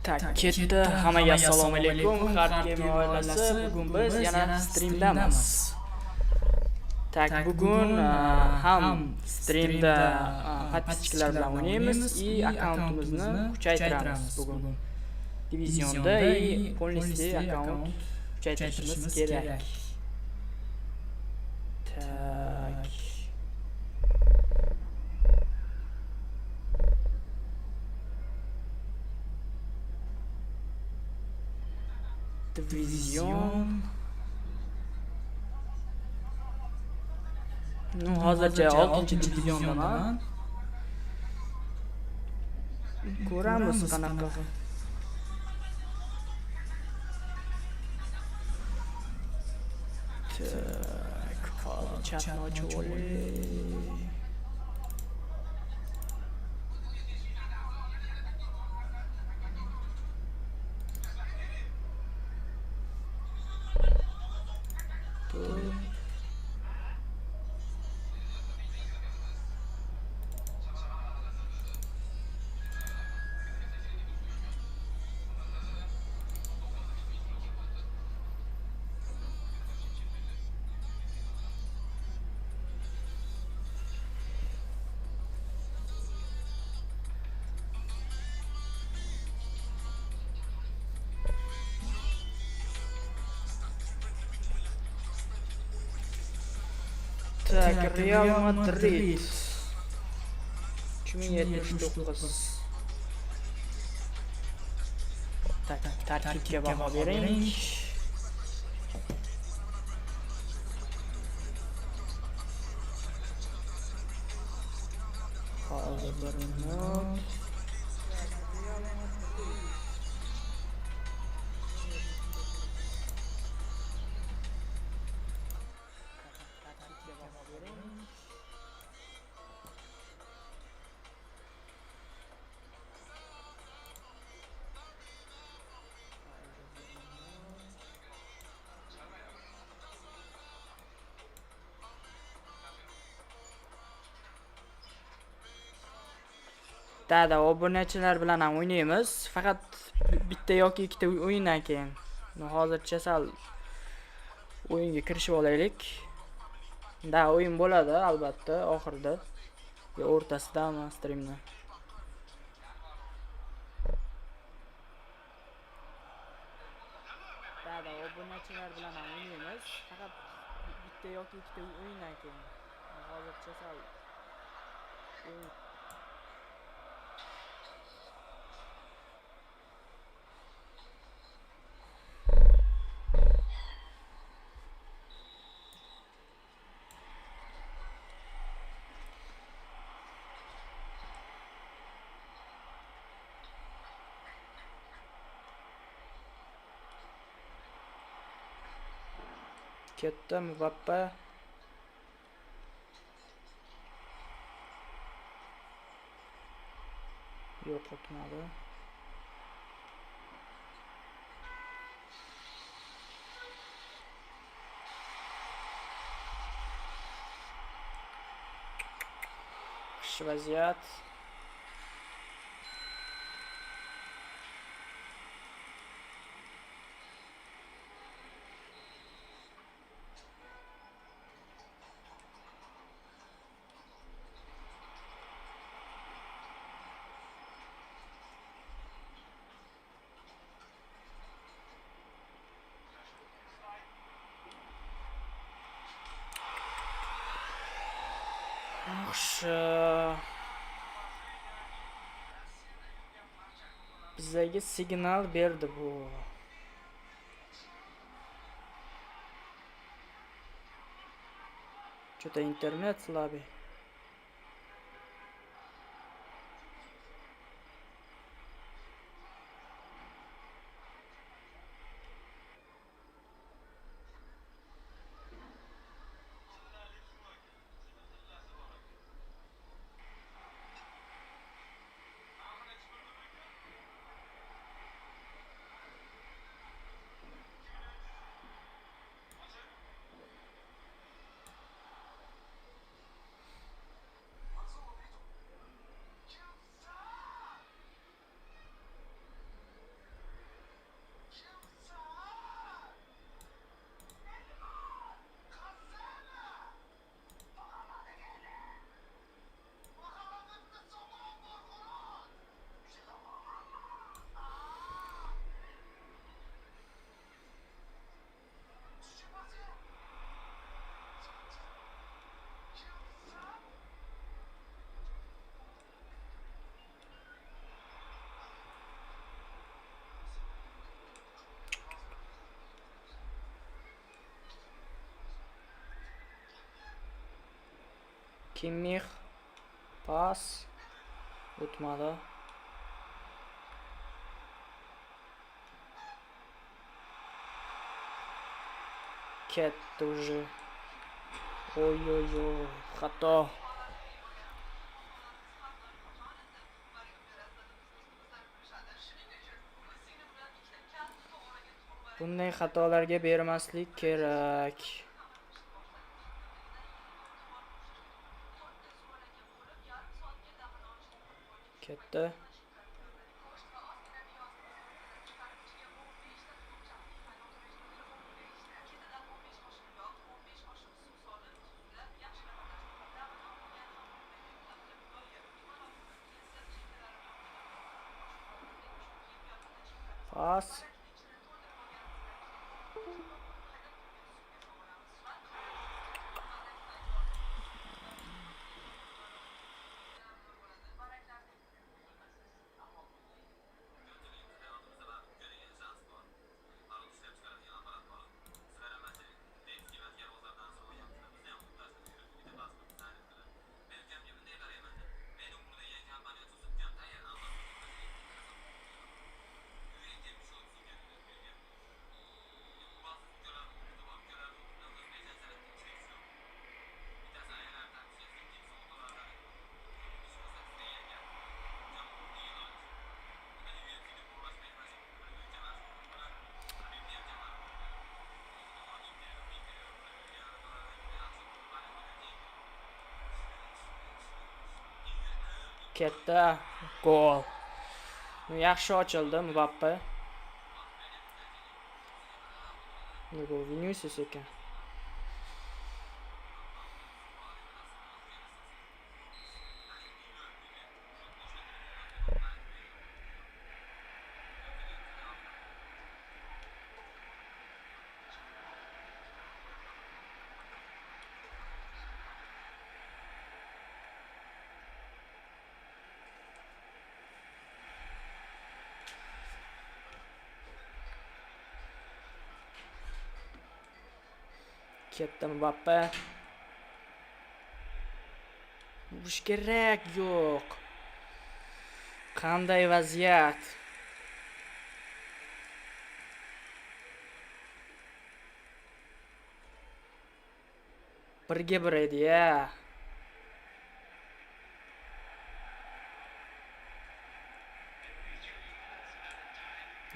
Tak, ketdi. Hammaga assalomu alaykum. Hard Game oilasi. Bugun biz yana streamdamiz. Tak, bugun ham streamda patpischiklar bilan o'ynaymiz и akkauntimizni kuchaytiramiz bugun. Divisionda и полностью akaunt kuchaytirishimiz kerak. Tak. Division. Hozircha 6-diviziondaman. Ko'ramiz qanaqa. Tak, hozir chatni ochib olay. Tak, Real Madrid 2079. Tak, tarkibga baho bering. Hozir bir minut. Dada, obunachilar bilan ham o'ynaymiz. Faqat bitta yoki ikkita o'yindan keyin. Hozircha sal o'yinga kirishib olaylik. Da, o'yin bo'ladi albatta oxirida. Yo o'rtasidami streamni. Dada, obunachilar bilan ham o'ynaymiz. Faqat bitta yoki ikkita o'yindan keyin. Hozircha sal o'yin ketdi. Mbappe yo'q o'tmadi. Yaxshi vaziyat. Bizga signal berdi bu. Что-то интернет слабый. Kimmich pas o'tmadi. Ketdi уже. Oy, xato. Bunday xatolarga bermaslik kerak. Ketdi. Pas. Ketdi. Gol. Yaxshi ochildi Mbappe. Bu Vinicius ekan. Ketdi Mbappe. Urish kerak, yo'q. Qanday vaziyat? Birga bir edi-ya.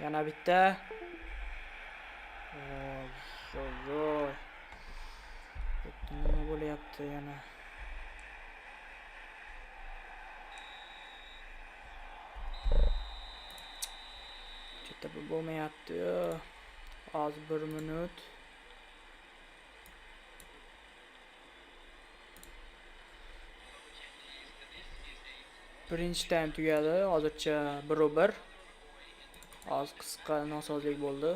Yana bitta. Oy. Nima bo'lyapti yana? Chetda bo'lmayapti. Az 1 minut. Birinchi taym tugadi. Hozircha 1-1. Az qisqa nosozlik bo'ldi.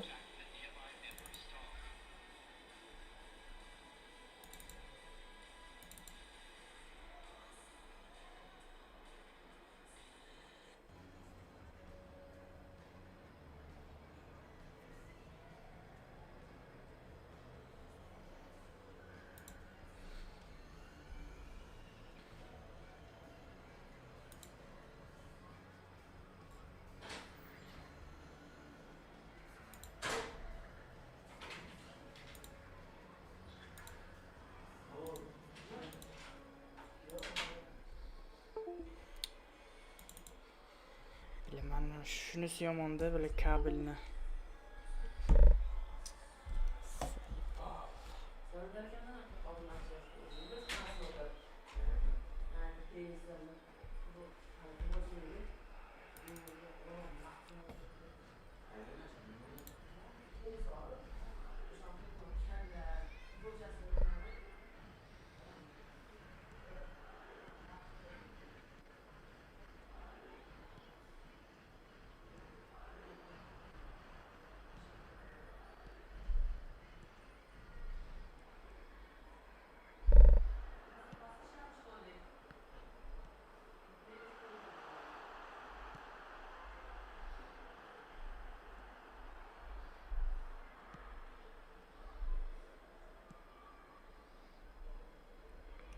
Mana shunisi yomonda, bile kabelni.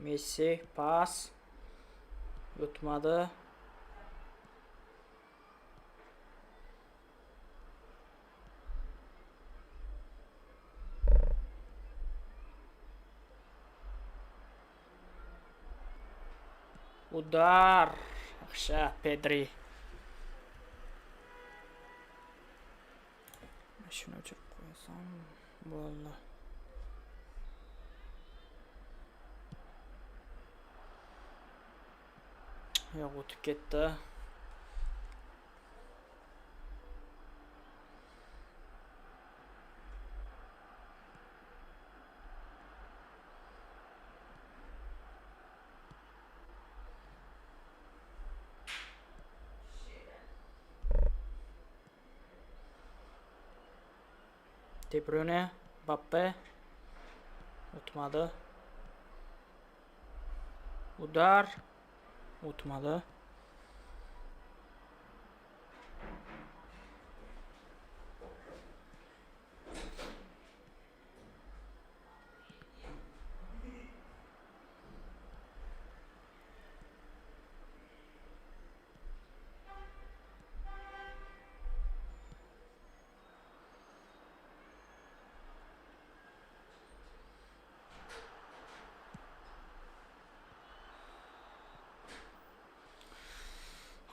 Messi pas. O'tmadi. Udar. Yaxshi, Pedri. Shuni o'chirib qo'ysam bo'ldi. Yo'q, o'tib ketdi. De Bruyne, Mbappe. O'tmadi. Udar. O'tmadi.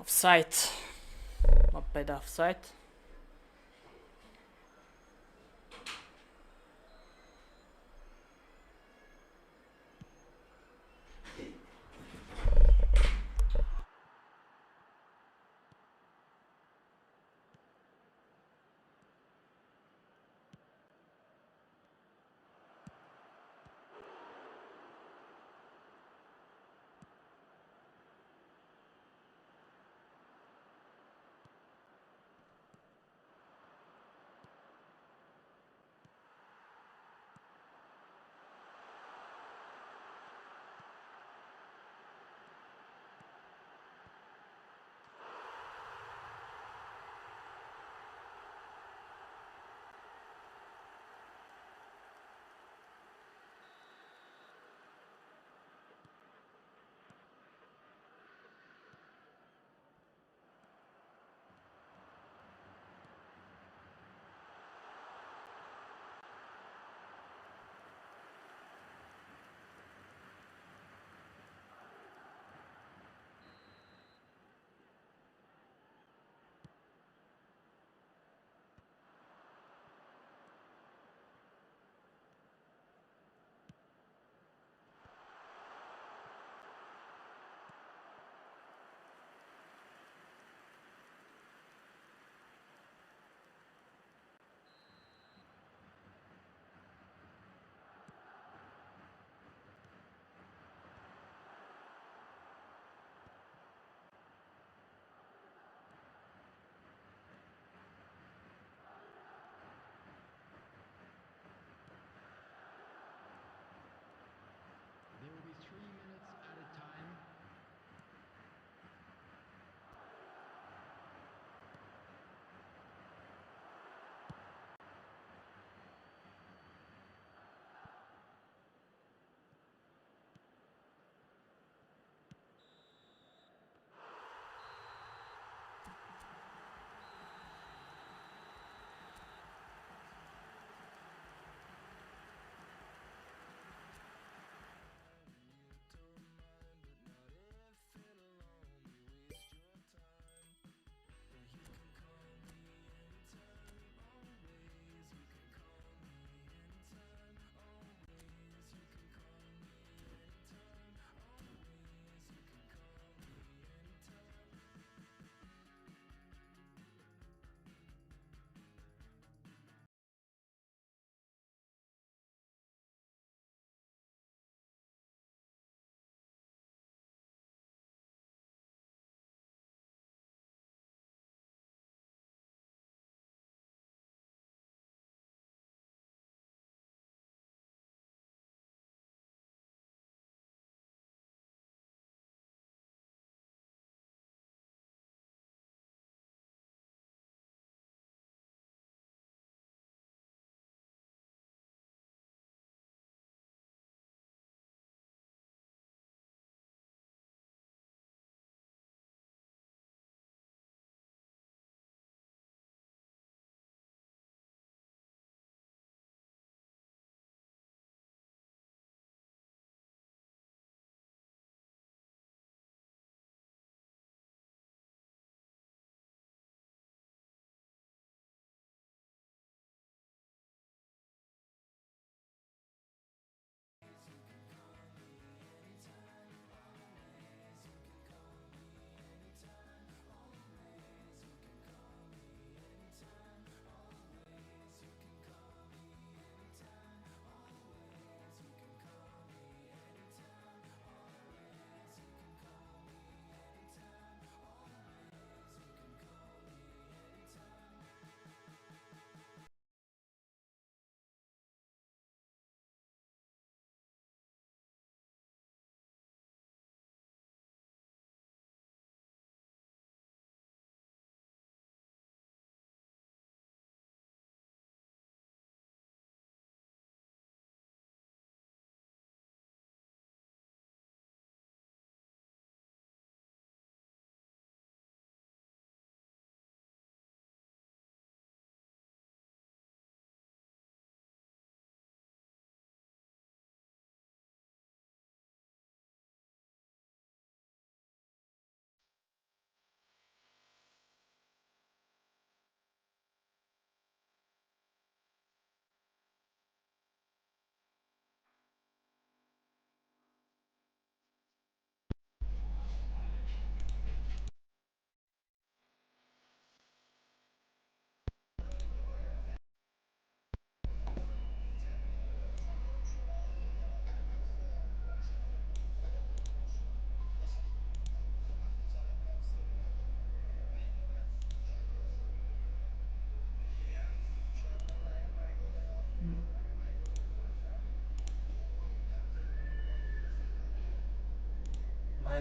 Offside. Mbappeda offside.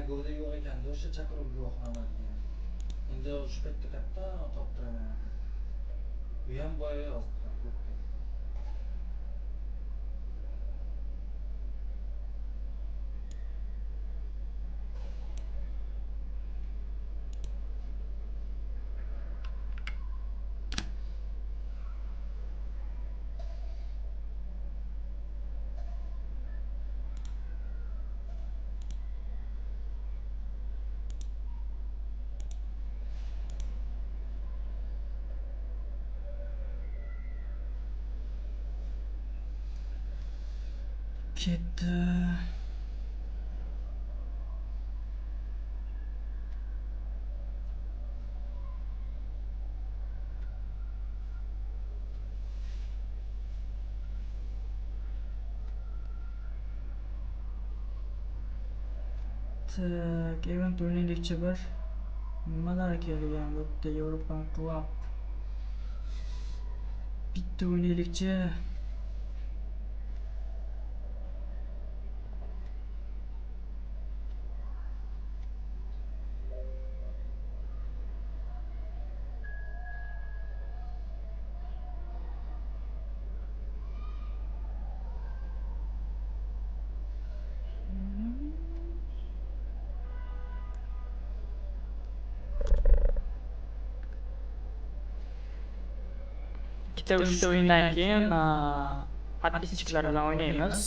golda yo'q ekanda o'sha chaqiruv guvohnoma degan. Endi o'sha paytda katta toptiraman. Bu ham boya yozdi gruppaga. Ketdi. Event o'ynaylikchi bir nimalar kelgan bu yerda European Club. Bitta o'ynaylikchi. Ikkita uchta o'yindan keyin patpischiklar bilan o'ynaymiz.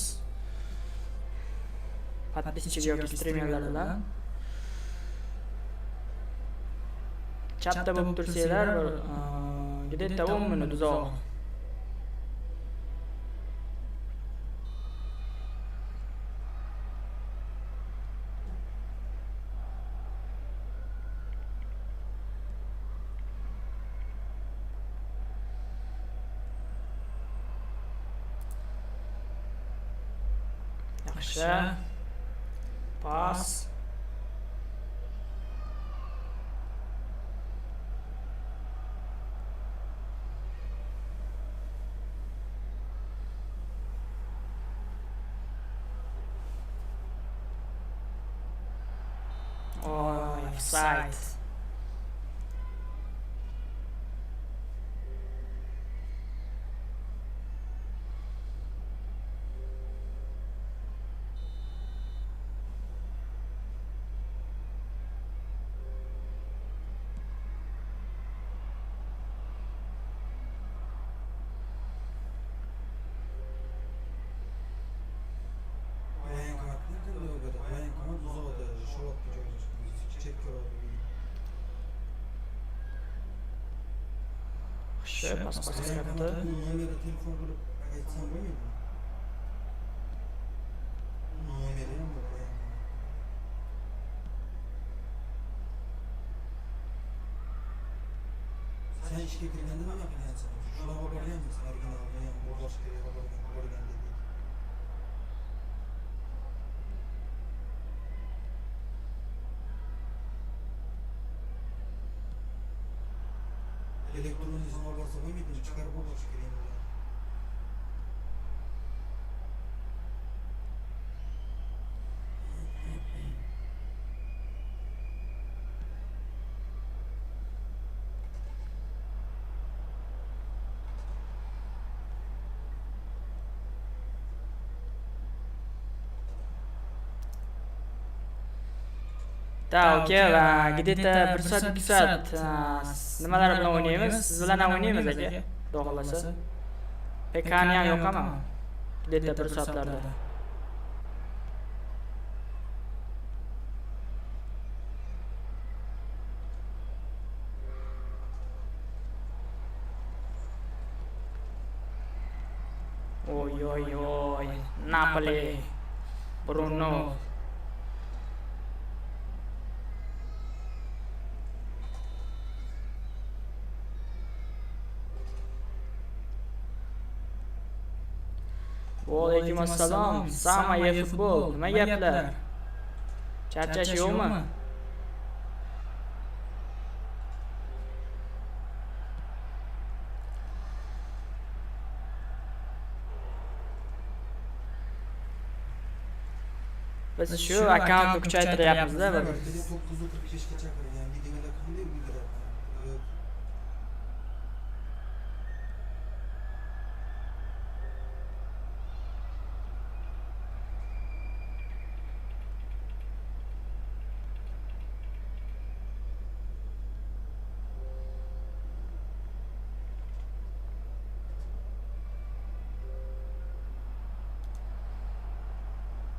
Patpischik yoki streamerlar bilan. Chatda bo'lib tursanglar, bir где-то 10 minut uzoq. Yaxshi. Pas. Offside. Yaxshi, pas qilyapti. Telefon qilib aytsam bo'lmaydi. Sen ishga kirganda nima qilyapsan? Shunaqa borganmiz, originalda ham boshqa yerga borgan dedik. Elektron izin olsa bo'lmaydi, chiqarib olish kerak. Da, okey, va где-то 1 soat 2 soat nimalar bilan o'ynaymiz? Siz bilan ham o'ynaymiz aka. Xudo xolasa. PKni ham yoqaman. Где-то 1 soatlarda. Oy, Napoli. Bruno. Alaykum assalom. Sama Efootball. Nima gaplar? Charchash yo'qmi? Biz shu akkauntni kuchaytiryapmiz-da. Ertaga 9:45 ga chaqirgan. Videoda qanday ulguradi?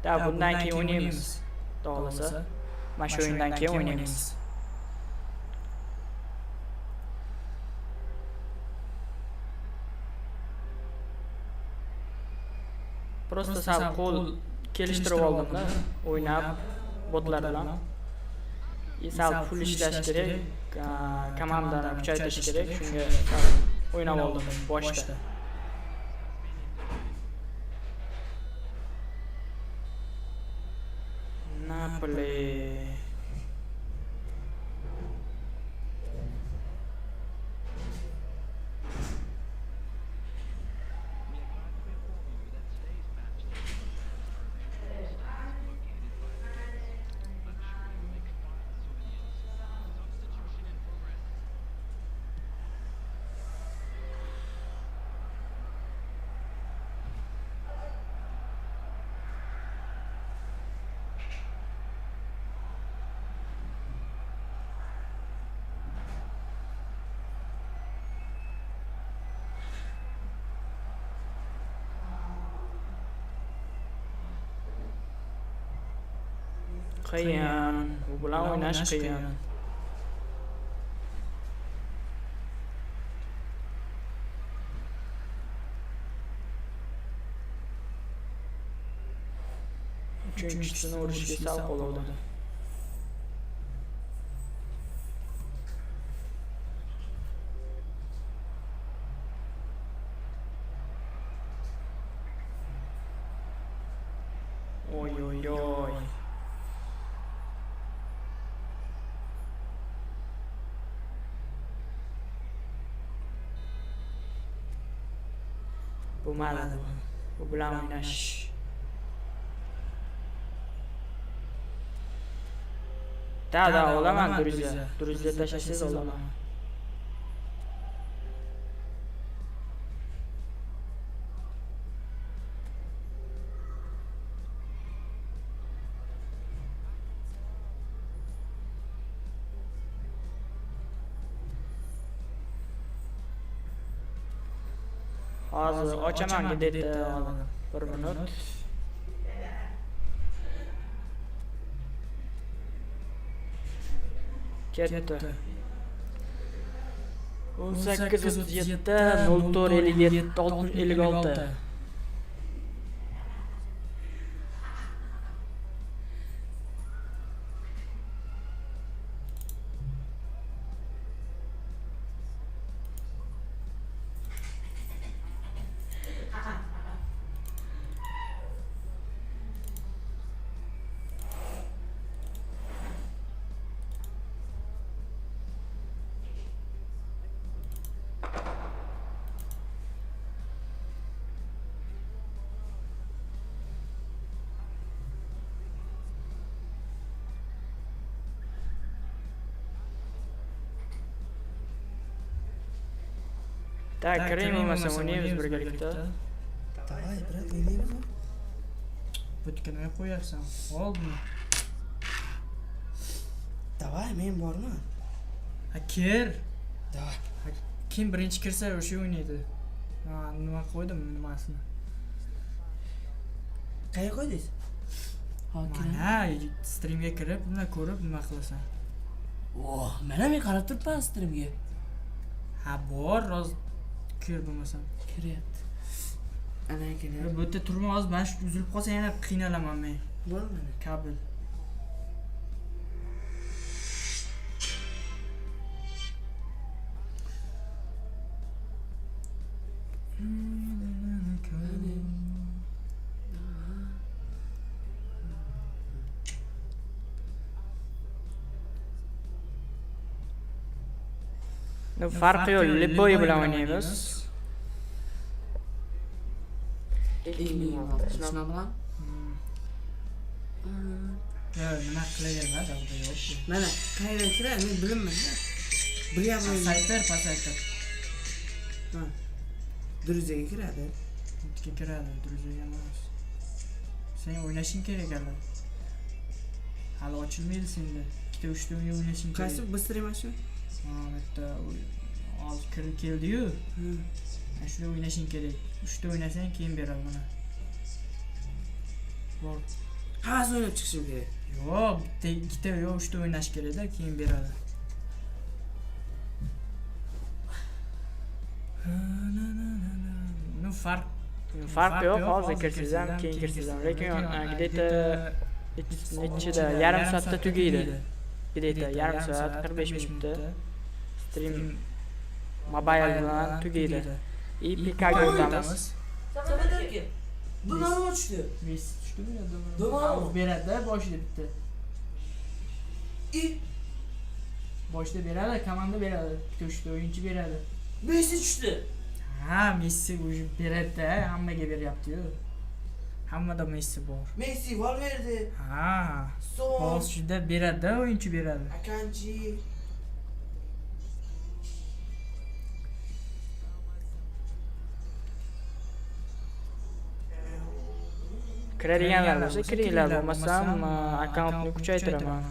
Da bundan keyin o'ynaymiz. Xohlasa, mana shu o'yindan keyin o'ynaymiz. Prosta sal qo'l kelishtirib oldim-da, o'ynab botlar bilan. Sal pul ishlash kerak, komandani kuchaytirish kerak, shunga o'ynab oldim boshda. Napoli. Qiyin, bu bilan o'ynash qiyin. Uchinchisini urishga sal qoldi. Oy oy oy. Bo'lmadi. Bu bilan o'ynash. Da, olaman Duruzga. Duruzga tashlasangiz olaman. Hozir ochaman dedi, 1 minut. Ketdi. 18:37, 04:57, 6:56. Da, kiring bo'lmasa o'ynaymiz birgalikda. Давай, brat, o'ynaymizmi? Butkani qo'yarsan. Oldmi? Давай, men borman. Ha, kir. Давай. Kim birinchi kirsa o'sha o'ynaydi. Ha, nima qo'ydim nimasini? Qayerga qo'ydingiz? Mana streamga kirib, buni ko'rib nima qilasan? Oh, mana men qarab turibman streamga. Ha, bor, roz kir bo'lmasam. Kiryapti. Ana kelar. Bu yerda turma, hozir mana shu uzilib qolsa yana qiynalaman men. Bo'lmadi. Kabel. Farqi yo'q, Liboy bilan o'ynaymiz. Shuna bilan? Yo, nima qilaverma, davda yo'q. Mana qayerdan kiradi men bilmayman. Bilyapman. Pasaytir, pasaytir. Ha. Diviziyaga kiradi. Bitga kiradi, diviziyaga emas. Sen o'ynashing kerak hali. Hali ochilmaydi senda. 2-3 ta o'yin o'ynashing kerak. Qaysi bыстрый mashina? Ha, bitta hozir kirib keldi-yu. Mana shunda o'ynashing kerak. 3 ta o'ynasang keyin beradi mana. Bor. Hammasi o'ynab chiqishim kerak. Yo'q, bitta, ikkita yo 3 ta o'ynash kerak-da, keyin beradi. No farq yo'q, hozir kirsiz ham, keyin kirsiz ham. Lekin где-то nechida yarim soatda tugaydi. Где-то yarim soat, 45 minutda stream mobil bilan tugaydi. И PK'ga o'tamiz. Samolyotga. Donor tushdi. Messi tushdimi yo Donor beradi boshida bitta. Boshida beradi, komanda beradi. Bitta 3 ta o'yinchi beradi. Messi tushdi. Ha, Messi o'zi beradi-da, hammaga beryapti-yu. Hammada Messi bor. Messi Valverde. Ha, Son. boshida beradi-da, o'yinchi beradi. Akanji. Kiradiganlar bo'lsa kiringlar, bo'lmasam akauntni kuchaytiraman.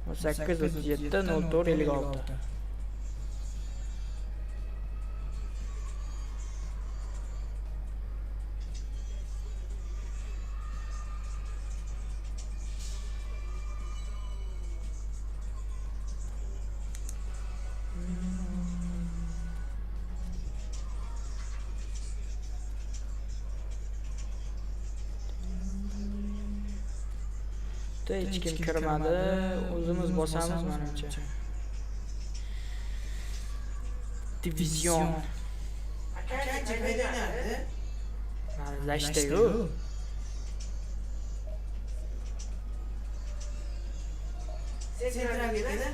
837 04 56. Hech kim kirmadi, o'zimiz bosamiz menimcha. Divizion. Akanji qayda nerede? Lashda-yu. Sentralga dedi.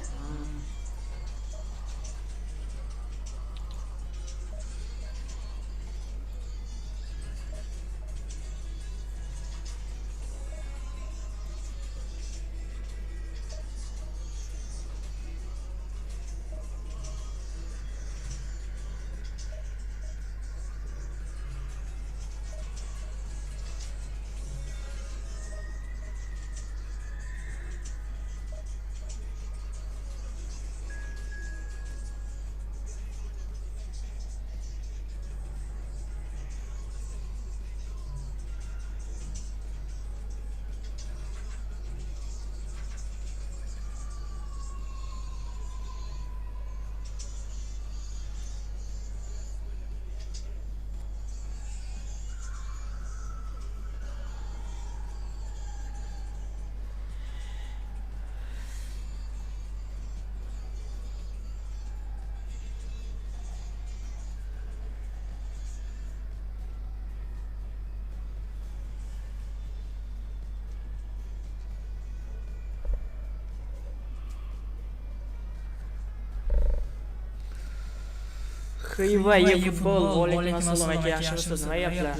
Xiva Efootball, alaykum assalom aka, yaxshimisiz? Nima gaplar?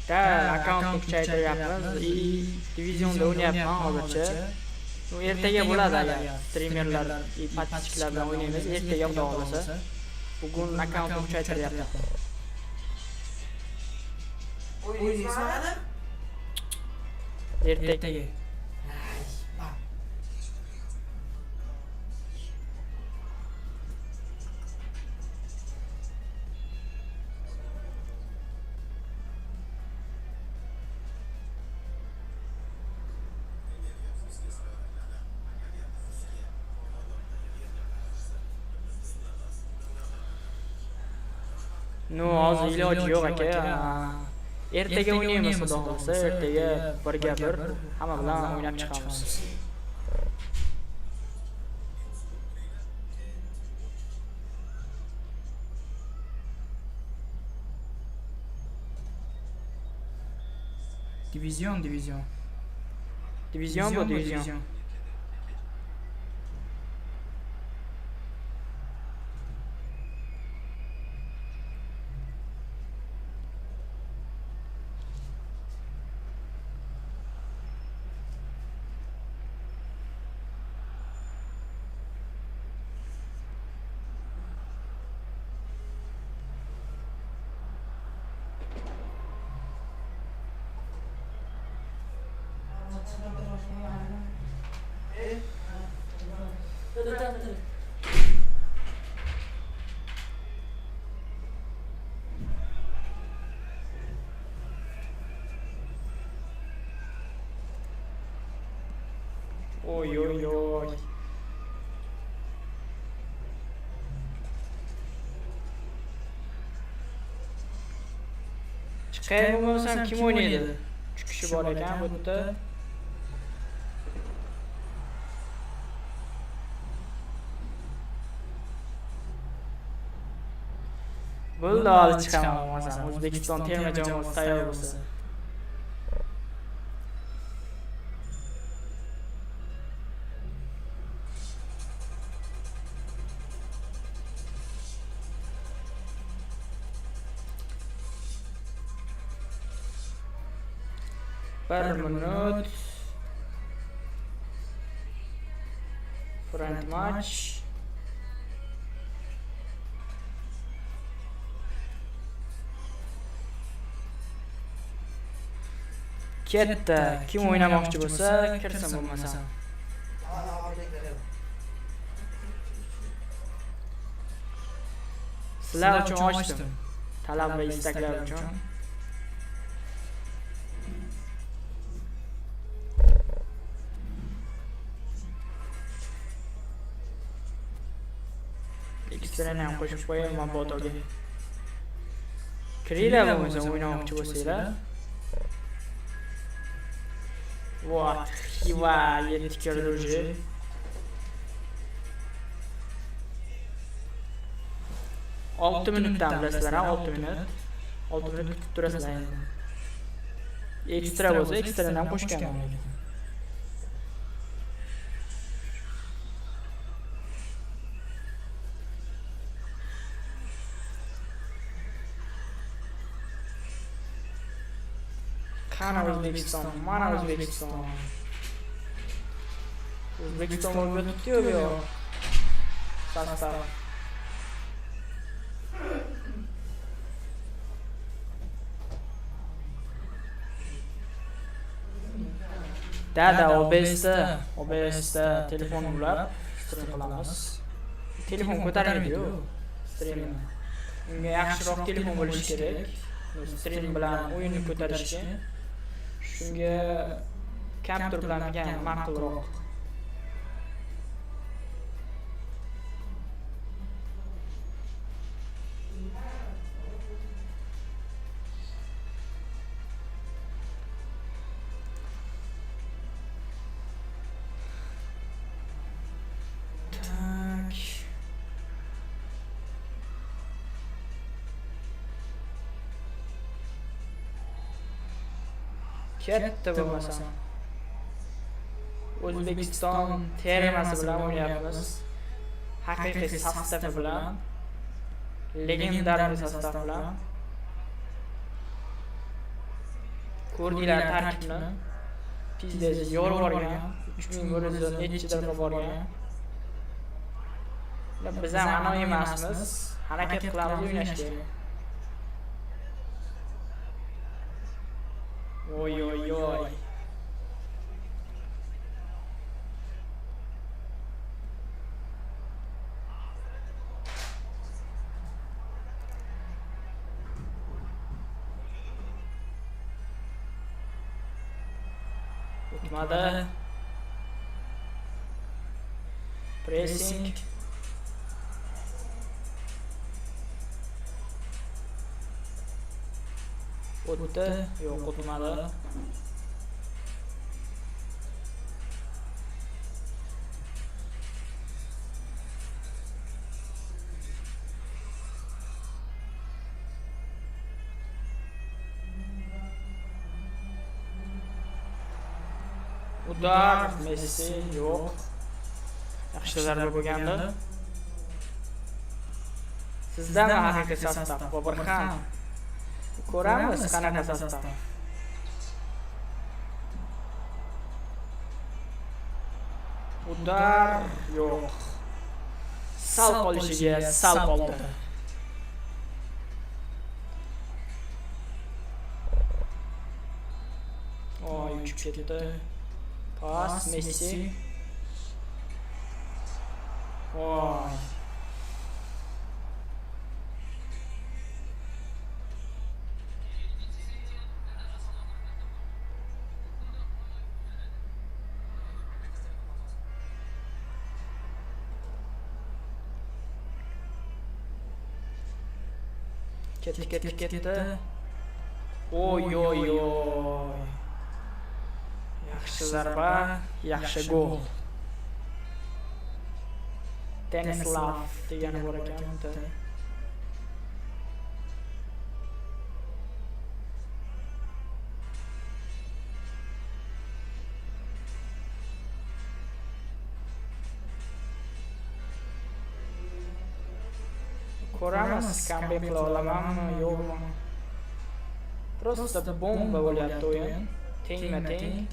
Da, akauntni kuchaytiryapmiz. Divizionda o'ynayapman hozircha. Ertaga bo'ladi agar streamerlar, patpischiklar bilan o'ynaymiz. Ertaga xudo xolasa. Bugun akauntni kuchaytiryapman. O'ynaysizmi? Ertaga. No, hozir iloji yo'q aka. Ertaga o'ynaymiz xudo xolasa. Ertaga birga bir hamma bilan o'ynab chiqamiz. Divizion. Divizion bu divizion. Oy oy oy. Chiqay bo'lmasam kim o'ynaydi? 3 kishi bor ekan bu yerda. Bo'ldi, olib chiqaman bo'lmasam. O'zbekiston terma jamoasi tayyor bo'lsa. Bir minut. Front match. Ketdi. Kim o'ynamoqchi bo'lsa, kirsin bo'lmasa. Sizlar uchun ochdim. Talab va istaklar uchun. Ikisini ham qo'shib qo'yaman botoga. Kiringlar bo'lmasa o'ynamoqchi bo'lsanglar. Вот, хива, yetti kirdi уже. Olti minutdan bilasizlar, 6 minut. 6 minut kutib turasizlar endi. Ekstra bo'lsa, ekstradan ham qo'shganman. Qani O'zbekiston, mana O'zbekiston. O'zbekiston bo'lib yotibdi-yu bu yoq. Sastav. Dada OBSda telefon ulab stream qilamiz. Telefon ko'tarmaydi-yu streamni. Unga yaxshiroq telefon bo'lishi kerak. Stream bilan o'yinni ko'tarishga. Shunga kaptur bilan ma'qulroq. Katta bo'lmasam. O'zbekiston termasi bilan o'ynayapmiz. Haqiqiy sostav bilan, legendarniy sostav bilan. Ko'rdinglar tarkibni. Pizdez yorib borgan, 3100 necha darajada borgan. Biz ham anoyi emasmiz. Harakat qilamiz o'ynashga. Oy oy oy. O'tmadi. Pressing. O'tdi, yo'q o'tmadi. Udar, Messi, yo'q. Yaxshi zarba bo'lgandi. Sizdan haqiqiy sostav, Boburxon. Ko'ramiz qanaqa sostav. Udar, yo'q. Sal qolishiga sal qoldi. Oy, uchib ketdi. Pas Messi. Voy. Ketdi. Oy. Yaxshi zarba, yaxshi gol. Stanislav degani bor ekan. Ko'ramiz, comeback qila olamanmi, yo'qmi? Просто bomba bo'lyapti o'yin. Tengma-teng.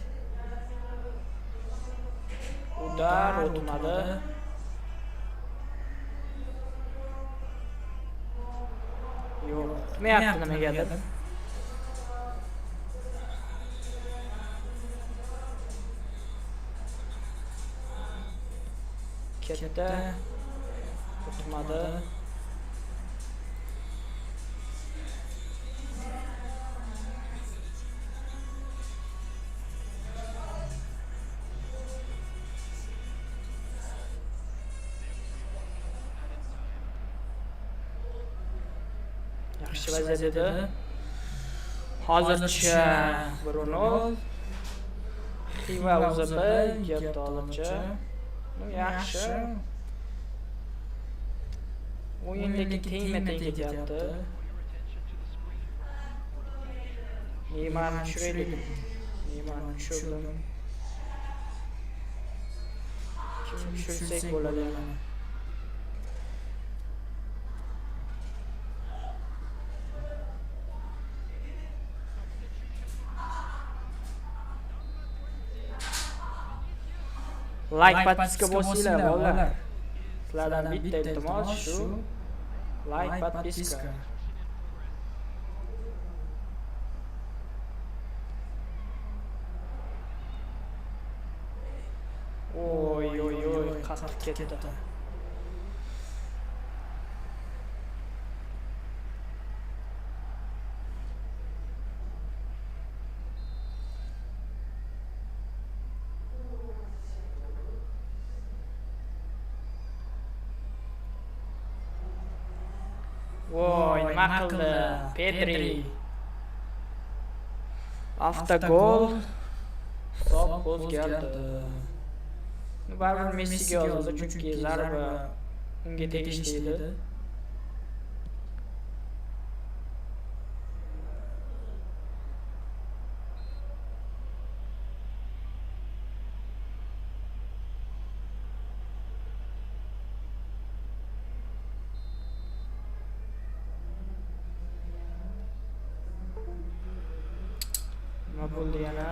Udar o'tmadi. Yo'q, o'tmayapti nimagadir. Ketdi. O'tmadi. Yaxshi vaziyat edi. Hozircha 1-0. Xiva o'zi ketdi hozircha. Yaxshi. O'yindagi tengma-teng ketyapti. Neymarni tushiraylik. Neymarni tushirdim. Kim tushirsak bo'ladi mana. Like patpiska bosinglar bolalar. Sizlardan bitta iltimos shu. Like patpiska. Oy, qattiq ketdi. Voy, nima qildi? Pedri. Avtogol. Hisob o'zgardi. Baribir Messiga yozildi, chunki zarba unga tegishli edi. Nima bo'ldi yana?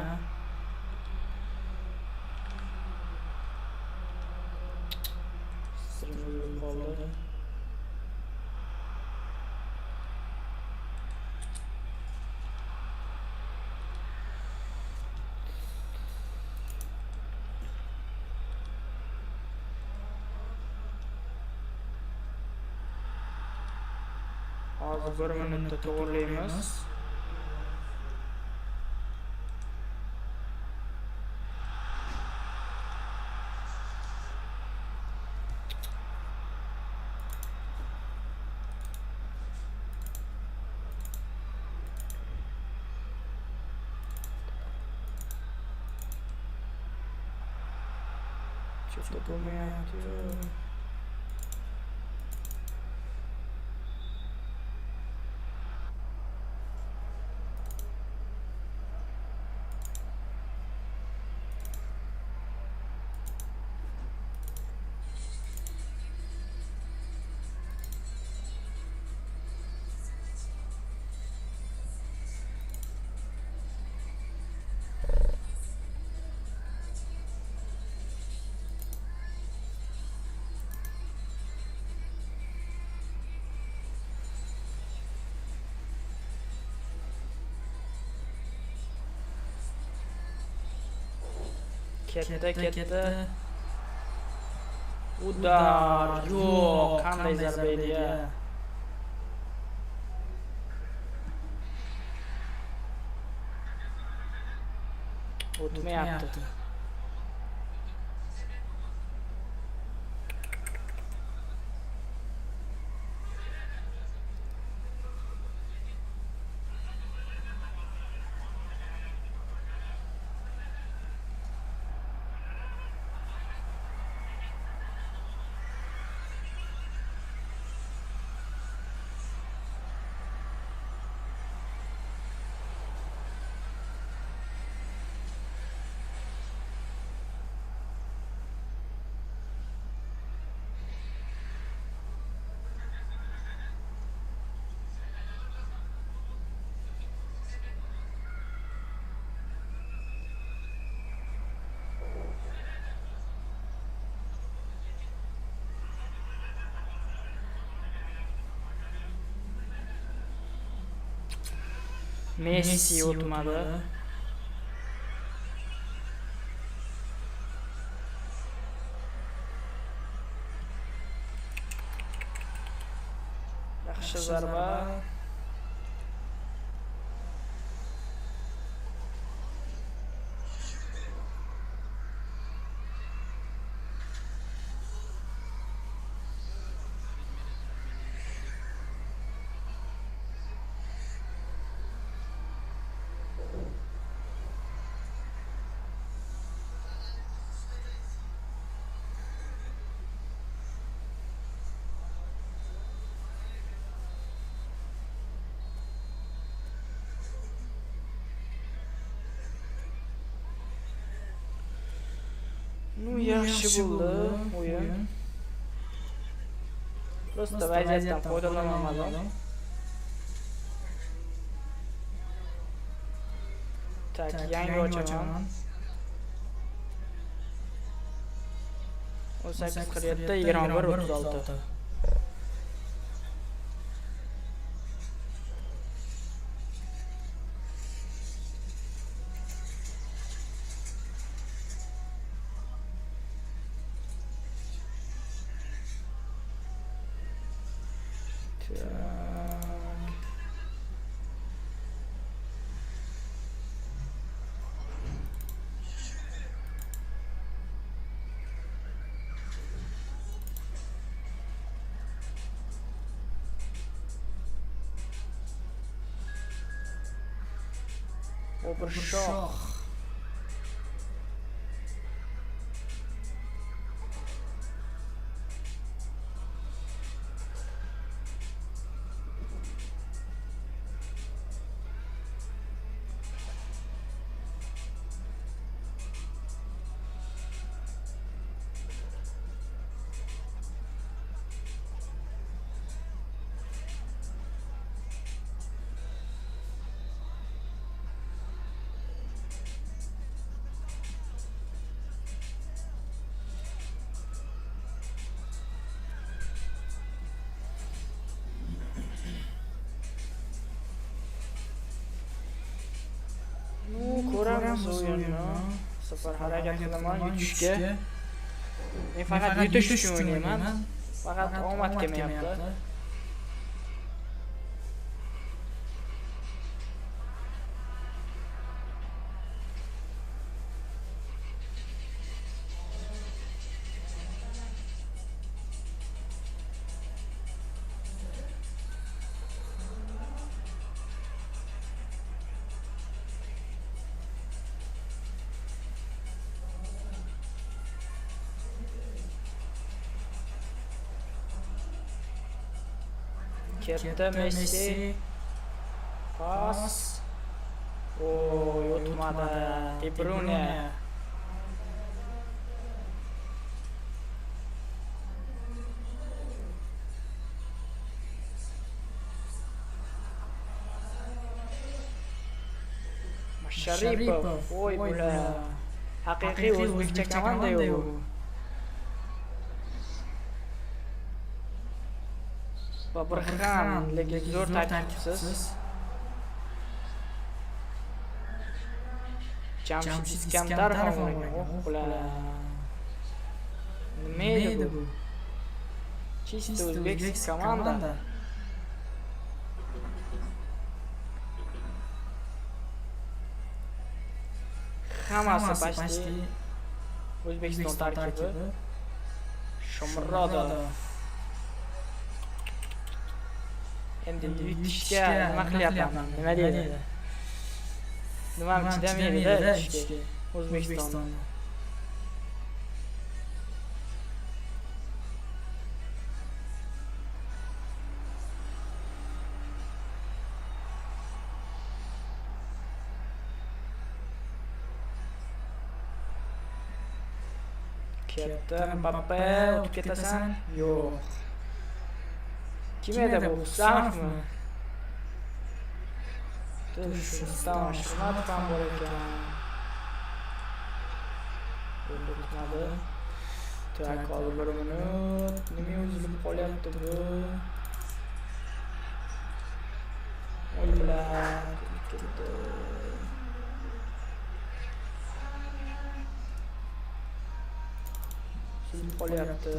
Qoldi. Hozir 1 minutda to'g'rilaymiz. Что-то думаете? Ketdi. Udar. Yo'q, qanday zarba edi ya. O'tmayapti. Messi o'tmadi. Yaxshi zarba. Yaxshi bo'ldi o'yin. Prosta vaziyatdan foydalanolmadim. Tak, yangi ochaman. 18:47, 21:36. O bir shoh. Ko'ramiz o'yinni. Safar harakat qilaman yutishga. Men faqat yutish uchun o'ynayman. Faqat omad kelmayapti. Ketdi Messi. Pas. O'tmadi. De Bruyne. Sharipov. Bular haqiqiy o'zbekcha komanda-yu. Birxam, lekin zo'r tarkibsiz. Jamshid Iskandarov ham o'ynagan. O'qlar. Nima edi bu? Чисто o'zbekiston komanda. Hammasi почти O'zbekiston tarkibi. Shomurodov. Endi yutishga nima qilyapman? Nima deydi? Nima chidamaydi-da ishga O'zbekiston. Ketdi Mbappe, o'tib ketasan? Yo'q. Kim edi bu? Husanovmi? Shundan Shunat ham bor ekan. Endi o'tmadi. Tak, hozir 1 minut. Nima uzilib qolyapti bu? O'ylar ketdi. Uzilib qolyapti.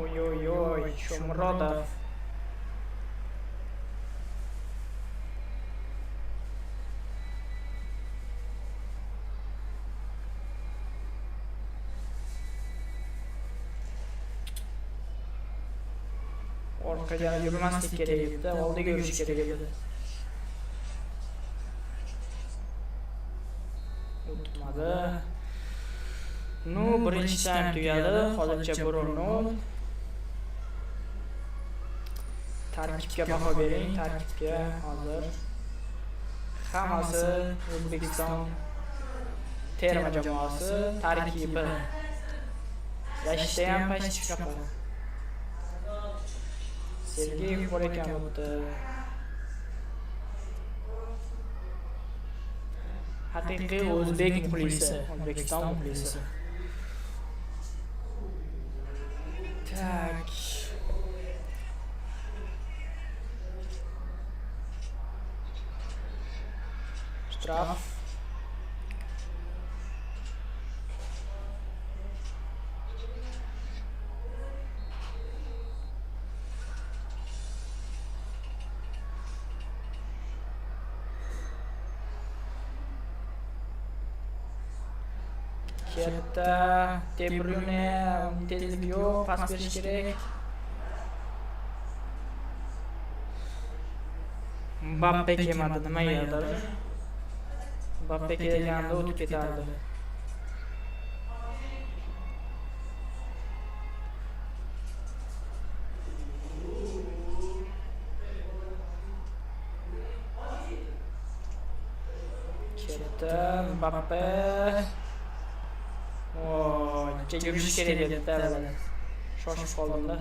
Ой-ой-ой, Shomurodov. Orqaga yurmaslik kerak edi, oldiga yurish kerak edi. O'tmadi. Nu, birinchi taym tugadi, hozircha 1-0. Tarkibga baho bering, tarkibga hozir. Hammasi O'zbekiston terma jamoasi tarkibi. Rashda ham patpischiklar. Sergey bor ekan o'tdi. Haqiqiy o'zbek muxlisi, O'zbekiston muxlisi. Tak. Straf. Ketdi. De Bruyne, tezlik yo'q, pas berish kerak. Mbappe kelmadi, nimagadir? Mbappe kelganda o'tib ketardi. Ketdi Mbappe. Voy, yurish kerak edi darvoza. Shoshib qoldim-da.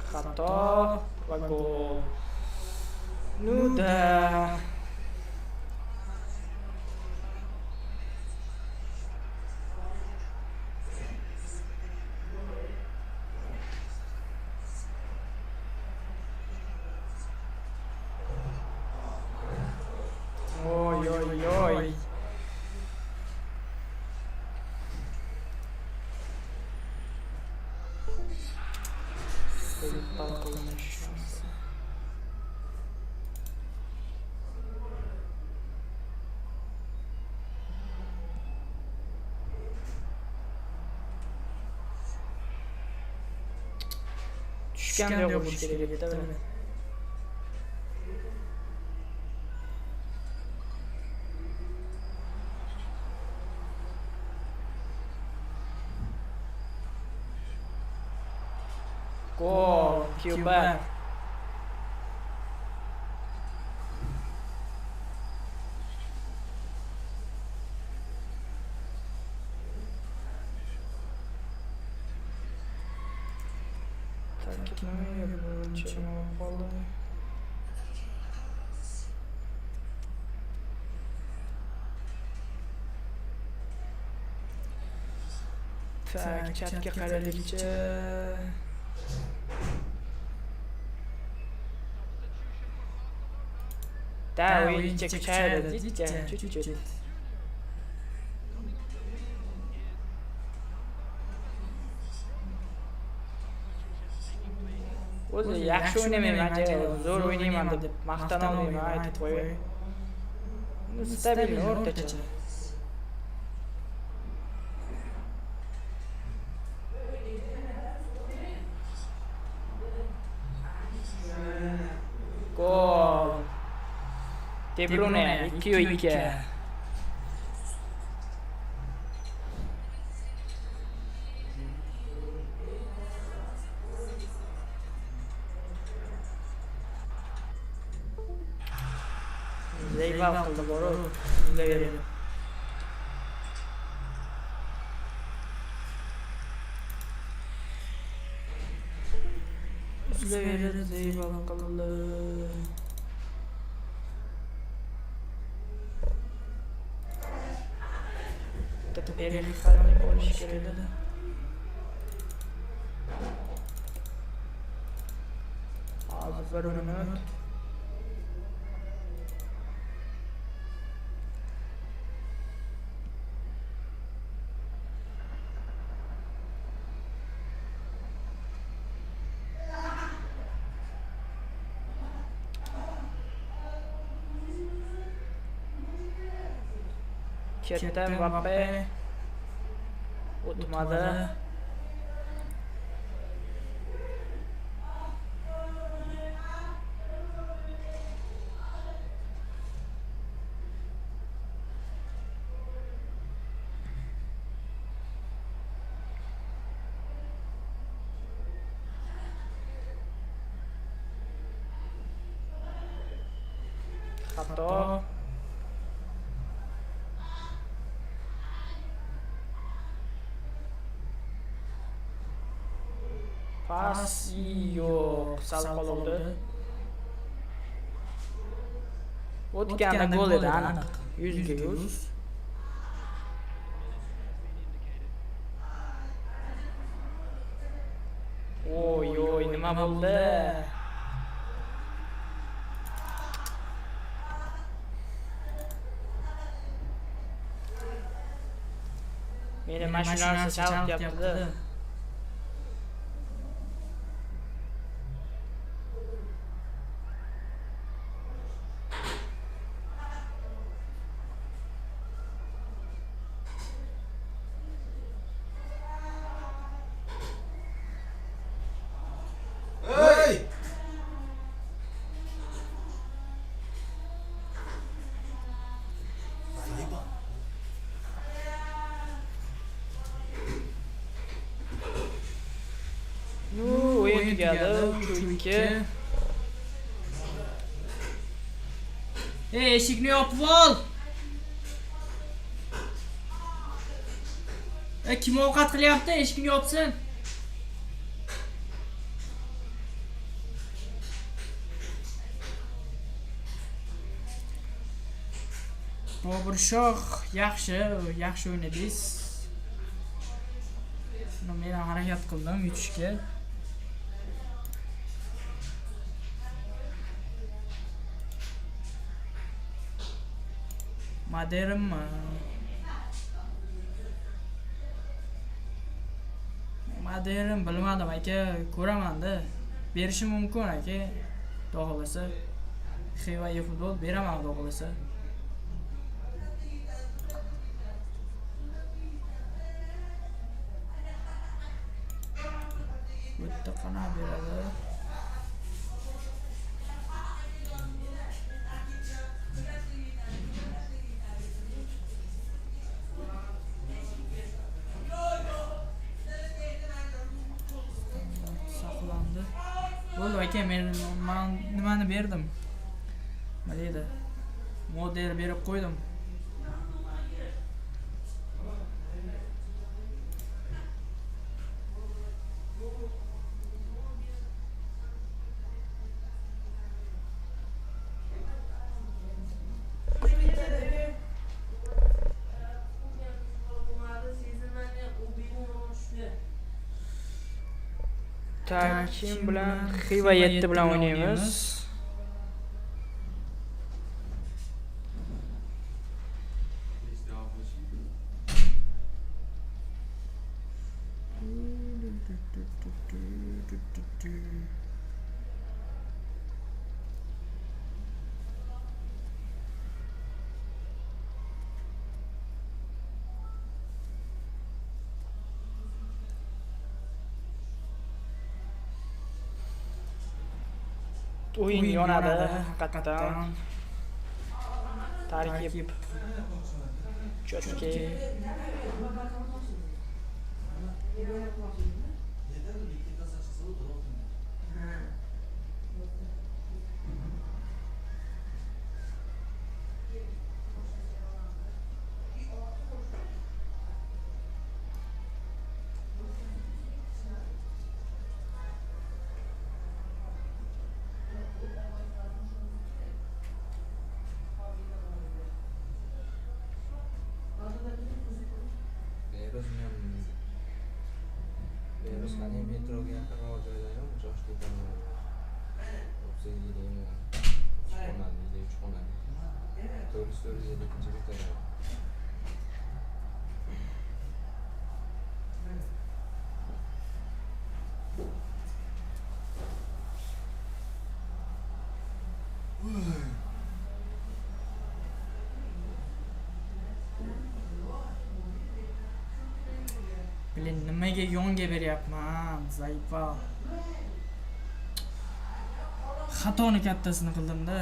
Xato va gol. Nuda. Ой-ой-ой. Efootball qilinish. tushganda bo'lishi kerak edi. Gol, Cuba. Tak, chatga qaraylikchi. Da, o'yincha kuchayadi, chut-chut. O'zi yaxshi o'ynamayman, zo'r o'ynayman deb maqtana olmayman, aytib qo'yay. Stabil, o'rtacha. Gol. De Bruyne 2-2. Zeyval qildi borib, izlayverdi. Izlayverdi, Zeyval qildi. Birgalikda bo'lishi kerak edi. Hozir 1 minut. Ketdi Mbappe. O'tmadi. Xato. Pas yo'q, sal qoldi. O'tganda gol edi aniq. 100 ga 100. Oy, nima bo'ldi? Meni mashinasi chalib o'yin tugadi, 3-2. Eshikni yopib ol. Kim ovqat qilyapti? Eshikni yopsin. Boburshoh yaxshi o'ynadingiz. Men harakat qildim yutishga. Maderim bilmadim aka, ko'raman-da. Berishim mumkin aka. Xudo xolasa. Xiva Efootball beraman xudo xolasa. O'tda qana beradi. aka, men nimani berdim? Nima deydi? Model berib qo'ydim. Kim bilan Xiva 7 bilan o'ynaymiz. O'yin yonadi haqiqatan. Tarkib cho'tki. Beruslarning metroga yaqinroq joydayoq joshli tomon. 38 xonali, 3 xonali. 450 bitta. Bilin nimaga yonga beryapman, zayfa. Xatoni kattasini qildim-da.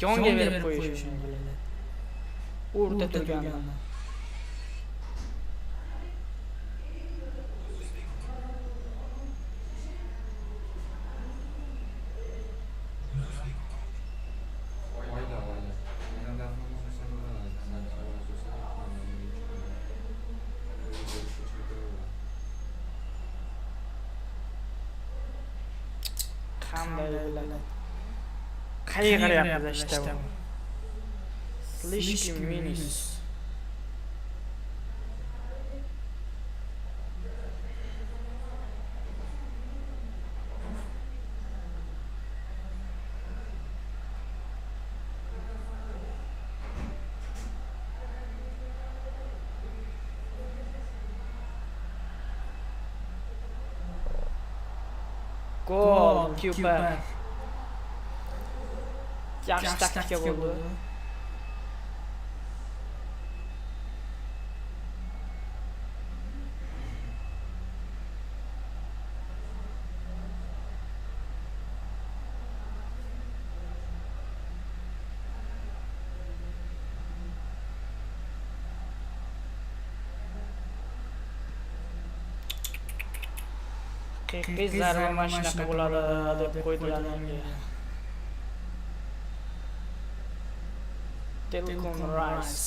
Yonga berib qo'yish. O'rta turganda. Qayerga qarayapmiz işte bu. Слишком minus. Gol, Kuper. Yaxshi taktika bo'ldi. Haqiqiy zarba mana shunaqa bo'ladi deb qo'ydilar menga. Telecom Rice.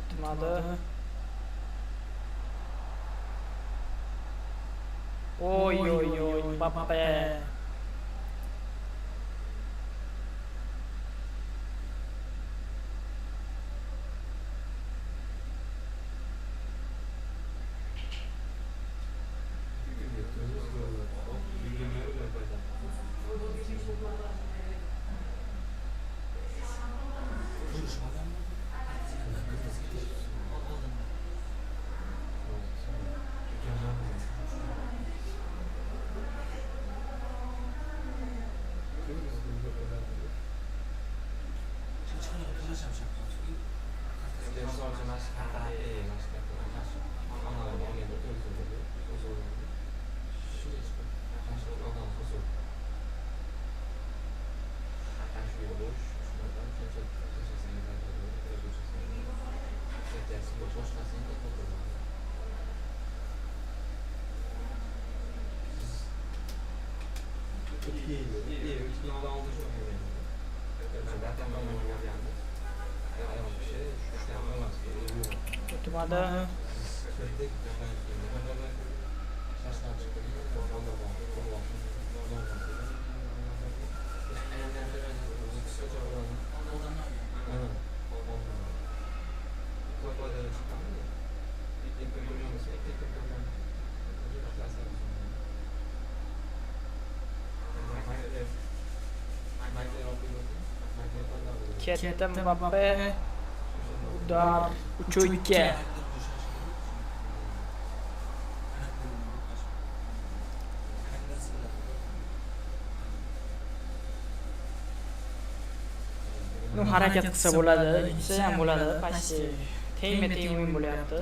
O'tmadi. Oy oy oy, Mbappe. O'tmadi. Ketdi Mbappe. Udar 3-2. Uni harakat qilsa bo'ladi, itsa ham bo'ladi, почти tengma-teng o'yin bo'lyapti.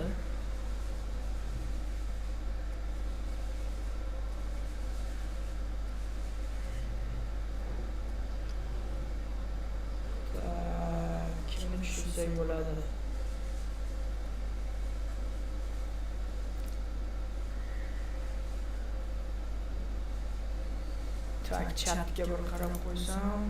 Kimni tushirsak bo'ladi? Tak, chatga bir qarab qo'ysam.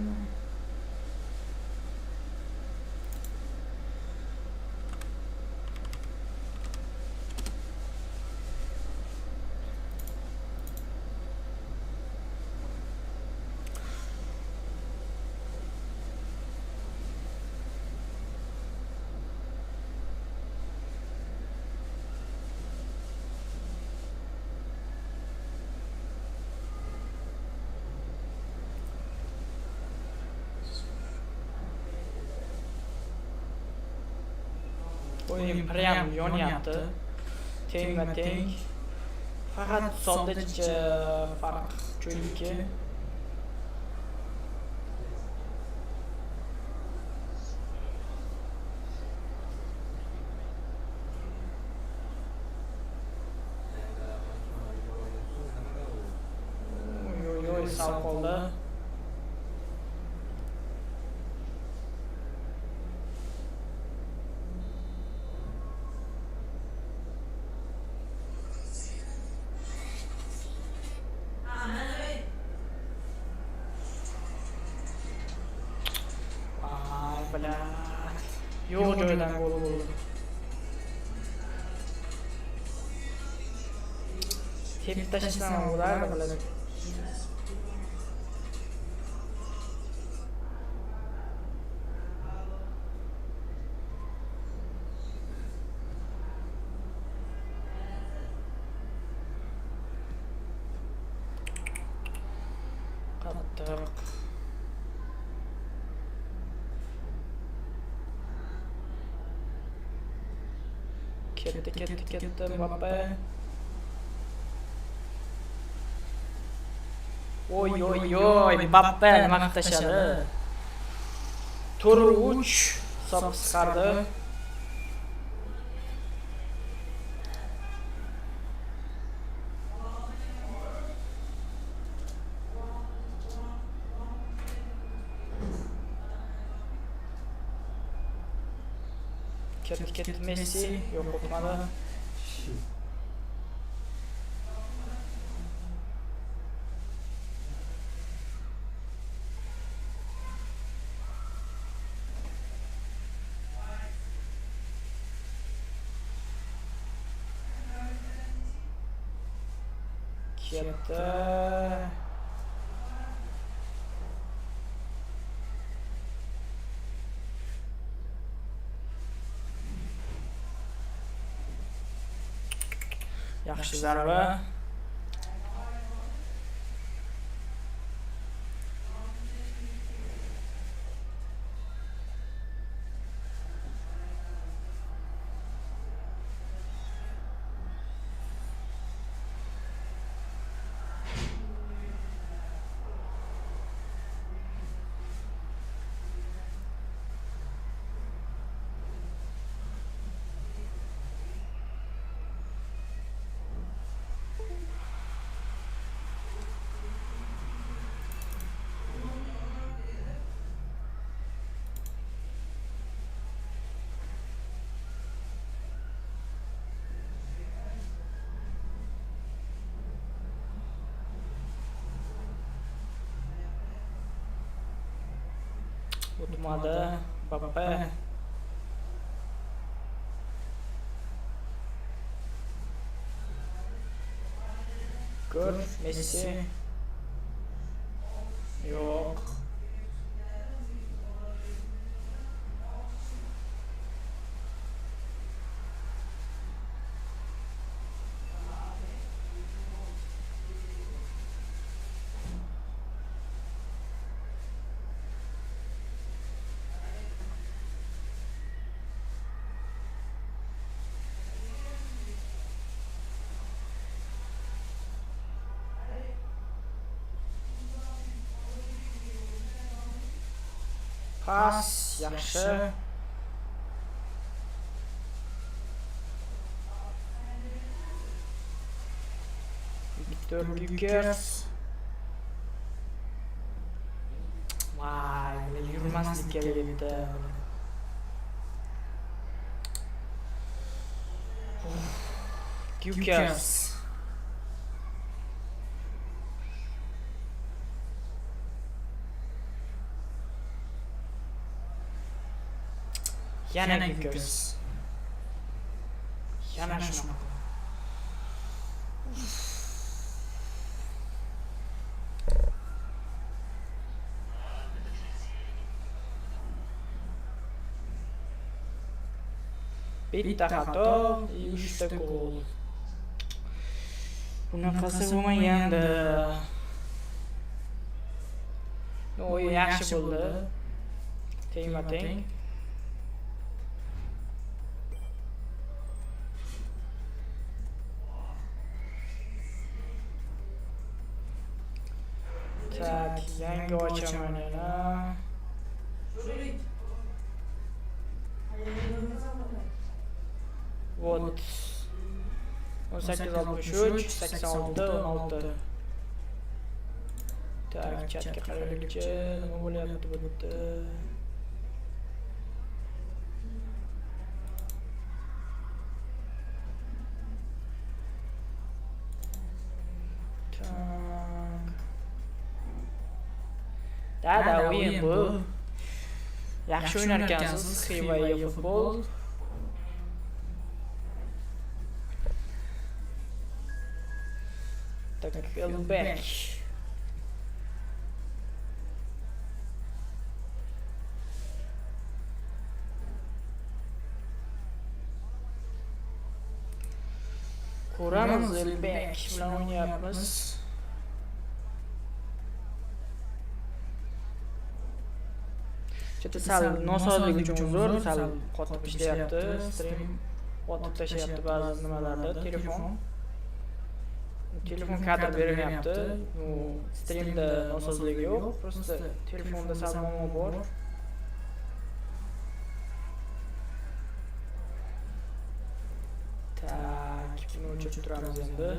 O'yin prям yonyapti. Tengma-teng. Faqat soldagcha farq chunki sal qoldi. Yo'q joydan gol bo'ldi. Tepib tashlasam ham bo'lardi, biladi. Qattiq. Ketdi Mbappe. Oy Mbappe nima qilib tashladi? 4-3 hisob qisqardi. Ketdi Messi, yo'q o'tmadi. Ketdi. Yaxshi zarba. O'tmadi. Mbappe. Gol. Messi. Yo'q. Pas, yaxshi. Victor Gyökeres. Vay, yurmaslik kerak edi. Gyökeres. Yana Gyökeres. Yana shunaqa. Bitta xato, 3 ta gol. Bunaqasi bo'lmagandi. O'yin yaxshi bo'ldi. Tengma-teng. Tak, yangi ochaman yana. Вот. 1863, 86, 16. Tak, chatga qaraylikchi, nima bo'lyapti bu yerda? Da o'yin bu. Yaxshi o'ynar ekansiz, Xiva Efootball. Tackleback. Ko'ramiz, Elbek bilan o'ynayapmiz. Chetda sal nosozlik uchun uzr, sal qotib ishlayapti, stream otib tashlayapti ba'zi nimalarda, telefon kadr bermayapti. U streamda nosozlik yo'q, просто telefonda sal muammo bor. Tak, buni o'chirib turamiz endi.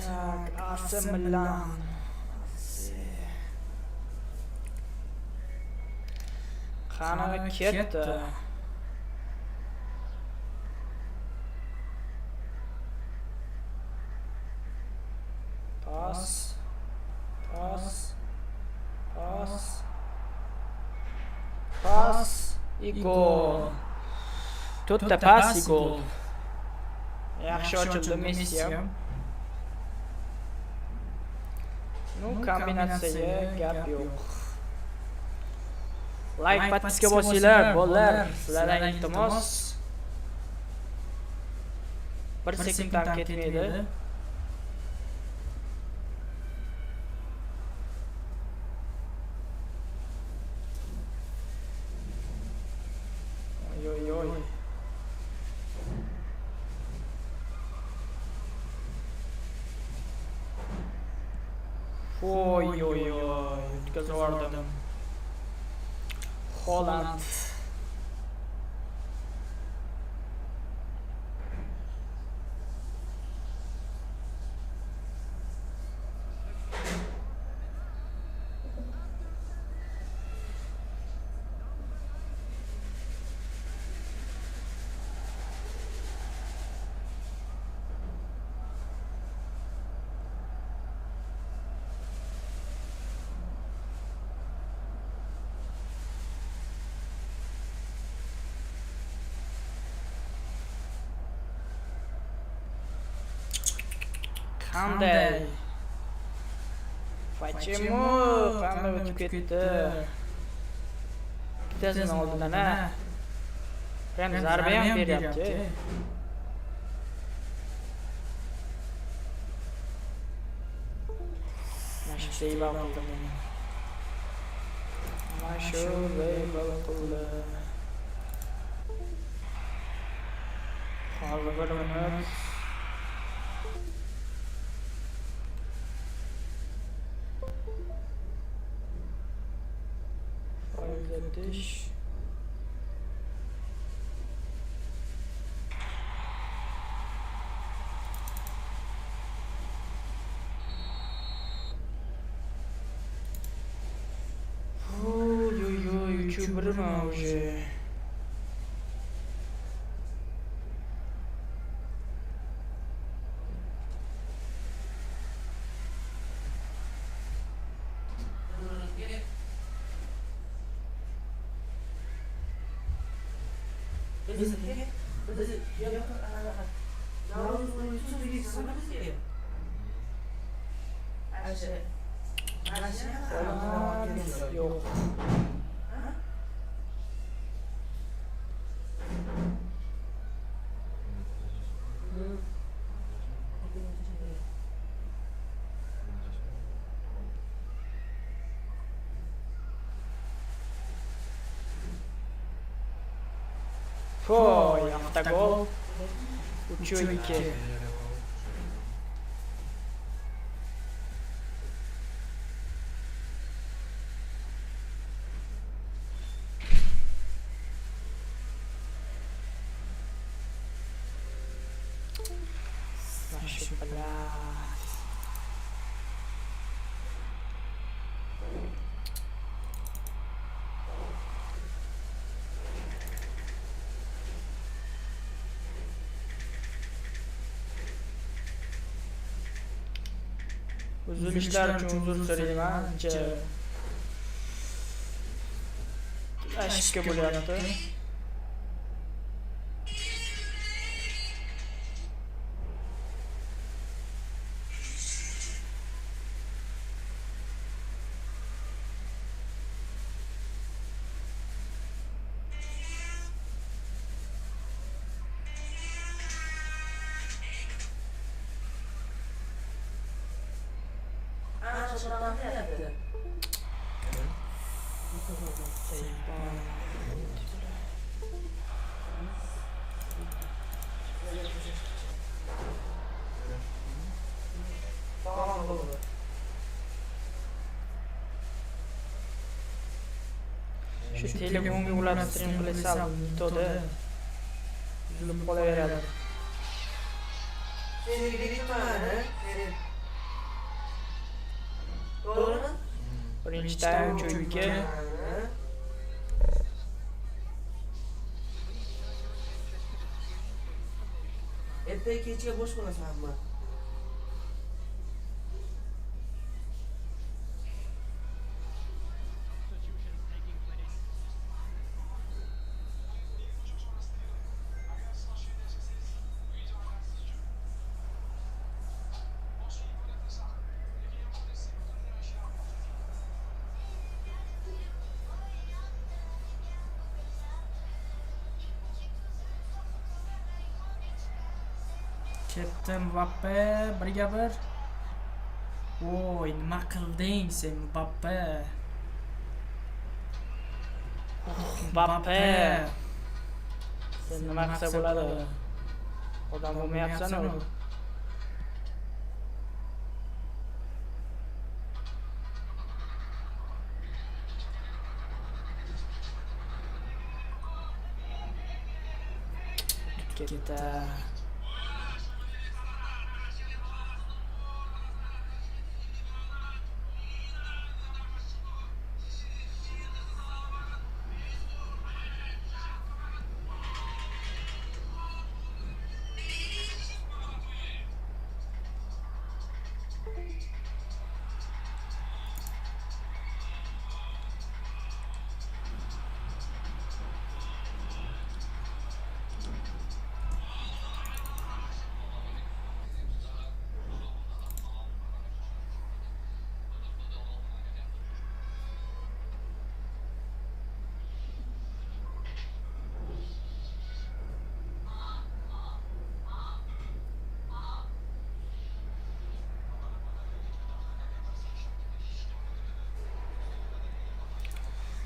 Tak, AC Milan. Qani ketdi. Pas. I gol. To'rtta pas i gol. Yaxshi ochildi Messi ham. Ну, kombinatsiyaga gap yo'q. Like, patpischka bosinglar, bolalar. Sizlardan iltimos. 1 sekund ham ketmaydi. Oy. Oy, yutkazib yubordim. Holland. Qanday? Почему? Qanday o'tib ketdi? Bittasini oldidan ha. Prям zarba ham beryapti. Mana shu zeyba qildi. Mana shu zeyba qildi. Hozir bir minut. O'tish. Ой-ой-ой, uchu birmi уже? Yo'q. Foy, avtogol. 3-2. Nasıl bela. Uzilishlar uchun uzr so'rayman. Ashka bo'lyapti. Şu telefonga ular stream qilsam bitadi. Uzilib qolaveradi. Birinchi taym cho'yga. Ertaga kechga bo'sh bo'lasanmi? Ketdi Mbappe, birga bir. Voy, nima qilding sen Mbappe? Mbappe. Sen nima qilsa bo'ladi? Odam bo'lmayapsan-ku. Ketdi.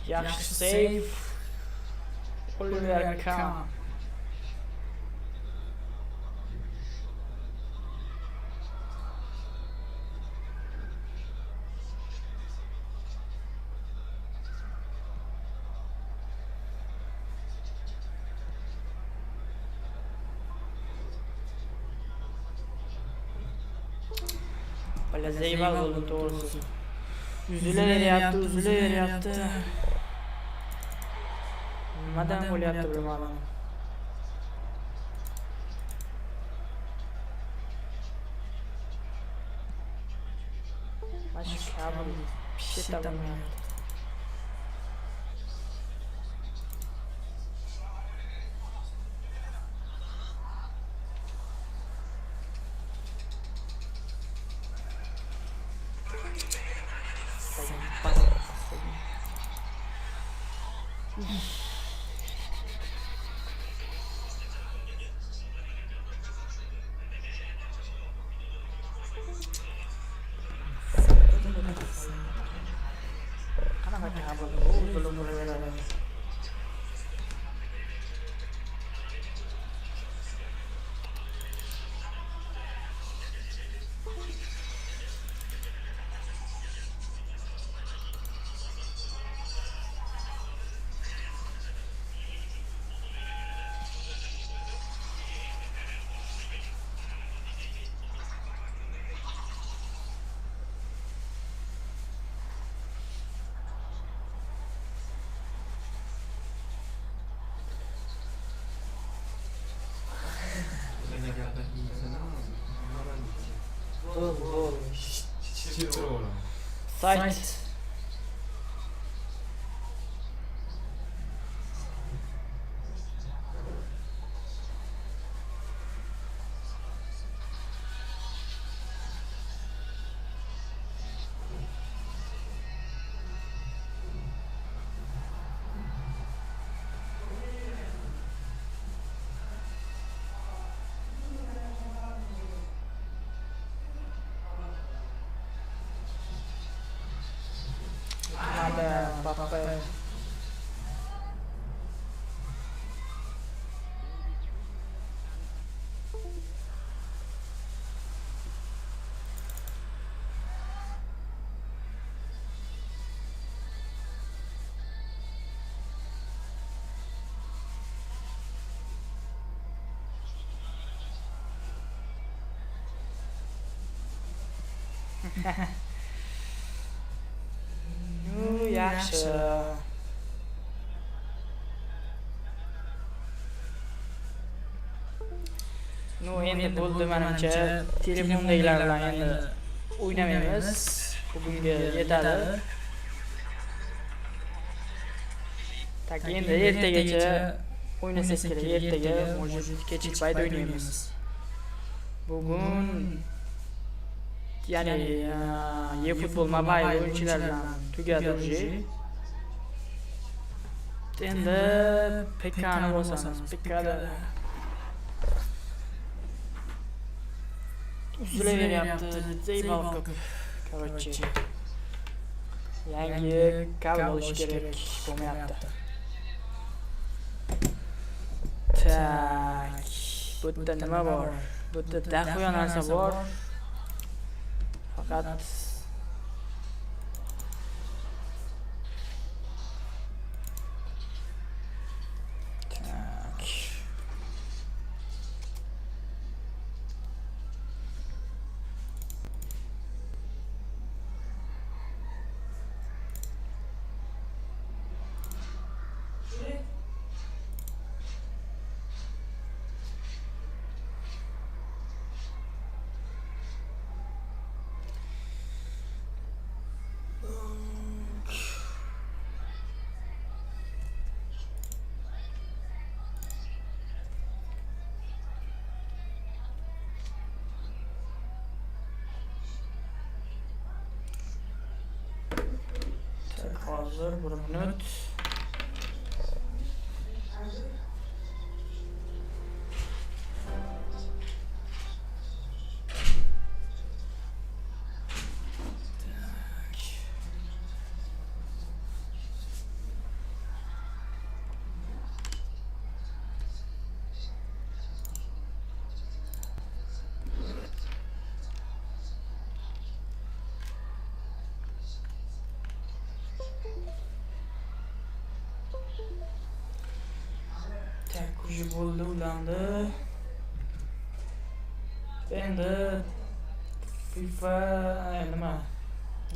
Yaxshi save. Akaunt. Zeyval bo'ldi to'g'risi. Uzilaveryapti. Nimadan bo'lyapti bilmadim. Mana shu kabel pishita bo'lmayapti. Qanaqa kabel bu? Bilib bo'laveradi. Site. Apa? Yaxshi. No, endi bo'ldi menimcha. Telefondagilar bilan endi o'ynamaymiz. Bugunga yetadi. Tak endi ertagacha o'ynasak kerak. Ertaga, может, kechki payt o'ynaymiz. Bugun ya'ni Efootball mobile o'yinchilar bilan tugadi уже. Endi PK'ni bosamiz. PK'da uzilaveryapti. Zeyval ko'p. Короче. Yangi kabel olish kerak bo'lmayapti. Tak. Bu yerda nima bor? Bu yerda dahoya narsa bor. Fakat hozir 1 minut. Уже bo'ldi, ulandi. Endi FIFA nima?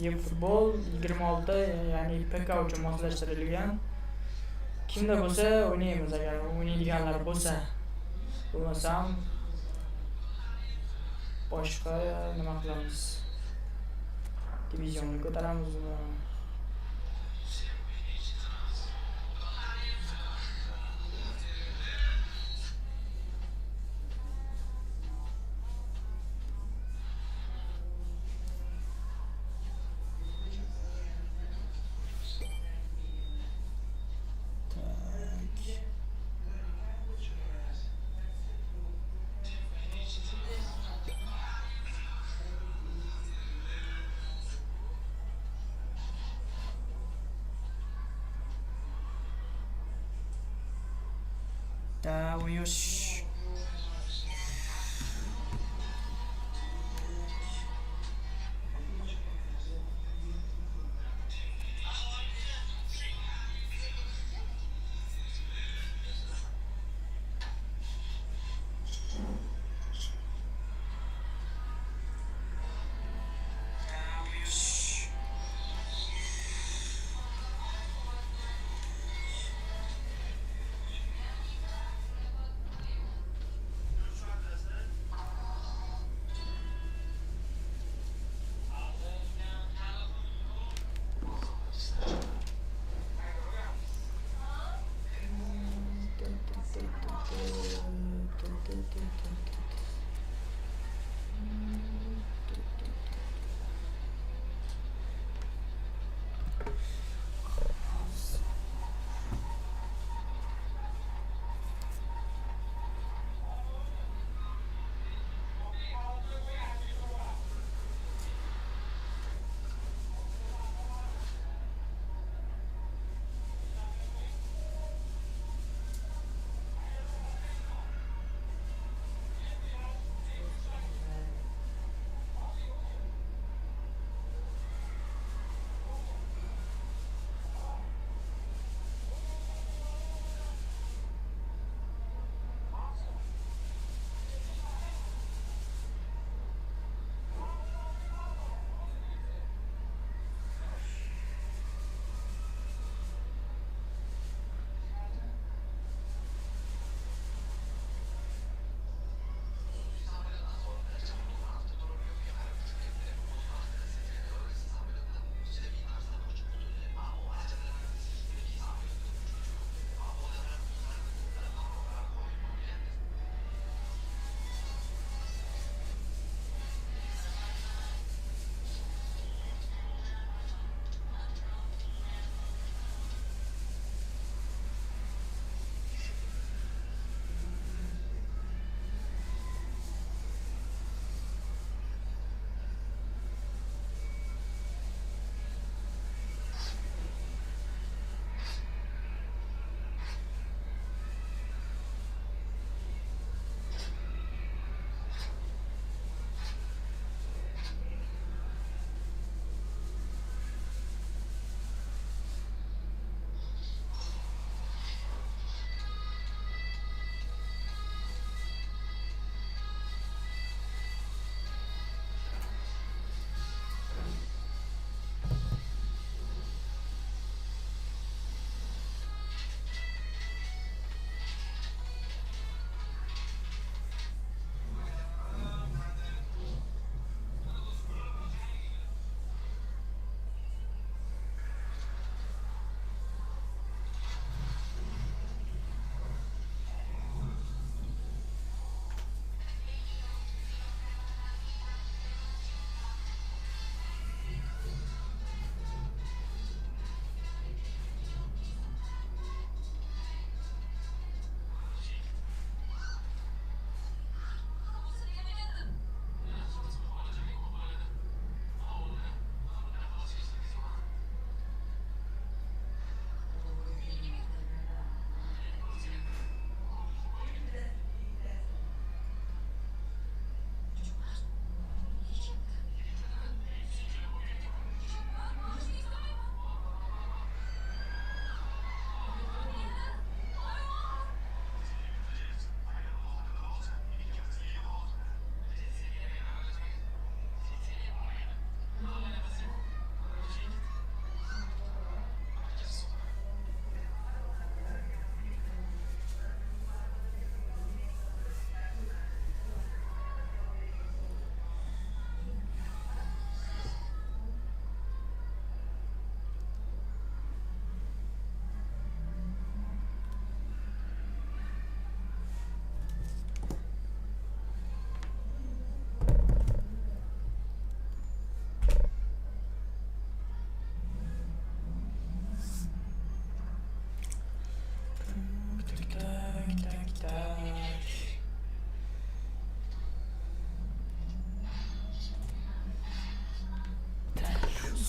Efootball 26, ya'ni PK uchun moslashtirilgan. Kimda bo'lsa o'ynaymiz, agar o'ynaydiganlar bo'lsa. Bo'lmasam boshqa nima qilamiz? Divizionni ko'taramizmi? Da oynuyoruz.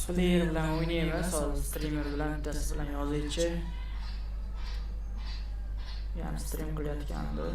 player bilan o'ynaymiz. Hozir streamer bilan bittasi bilan yozuvchi. Yani stream qilayotgandi.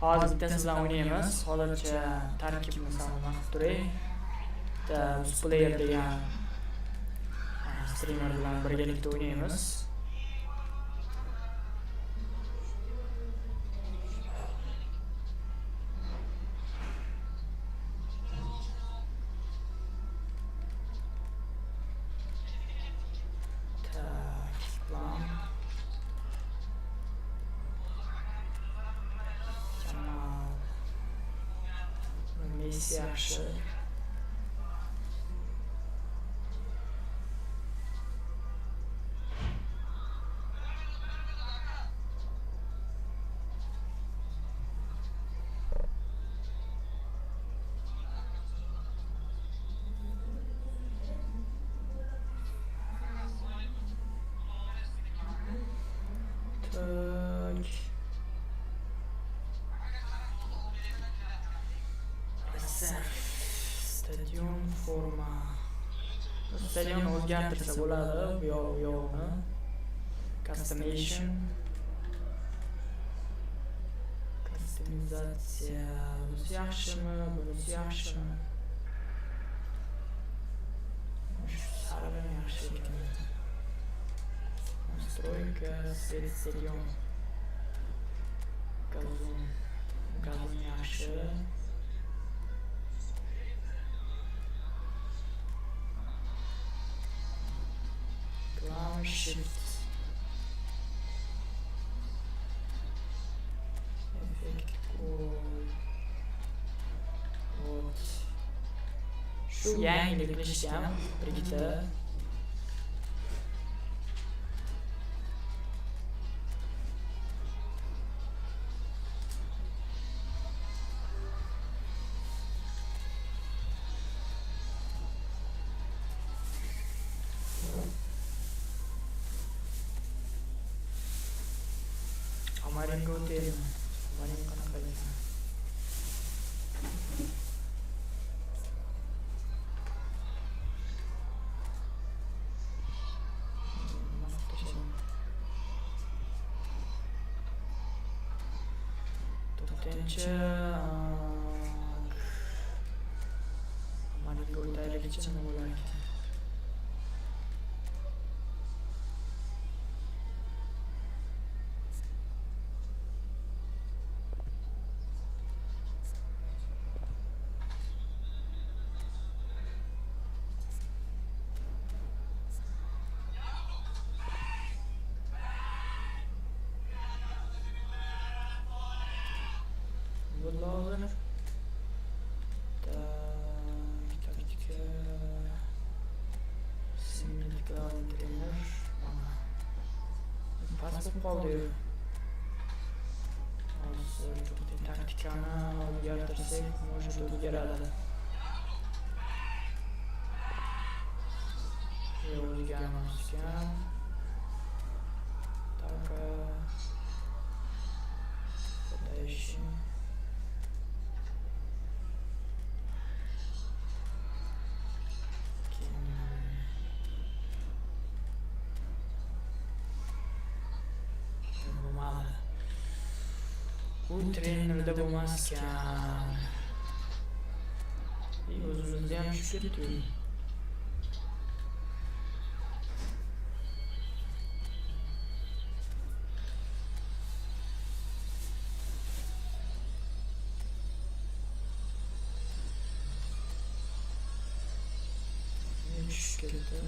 Hozir bittasi bilan o'ynaymiz. Hozircha tarkibni saqlab turay. Bitta player degan streamer bilan birgalikda o'ynaymiz. Yaxshi. Stadion forma. Stadion o'zgartirsa bo'ladi, bu yo'qni. Customization. Customizatsiya. Bunisi yaxshimi, bunisi yaxshimi? Sari yaxshi ekan. Настройка, свет stadion. Gazon yaxshi. Shift. Effect code. Вот. Shu yangilik qilishgan birikta. Maringo hotel. Maringo qanaqa ekan? To'rtinchi Maringo hotelgacha nima bo'lar ekan? Pasib qoldi. Hozir taktikani o'zgartirsak, может o'zgaradi. O'zgarmasgan. Taka rotation. Bu trenerda bo'lmaskan. O'zimizda ham tushib ketdi. ketdi.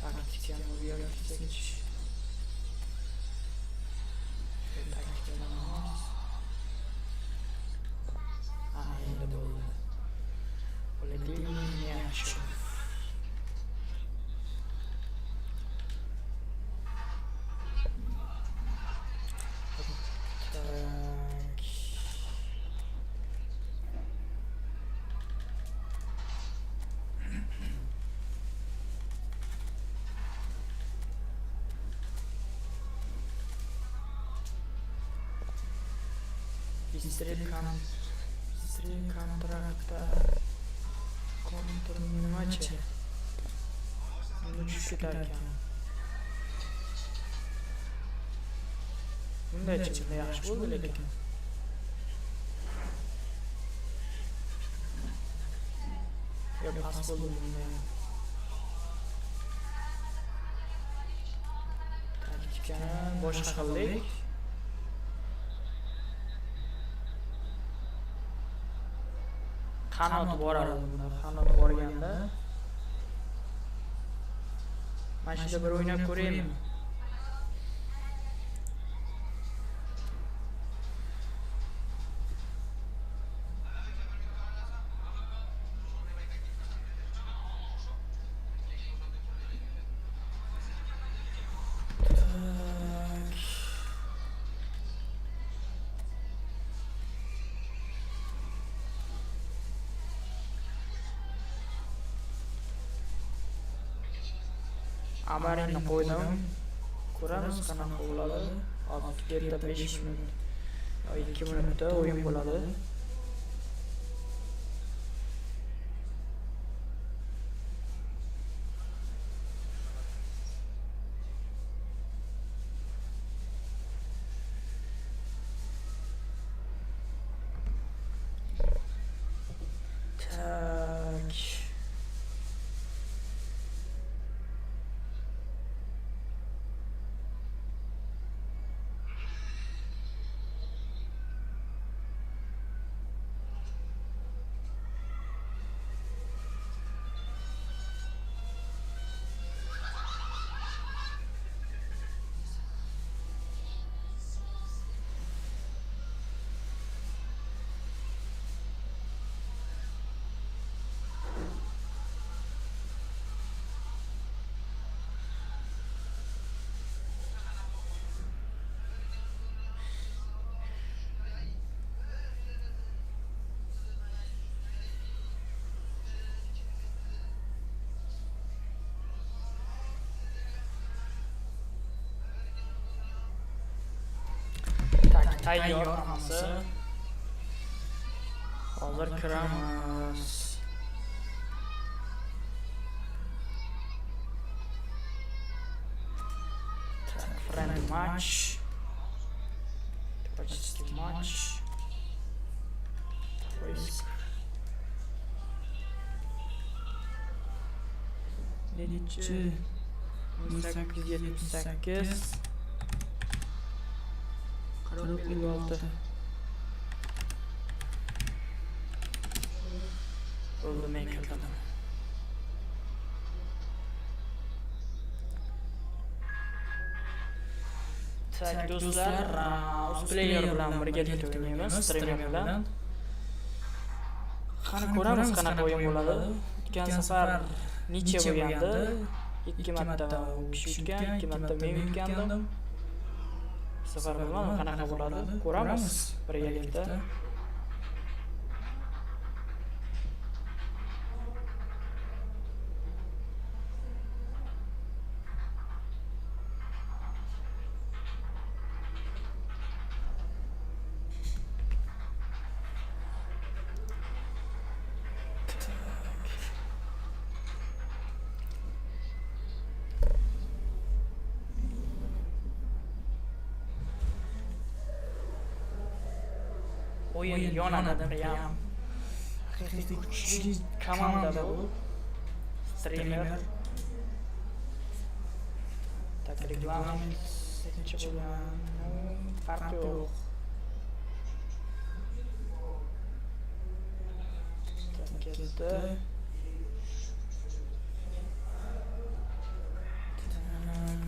Taktikani o'rgansak. Endi bo'ldi. Yaxshi. Bistri kontrakta kontr nimachi? Uni tushib ketar ekan. Bunday-chi, yaxshi bo'ldi lekin. Yo'q, pas bo'ldi bunda. Taktikani boshqa qildik. Qanot boradi bunda. Qanot borganda mana shunda bir o'ynab ko'raymi? Amarini qo'ydim. Ko'ramiz qanaqa bo'ladi. Hozir yerda 5 minut yoki 2 minutda o'yin bo'ladi. Tayyor hammasi. Hozir kiramiz. Friendly match. Tactical match. Risk. Nechi 1878 46 Oldu men kirdim. Tak do'stlar, o'z player bilan birgalikda o'ynaymiz, streamer bilan. Qani ko'ramiz qanaqa o'yin bo'ladi. O'tgan safar necha bo'lgandi? 2 marta u kishi yutgan, 2 marta men yutgandim. Safar bilmadim qanaqa bo'ladi. Ko'ramiz birgalikda. O'yin yonadi ham. Haqiqiy kuchli komanda bu. Streamer. Tak reklama ikkinchi bo'lim. Farq yo'q. Ketdi.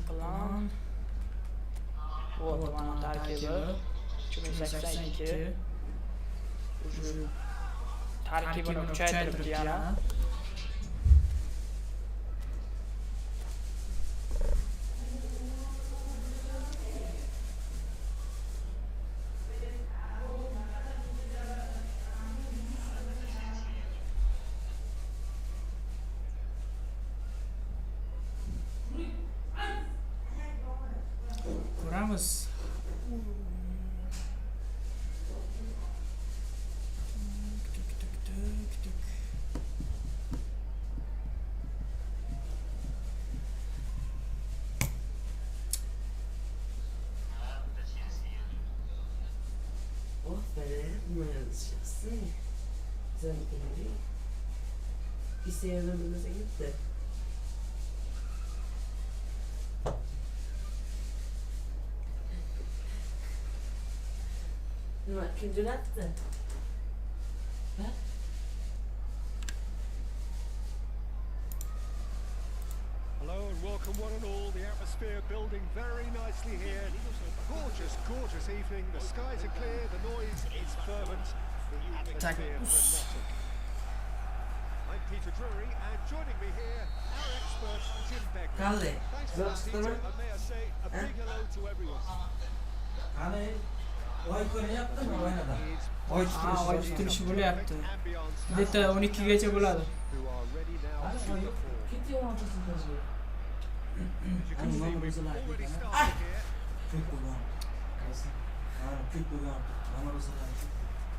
Plan. Вот, mana tarkibi 382. Уже tarkibini kuchaytiribdi yana. Ko'ramiz. Oh be, mas assim, desentendi. Isso é a mesma coisa. Nima kuldiryapti? Ha? Hello and welcome one and all. The atmosphere building very nicely here. Gorgeous, gorgeous evening. The skies are clear, the noise is fervent, the atmosphere frenetic. I'm Peter Drury and joining me here, our expert Jim Begley. Kalle, Thanks for that, Peter, and may I say a big hello to everyone. Qani? Voy ko'ryaptimi o'yinida? Oy tutilishi bo'lyapti. Deta 12 gacha bo'ladi. Who are ready now to the floor. As you can see, we've already started here.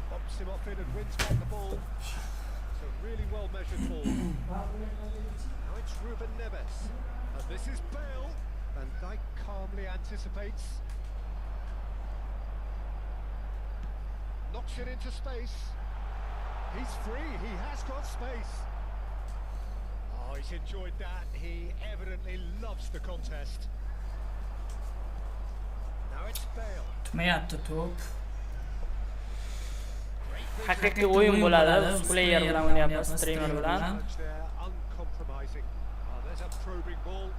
Pops him off in and wins back the ball. It's a really well measured ball. Now it's Ruben Neves. And this is Bale. Van Dijk calmly anticipates. Knocks it into space. He's free. He has got space. Oh, he's enjoyed that. He evidently loves the contest. Now it's Bale. Tutmayapti to'p. Haqiqiy o'yin bo'ladi. Player bilan o'ynayapmiz, streamer bilan. They're uncompromising. Oh, there's a probing ball.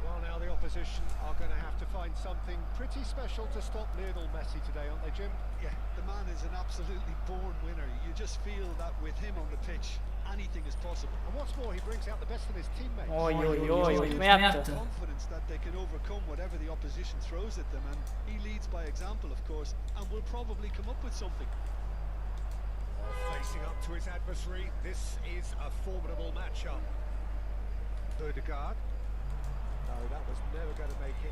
Well, now the opposition are going to have to find something pretty special to stop Lionel Messi today, aren't they, Jim? Yeah, the man is an absolutely born winner. You just feel that with him on the pitch, anything is possible. And what's more, he brings out the best in his teammates. Oy, tutmayapti. Confidence that they can overcome whatever the opposition throws at them, and he leads by example, of course, and will probably come up with something. Facing up to his adversary, this is a formidable matchup. Birgalikda. No, that was never going to make it.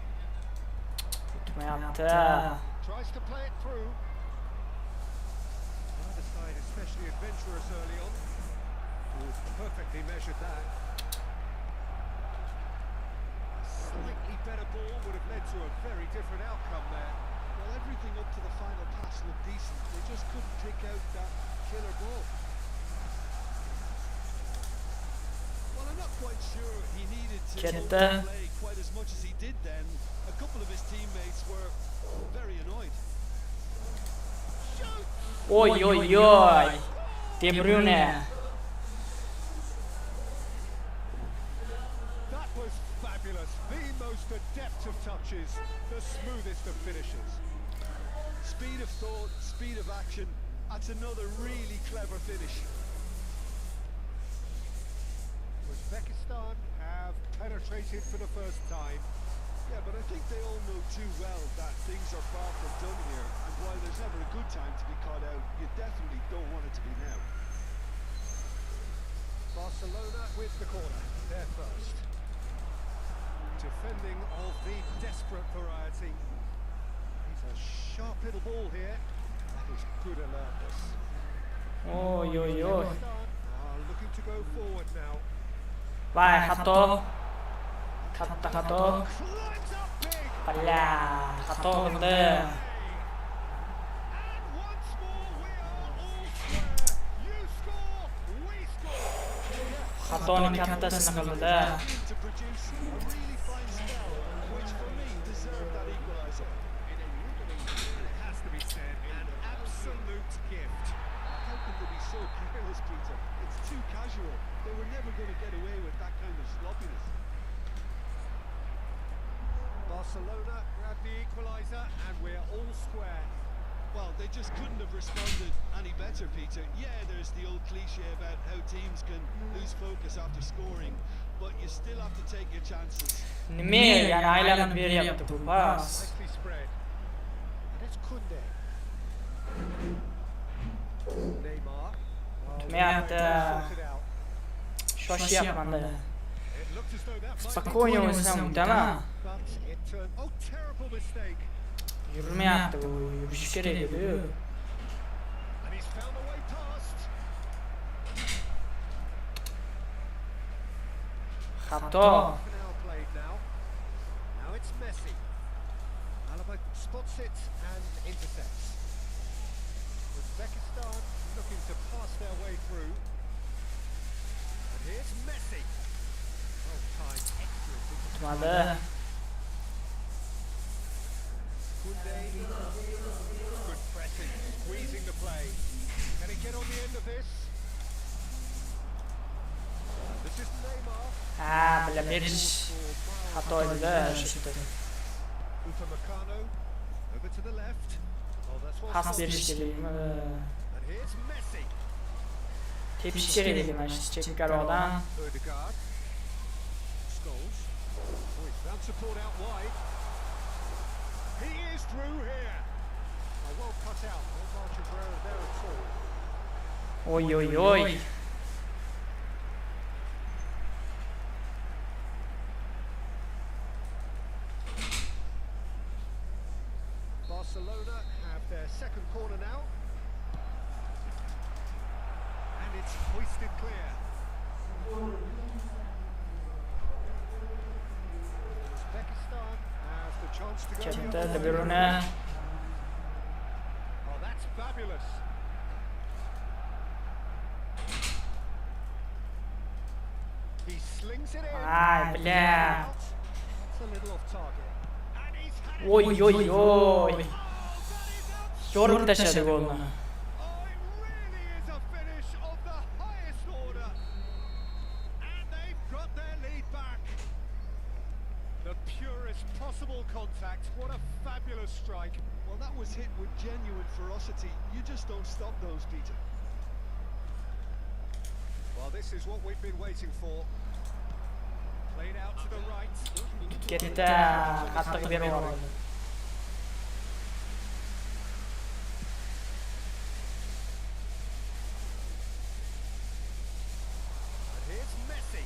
Tutmayapti. Tries to play it through. Neither side especially adventurous early on. Perfectly measured that. A slightly better ball would have led to a very different outcome there. Well, everything up to the final pass looked decent. They just couldn't pick out that killer ball. Well, I'm not quite sure he needed to play quite as much as he did then. A couple of his teammates were very annoyed. Oy, oy, oy. De Bruyne. That was fabulous. The most adept of touches, the smoothest of finishes. Speed of thought, speed of action. That's another really clever finish. Uzbekistan have penetrated for the first time. Yeah, but I think they all know too well that things are far from done here. And while there's never a good time to be caught out, you definitely don't want it to be now. Barcelona with the corner, they're first. Defending of the desperate variety. He's a sharp little ball here. That is good alertness. Oy, oy, oy. Are looking to go forward now. Voy, xato. Katta xato. Climbs up big. Balla, xato qildi. And once more we are all square. You score, we score. Xatoni kattasini qildi. To produce a really fine spell, which for me deserves so careless, Peter. It's too casual. They were never going to get away with that kind of sloppiness. Barcelona grab the equaliser and we're all square. Well, they just couldn't have responded any better, Peter. Yeah, there's the old cliche about how teams can lose focus after scoring, but you still have to take your chances. Nima yani aylanib beryapti bu pas. Nicely spread. And it's Kunde. Neymar. Tutmayapti. Sorted out. Shoshyapman-da. It looked as though that might be Spokojniy o'ysam utaman. but it turned. Oh, terrible mistake. Yurmayapti bu, yurishi kerak edi-yu. And he's found a way past. Xato. Half an hour played now. Now it's Messi. Alaba spots it and intercepts. Uzbekistan looking to pass their way through. And here's Messi. Well timed, excellent. Tutmadi. Kunde. Good pressing, squeezing the play. Can he get on the end of this? This is Neymar. Ha, bilib berish xato edi-da shu yerda. Upamecano over to the left. Oh, that's well Pas sorted. berish kerakmi? And here's Messi. Tepish kerak edi mana shu chekkaroqdan. Odegaard. Scholes. Oh, he's found support out wide. He is through here. Oh, well cut out. No margin for error there at all. Oy oy oy. Barcelona have their second corner now. And it's hoisted clear. Uzbekistan has the chance to go the Katta other De way. Bruyne. Oh, that's fabulous. He slings it in. Ay, bля. It's a little off target. And he's had it. Oy oy oy. Oh, that is out. Yorib tashladi golni. Oh, it really is a finish of the highest order. And they've got their lead back. The purest possible contact. What a fabulous strike. Well, that was hit with genuine ferocity. You just don't stop those, Peter. Well, this is what we've been waiting for. Played out to the right. Katta qattiq berib yubordi. And here's Messi.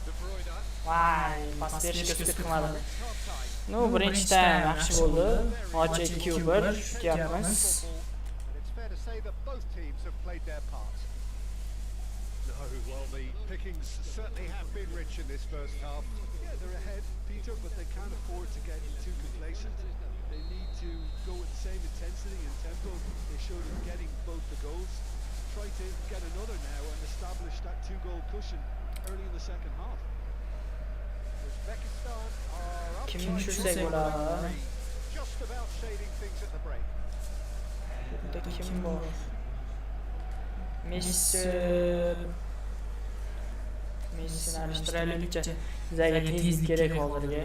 De Bruyne. Voy, pas berishga sukut qilmadi. Half time. No, birinchi taym yaxshi bo'ldi. Hozir 2-1 kutyapmiz. And it's fair to say that both teams have played their part. No, well, the pickings certainly have been rich in this first half. Yeah, they're ahead, Peter, but they can't afford to get too complacent. They need to go with the same intensity and tempo they showed in getting both the goals. Try to get another now and establish that two-goal cushion early in the second half. Uzbekistan are up Kim by tushirsak two. bo'ladi? Just about shading things at the break. Burada kim bor? Messi. Messini alishtiraylikcha. Bizga tezlik kerak hozirga.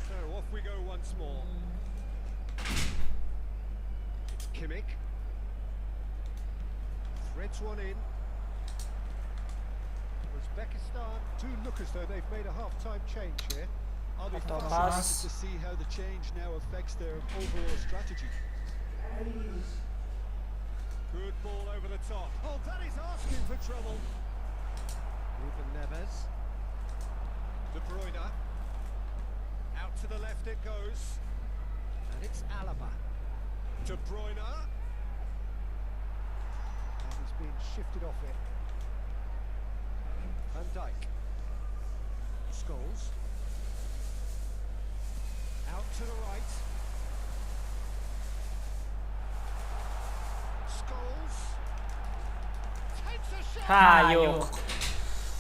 So off we go once more. It's Kimmich. Threads one in. Uzbekistan do look as though they've made a half-time change here. I'll be After fascinated pass. to see how the change now affects their overall strategy. Good ball over the top. Oh, that is asking for trouble. Ruben Neves. De Bruyne. Out to the left it goes. And it's Alaba. De Bruyne. And he's been shifted off it. Van Dijk. Scholes. Out to the right. Scholes. Ha, yo'q.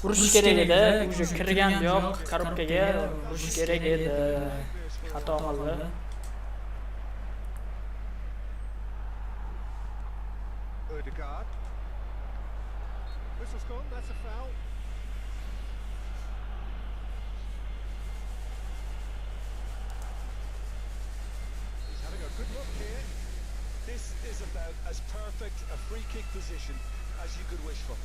Urish kerak edi. Уже kirgan yo'q, korobkaga urish kerak edi. Xato qildi. Odegaard. Whistle's gone, that's a foul. He's having a good look here. This is about as perfect a free kick position as you could wish for.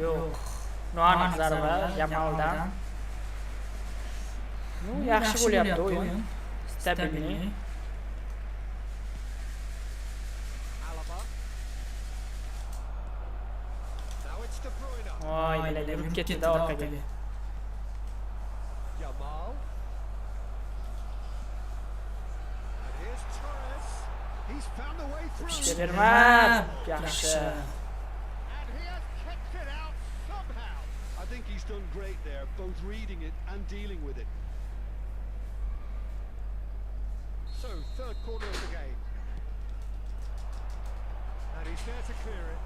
Yo'q. Noaniq zarba Yamaldan. Nu yaxshi bo'lyapti o'yin. Stabilniy. Alaba. Now it's De Bruyne. Voy, bilan yurib ketdi orqaga. Yamal. And here's Torres. He's found a way through. Ishga berma. Yaxshi. And he has kicked it out somehow. I think he's done great there, both reading it and dealing with it. So, third corner of the game. And he's there to clear it.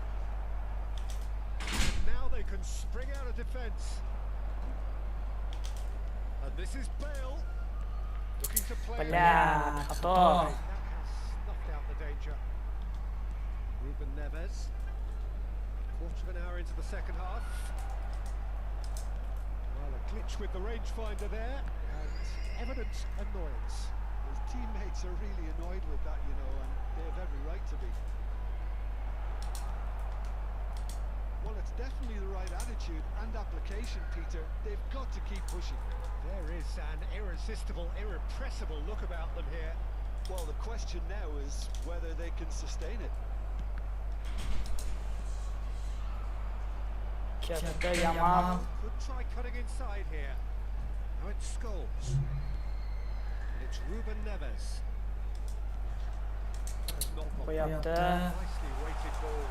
And now they can spring out of defence. And this is Bale. Looking to play. Bilan, xato. That has snuffed out the danger. Ruben Neves. Quarter of an hour into the second half. Well, a glitch with the rangefinder there. And evident annoyance. His teammates are really annoyed with that, you know, and they have every right to be. Well, it's definitely the right attitude and application, Peter. They've got to keep pushing. There is an irresistible, irrepressible look about them here. Well, the question now is whether they can sustain it. Katta Yamal. Could try cutting inside here. Now it's Scholes. And it's Ruben Neves. That's not Qo'yapti. nicely weighted ball.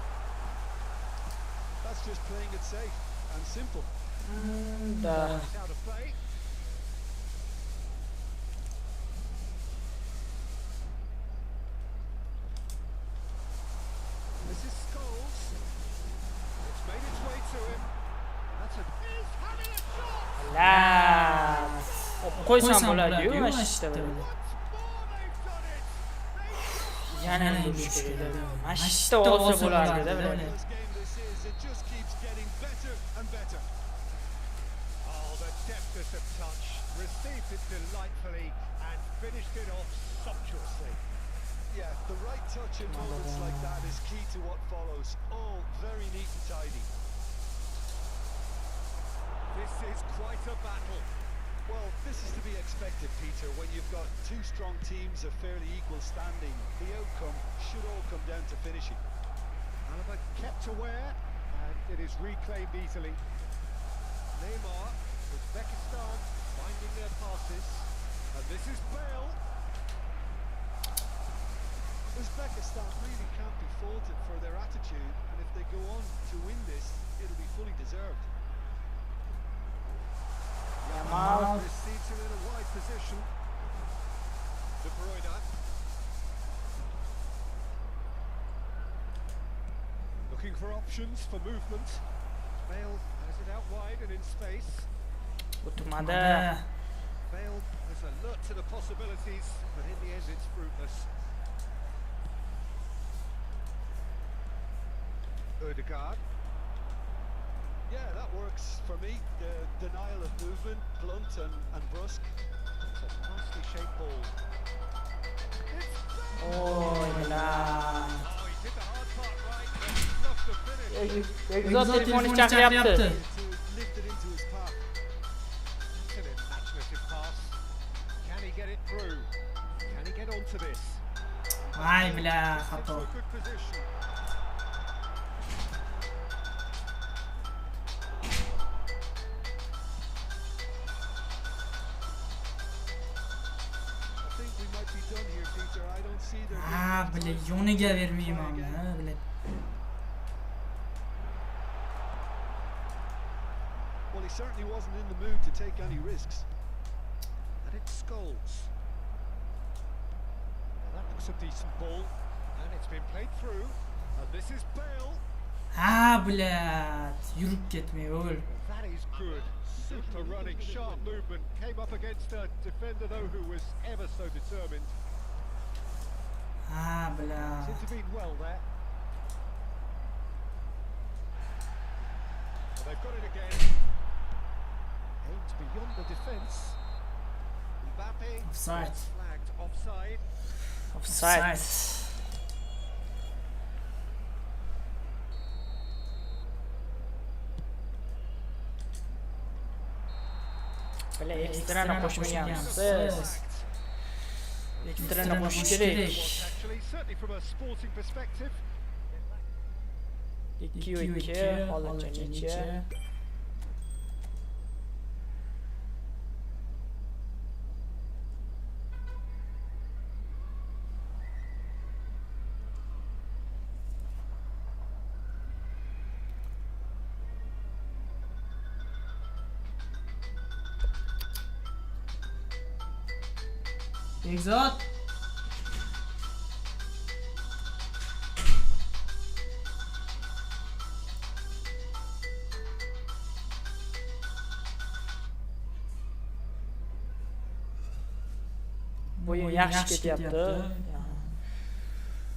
That's just playing it safe and simple. Da. It's out of play. This is Scholes. It's made its way to him. That's a... He's having a shot! La. Qo'ysam bo'ladi-yu, mana shu yerda. Once more they've done it! Yana urish kerak edi. Mana shu yerda olsa bo'lardi-da, bilan. This game this is, it just keeps getting better and better. Oh, the deftness of touch. Received it delightfully and finished it off sumptuously. Yeah, the right touch in moments like that is key to what follows. All very neat and tidy. This is quite a battle. Well, this is to be expected, Peter. When you've got two strong teams of fairly equal standing, the outcome should all come down to finishing. Alaba kept aware, and it is reclaimed easily. Neymar, Uzbekistan finding their passes, and this is Bale. Uzbekistan really can't be faulted for their attitude, and if they go on to win this, it'll be fully deserved. Yamal. Receives him in a wide position. De Bruyne. Looking for options for movement. Bale has it out wide and in space. O'tmadi. Bale is alert to the possibilities, but in the end it's fruitless. Odegaard. Yeah, that works for me. The denial of movement, blunt and brusque. It's a nicely shaped ball. Oy, bilan. Oh, he did the hard part right, but he fluffed the finish. Begzod telefoni chaqiryapti. To lift it into his path. It's an imaginative pass. Can he get it through? Can he get onto this? Vay bilan, Into xato. a good position. I think we might be done here, Peter. I don't see there Ha, bilan yoniga vermayman, ha, bilan. Well, he certainly wasn't in the mood to take any risks. and it's Scholes. Now that looks a decent ball, and it's been played through, and this is Bale. Ha, blad. Yurib ketmay o'g'il. That is good. Super running, sharp movement. Came up against a defender though who was ever so determined. Ha, blad. He's intervened well there. Well, they've got it again. Aimed beyond the defence. Mbappe Offside. gets flagged offside. Offside. Bile ekstrani qo'shmagansiz. Ekstrani qo'shish kerak. Actually, certainly from a sporting perspective. 2-2, hozircha necha? Egzot. Bo'yin yaxshi ketyapti.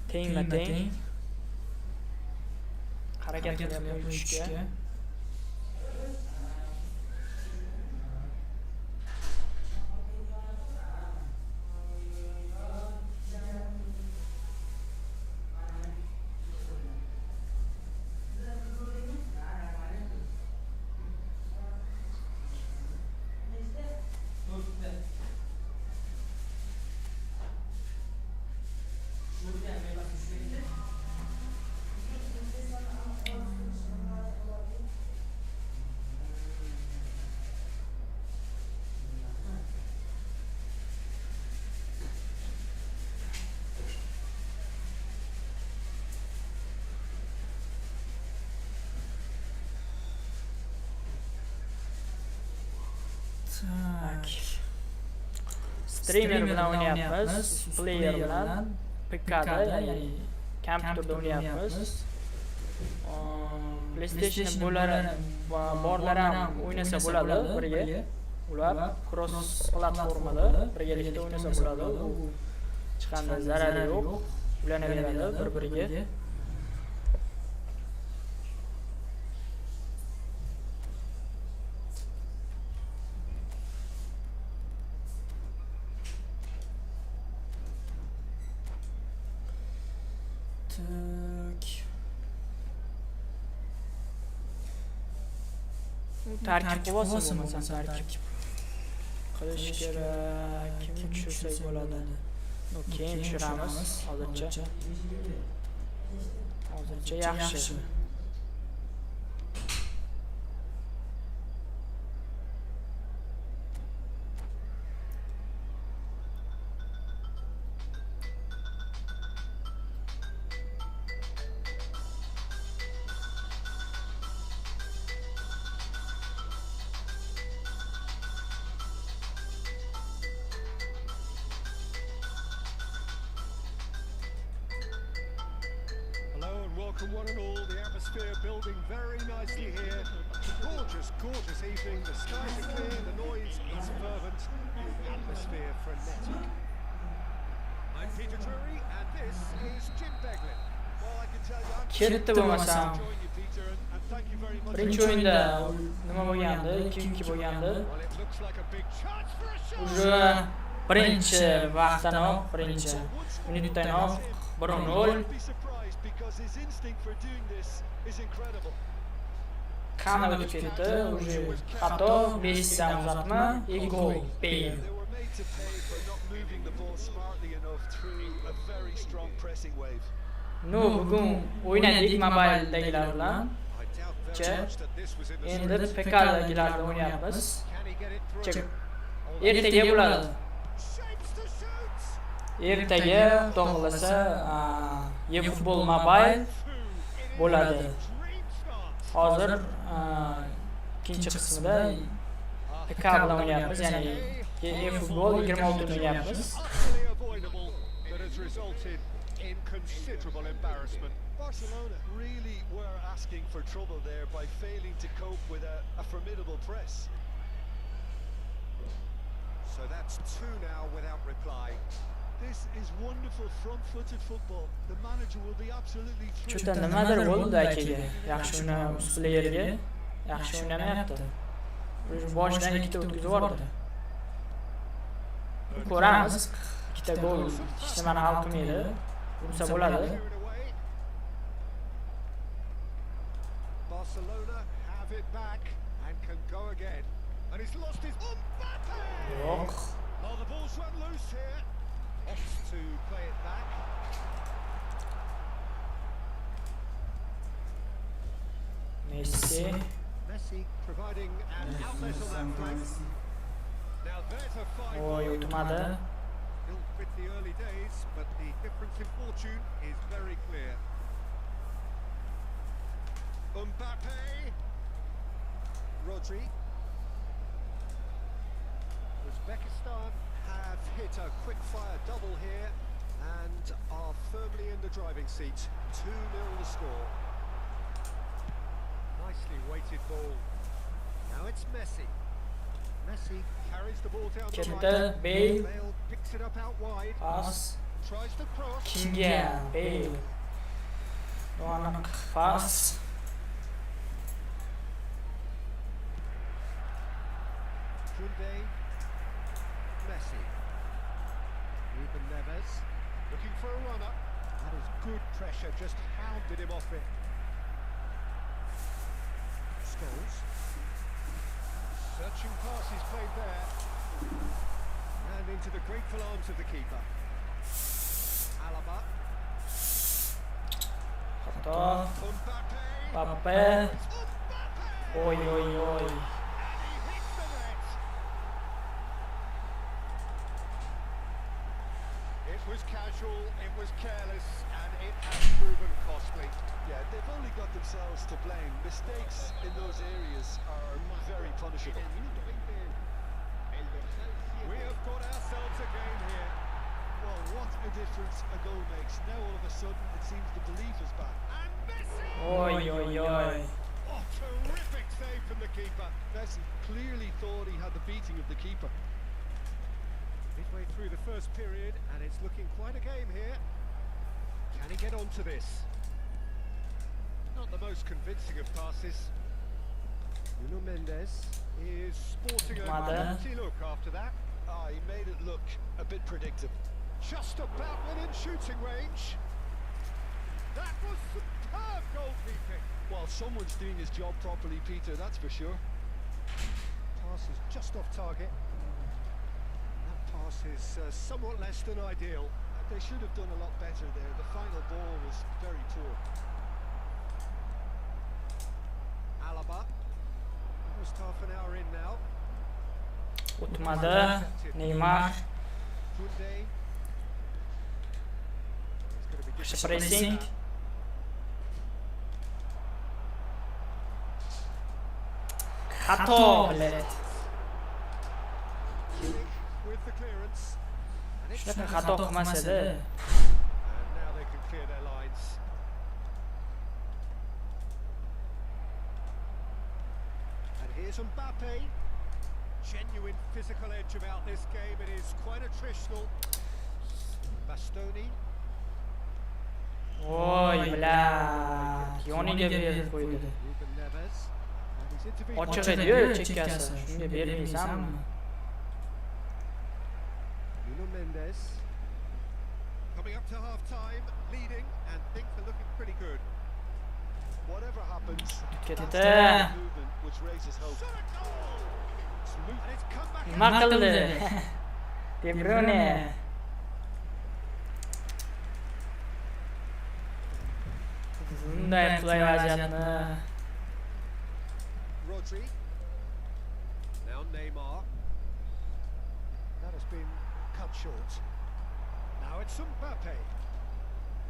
Tengma-teng. Harakat qilyapti tushishga. Tak. Streamer bilan o'ynayapmiz, player bilan PKda, ya'ni kompyuterda o'ynayapmiz. PlayStation borlar ham o'ynasa bo'ladi birga. Ular cross platformada birgalikda o'ynasa bo'ladi. Chiqanda zarari yo'q. Ulanaveradi bir-biriga. Tarkib qilyapsan bo'lmasa tarkib qilish kerak. Kimni tushirsak bo'ladi? Keyin tushiramiz hozircha. Hozircha yaxshi. Welcome one and all, the atmosphere building very nicely here. Gorgeous, gorgeous evening. The skies are clear, the noise is fervent, the atmosphere frenetic. I'm Peter Drury, and this is Jim Beglin. Well, I can tell you, I'm Ketdi bo'lmasam. enjoying you, Peter, and thank you very much. Birinchi o'yinda nima bo'lgandi? 2-2 bo'lgandi. Well, it looks like a big chance for a shot. Уже birinchi vaqtdanoq, birinchi minutdanoq 1-0. Be surprised because his instinct for doing this is incredible. Qani o'tib ketdi. Уже xato, Messidan uzatma, gol. They were made to pay for not moving the ball smartly enough through a very strong pressing wave. No, bugun o'ynadik mobildagilar bilan. I doubt very much that this was in the Endi PKdagilarda o'ynayapmiz. Can he get it through? Ertaga bo'ladi. Shapes to shoot. Ertaga to'g'rilasa Efootball mobile bo'ladi. Dream start. Hozir ikkinchi qismida PK bilan o'ynayapmiz, ya'ni Efootball 26 o'ynayapmiz. Utterly avoidable that has resulted in considerable embarrassment. Barcelona really were asking for trouble there by failing to cope with a formidable press. So that's two now without reply. This is wonderful front-footed football. The manager will be absolutely thrilled. Cho'ta nimadir bo'ldi akaga. Yaxshi o'ynab, playerga yaxshi o'ynamayapti. Boshidan ikkita o'tkazib yubordi. Ko'ramiz. Ikkita gol hech nimani hal qilmaydi. Ursa bo'ladi. Barcelona have it back and can go again. And he's lost his Mbappe! Yo'q. Oh, the ball's run loose here. Opts to play it back. Messi. Messi providing an outlet on that flank. Now there's a fine Oy, ball. o'tmadi. He'll quit the early days, but the difference in fortune is very clear. Mbappe. Rodri. Uzbekistan have hit a quick-fire double here and are firmly in the driving seat. 2-0 the score. Nicely weighted ball. Now it's Messi. Messi carries the ball down the Ketdi, right. Bale. Bale picks it up out wide. Pas. Tries to cross. Kimga? Bale. Aniq pas. Kunde. Messi. Ruben Neves looking for a runner. That is good pressure, just hounded him off it. Scholes. Searching pass is played there. And into the grateful arms of the keeper. Alaba. Xato. Mbappe. Mbappe. Mbappe! Oy, oy, oy. And he hits the net. It was casual, it was careless, and it has proven costly. Yeah, they've only got themselves to blame. Mistakes in those areas are very punishable. We have got ourselves a game here. Well, what a difference a goal makes. Now all of a sudden it seems the belief is back. And Messi! Oy, oy, oy. Oh, terrific save from the keeper. Messi clearly thought he had the beating of the keeper. Midway through the first period, and it's looking quite a game here. Can he get onto this? Not the most convincing of passes. Nuno Mendes is sporting a Mother. quality look after that. Ah, he made it look a bit predictable. Just about within shooting range. That was superb goalkeeping. Well, someone's doing his job properly, Peter, that's for sure. Pass is just off target. That pass is somewhat less than ideal. They should have done a lot better there. The final ball was very poor. Alaba. Almost half an hour in now. O'tmadi. Neymar. Kunde. It's going to be Yaxshi difficult. pressing. Xato bilet. With the clearance. And it's Shunaqa xato qilmas edi. and now they can clear their lines. And here's Mbappe. Genuine physical edge about this game. It is quite attritional. Bastoni. Voy bilan yoniga berib qo'ydi. Ruben Neves. And he's intervened. Ochiq edi-yu chekkasi. Shunga bermaysanmi? Nuno Mendes. Coming up to half time, leading, and things are looking pretty good. Whatever happens, Ketdi. movement which raises hope. Shot a goal! And it's come back. Nima qildi? De Bruyne. Bunday qulay vaziyatni Rodri. Now Neymar. That has been cut short. Now it's Mbappe.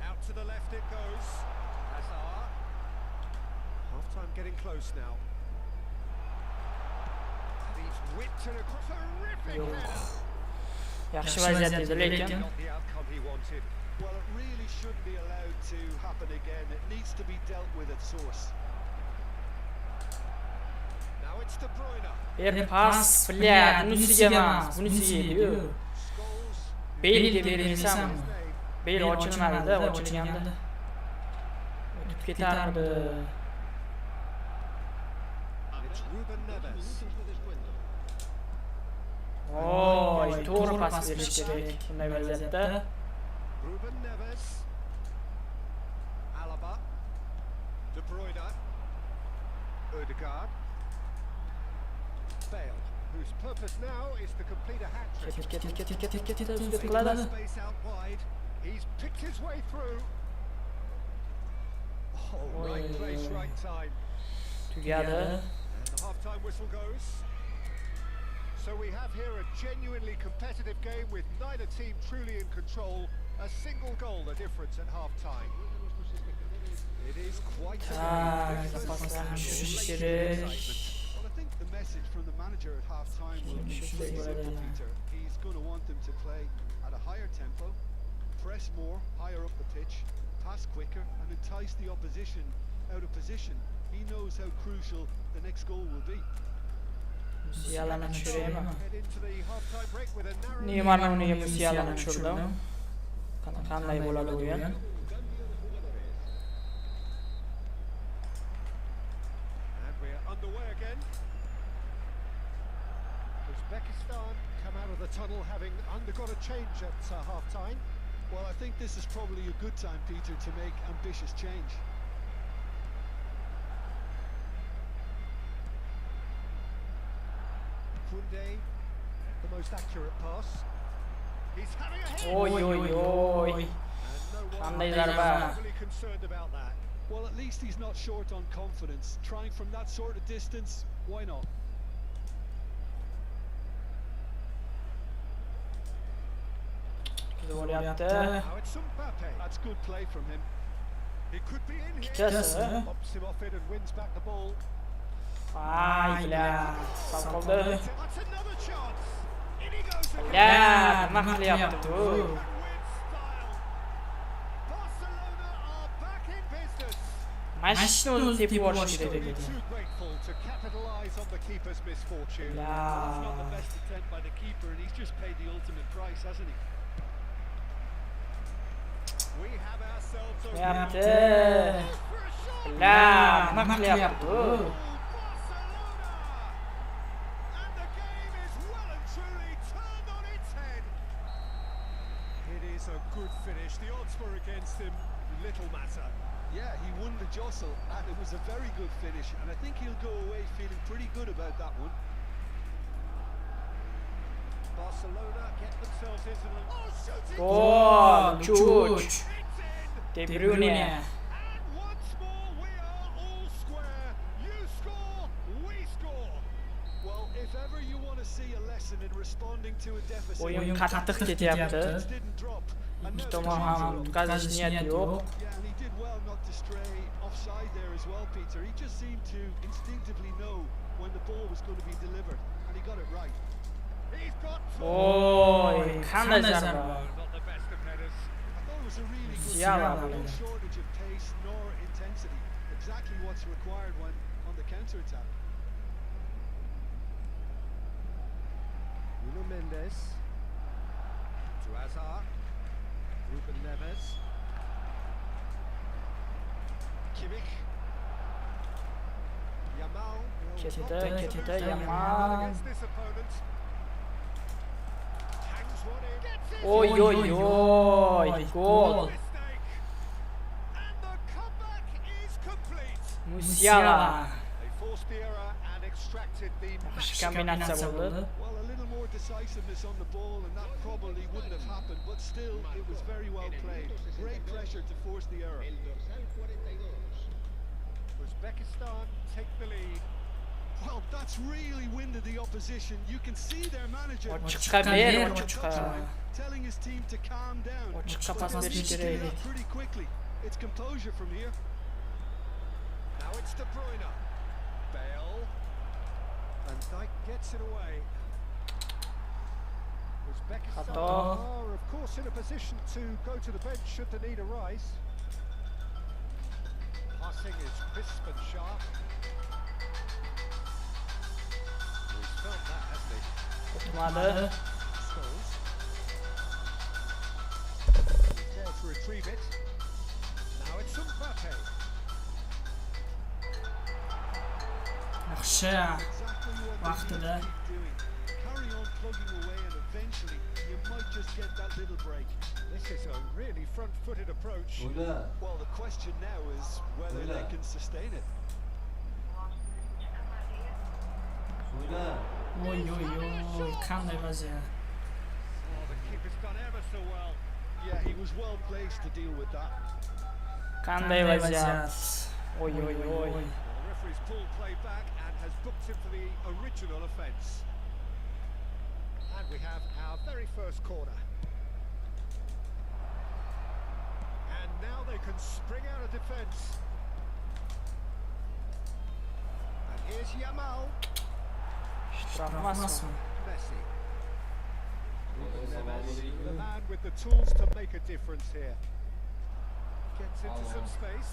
Out to the left it goes. Hazard. Half time getting close now. And he He's whipped it across. Terrific Yo'q. header. Yaxshi vaziyat edi, lekin Not the outcome he wanted. Well, it really shouldn't be allowed to happen again. It needs to be dealt with at source. Now it's De Bruyne. pas, blyad, bunisiga emas, bunisiga edi-yu. Scholes. Beyliga berilsam, His name. beyl ochilmadi-da, ochilganda o'tib ketardi. It's Ruben Neves. Oy, to'g'ri pas berish kerak bunday vaziyatda. Ruben Neves. Alaba. De Bruyne. Ødegaard. Bale, whose purpose now is to complete a hat-trick. Ket qiladi. Space out wide. He's picked his way through. Oh, right place, right time. Tugadi. And the half-time whistle goes. So we have here a genuinely competitive game with neither team truly in control. A single goal the difference at half-time. It is quite a game. This is Zapasdan a tushish late kerak. excitement. Well, I think the message from the manager at half-time will be pretty simple, Peter. He's going to want them to play at a higher tempo, press more, higher up the pitch, pass quicker, and entice the opposition out of position. He knows how crucial the next goal will be. Musialani tushiraymi? Head into the half-time break with a narrow Neymarni o'rniga Musialani tushirdim. Qanday bo'ladi o'yin? And we're underway again. Uzbekistan come out of the tunnel having undergone a change at half-time. Well, I think this is probably a good time, Peter, to make ambitious change. Kunde, the most accurate pass. He's having a hit. Oy, oy, oy. And no one Qanday is zarba. overly concerned about that. Well, at least he's not short on confidence. Trying from that sort of distance, why not? Bo'lyapti. Now it's Mbappe. That's good play from him. He could be in here. Ikkitasi. Pops him off it and wins back the ball. Ay, blyad. Sal qoldi. That's another chance. In he goes again. Blyad, nima qilyapti bu? With style. Barcelona are back in business. Mashitni o'zi tepib yuborish kerak Only edi. too grateful to capitalise on the keeper's misfortune. It's not the Blyad. best attempt by the keeper, and he's just paid the ultimate price, hasn't he? We have ourselves a Yapti. for a shot. Blyad, nima qilyapti bu? Barcelona! And the game is well and truly turned on its head. It is a good finish. The odds were against him. Little matter. Yeah, he won the jostle, and it was a very good finish, and I think he'll go away feeling pretty good about that one. Barcelona get themselves into the... Oh, shooting! Gol, Chuch. It's in! De Bruyne. And once more we are all square. You score, we score. Well, if ever you want to see a lesson in responding to a deficit, O'yin qattiq ketyapti. didn't drop. And Ikki now tomon the ham chance are- tutqazish niyati yo'q. Yeah, and he did well not to stray offside there as well, Peter. He just seemed to instinctively know when the ball was going to be delivered, and he got it right. He's got Oy, qanday zarba. not the best of headers. I thought it was a really good Musiala save. No bo'ldi. shortage of pace nor intensity. Exactly what's required when on the counter-attack. Nuno Mendes to Hazard. Ruben Neves. Kimmich. Yamal. Ketida, Yamal Yamal. against this opponent. Hangs one in. Gets it. Oy, oy, oy. Gol. Mistake. And the comeback is complete. Musiala. They forced the error and extracted the Yaxshi maximum. kombinatsiya bo'ldi. Well, a little more decisiveness on the ball, and that probably wouldn't have happened, but still, it was very well played. Great pressure to force the error. Uzbekistan take the lead. Well, that's really winded the opposition. You can see their manager Ochiqqa ber, ochiqqa. telling his team to calm down. Ochiqqa But pas he berish stood kerak up edi. pretty quickly. It's composure from here. Now it's De Bruyne. Bale. And Dyke gets it away. Uzbekistan Hatta. are, of course, in a position to go to the bench should the need arise. Passing is crisp and sharp. He's felt that, hasn't he? Tutmadı. Scholes. He's there to retrieve it. Now it's Mbappe. Yaxshi. Exactly what Vaqtida. they need to keep doing. Carry on plugging away and eventually you might just get that little break. This is a really front-footed approach. Bula. Well, the question now is whether they can sustain it. Bula. Oy, qanday vaziyat. Oh, the keeper's done ever so well. Yeah, he was well placed to deal with that. Qanday vaziyat. Oy. Well, the referee's pulled play back and has booked him for the original offence. And we have our very first corner. And now they can spring out of defence. And here's Yamal. Shtrafmasmi? Messi. The man with the tools to make a difference here. Gets into some space.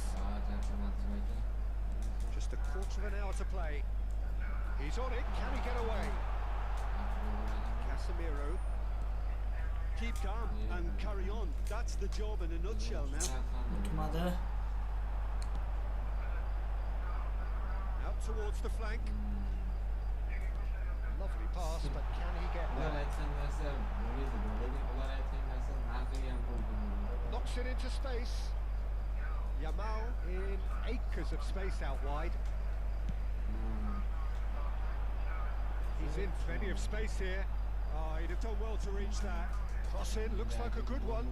Just a quarter of an hour to play. He's on it. Can he get away? Casemiro. Keep calm and carry on. That's the job in a nutshell now. Tutmadı. Out towards the flank. Lovely pass, but can he get there? Knocks it into space. Yamal in acres of space out wide. He's in plenty of space here. Oh, he'd have done well to reach that. Cross in, looks like a good one.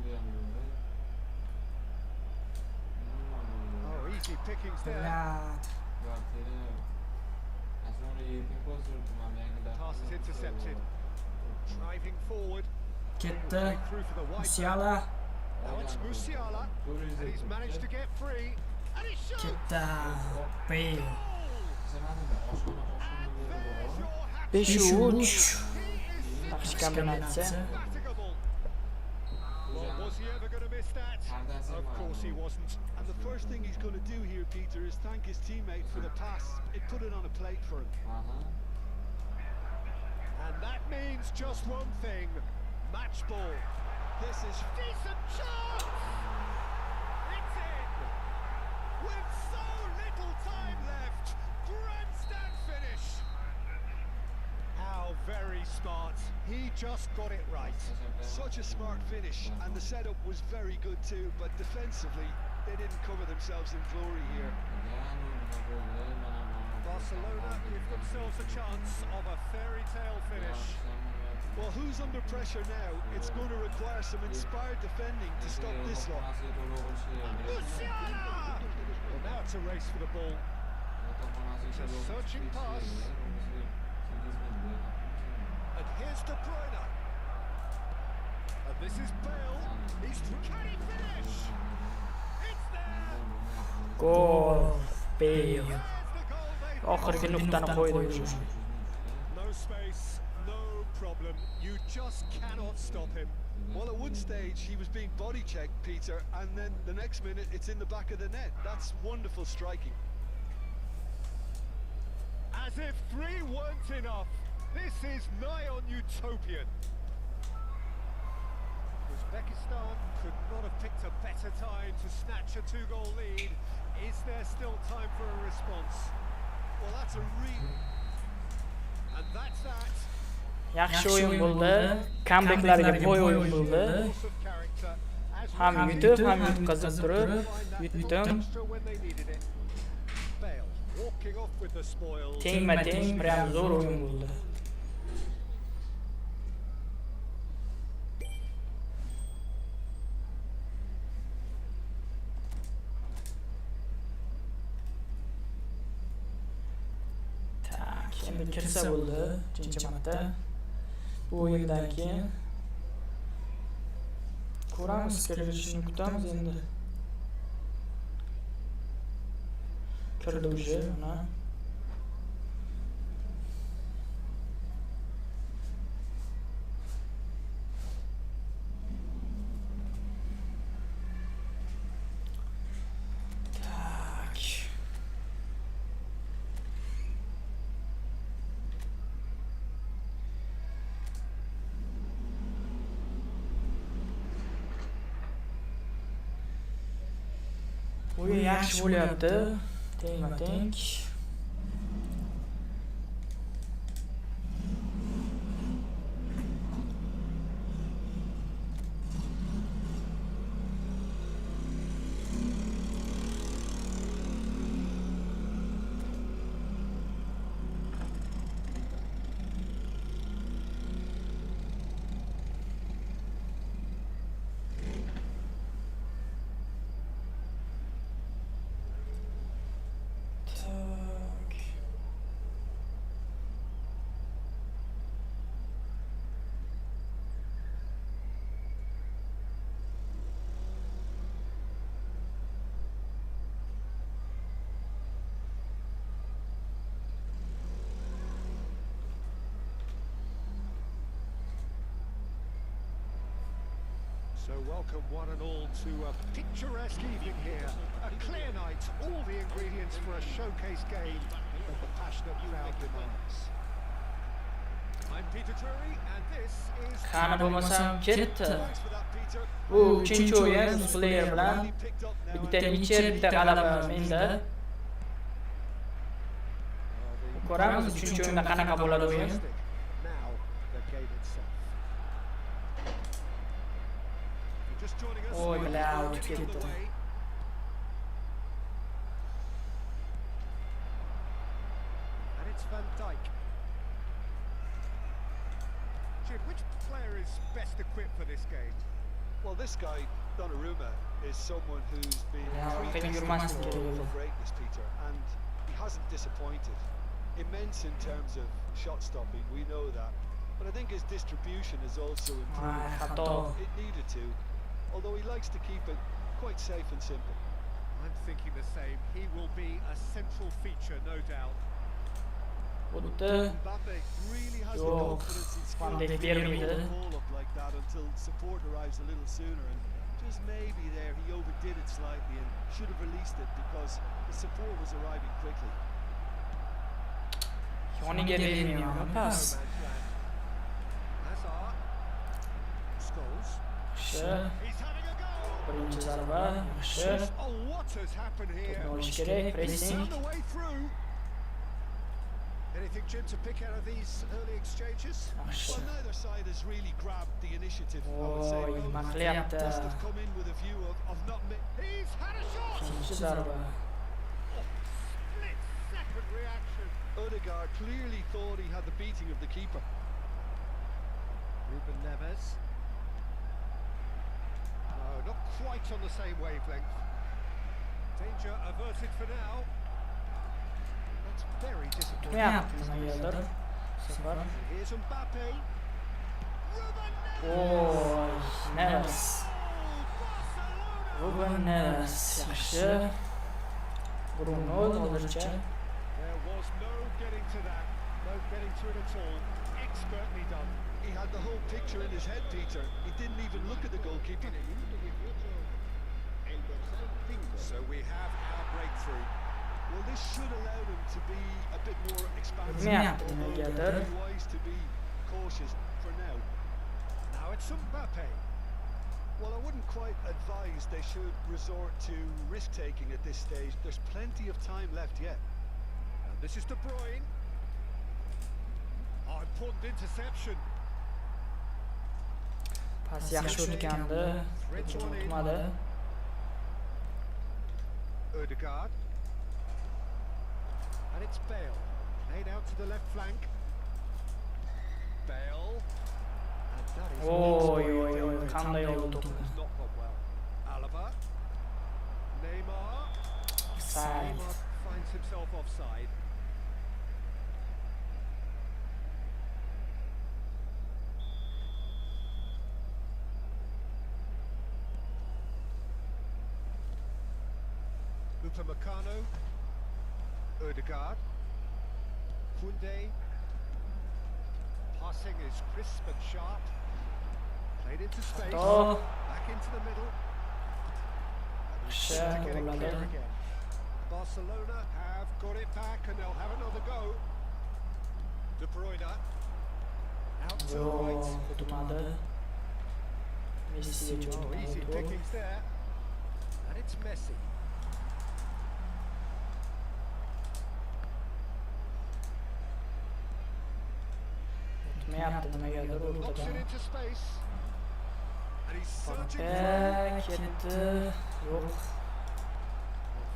Oh, easy pickings there. Lat. Pass is intercepted. Driving forward. Ketdi. Breakthrough for the wide man. Musiala. Now it's Musiala, and he's managed to get free. And he shoots! Ketdi. Bale. There's your 5-3. happy Yaxshi kombinatsiya. impracticable. Well, was he ever going to miss that? Of course he wasn't. And the first thing he's going to do here, Peter, is thank his teammate for the pass. It put it on a plate for him. And that means just one thing. Match ball. This is decent chance! It's in! With so little time left. Grandstand finish. How very smart. He just got it right. Such a smart finish, and the setup was very good too, but defensively, they didn't cover themselves in glory here. Barcelona give themselves a chance of a fairy tale finish. Well, who's under pressure now? It's going to require some inspired defending to stop this lot. Musiala! Well, now it's a race for the ball. It's a searching pass. And here's De Bruyne. And this is Bale. Can he finish? It's there! Gol. Bale. There's the goal they Oxirgi nuqtani qo'ydi o'sha. No space, no problem. You just cannot stop him. Well, at one stage he was being body checked, Peter, and then the next minute it's in the back of the net. That's wonderful striking. As if 3 weren't enough. This is nigh on utopian. Uzbekistan could not have picked a better time to snatch a 2-goal lead. Is there still time for a response? Well, that's a and that's that. Yaxshi o'yin bo'ldi. Comebacklarga boy o'yin bo'ldi. Of character as Ham we yutib, ham yutqazib turib, yutdim. extra when they needed it. Bale walking off with the spoils. Tengma-teng, prям zo'r o'yin bo'ldi. Endi kirsa bo'ldi, ikkinchi marta. Bu o'yindan keyin ko'ramiz, kirishini kutamiz endi. Kirdi уже, mana. O'yin yaxshi bo'lyapti. Tengma-teng. So welcome one and all to a picturesque evening here. A clear night, all the ingredients for a showcase game that the passionate crowd demands. I'm Peter Drury and this is... Qani bo'lmasam ketdi. Thanks for that, Peter. Bu 3-o'yin player bilan bitta nicher, bitta g'alaba menda. Ko'ramiz 3-o'yinda qanaqa bo'ladi o'yin. Now the game itself. Just joining us. Oy, we're blau, already ketdi. on the way. And it's Van Dijk. Jim, which player is best equipped for this game? Well, this guy, Donnarumma, is someone who's been Qiyin yurmaslik kerak for edi. greatness, Peter, and he hasn't disappointed. Immense in terms of shot stopping, we know that. But I think his distribution has also improved. Xato. It needed to, although he likes to keep it quite safe and simple. I'm thinking the same. He will be a central feature, no doubt. Xuddi Mbappe really has the Yo'q, confidence in Van scoring Dijk the bermaydi. ball up like that until support arrives a little sooner, and just maybe there he overdid it slightly and should have released it because the support was arriving quickly. yoniga bermayman pas. Hazard. Scholes. Yaxshi. He's having a go. Birinchi zarba. Yaxshi. Oh, what has happened here? To'pni olish kerak, pressing. On the way through. Anything, Jim, to pick out of these early exchanges? Yaxshi. Well, neither side has really grabbed the initiative, I would say. Oy, Both nima must qilyapti? have come in with a view of not He's had a shot. Ikkinchi zarba. Split second reaction. Odegaard clearly thought he had the beating of the keeper. Ruben Neves. No, not quite on the same wavelength. Danger averted for now. That's very disappointing. Kutmayapti nimagadir. 0. Here's Mbappe. Ruben Neves. Oy, Neves. Barcelona. Ruben Neves. Yaxshi. Bruno hozircha. There was no getting to that. No getting to it at all. Expertly done. He had the whole picture in his head, Peter. He didn't even look at the goalkeeper. So we have our breakthrough. Well, this should allow him to be a bit more expansive. Bilmayapti although nimagadir. it'd be wise to be cautious for now. Now it's Mbappe. Well, I wouldn't quite advise they should resort to risk-taking at this stage. There's plenty of time left yet. And this is De Bruyne. Oh, important interception. Pas yaxshi o'tgandi. Lekin o'tmadi. Odegaard. And it's Bale. Laid out to the left flank. Bale. And that is Oy, oy, oy, qanday oldi to'pni. has not gone well. Alaba. Neymar. Offside. Neymar finds himself offside. Upamecano. Odegaard. Koundé. Passing is crisp and sharp. Played into space. Xato. Back into the middle. And he's Yaxshi, to get it bo'ladi. clear again. Barcelona have got it back and they'll have another go. De Bruyne. Out to the right. Yo'q, o'tmadi. Messi Oh, easy pickings there. And it's Messi. tutmayapti nimagadir Locks it o'rtadan. into space. And he's searching Ketdi. Yo'q.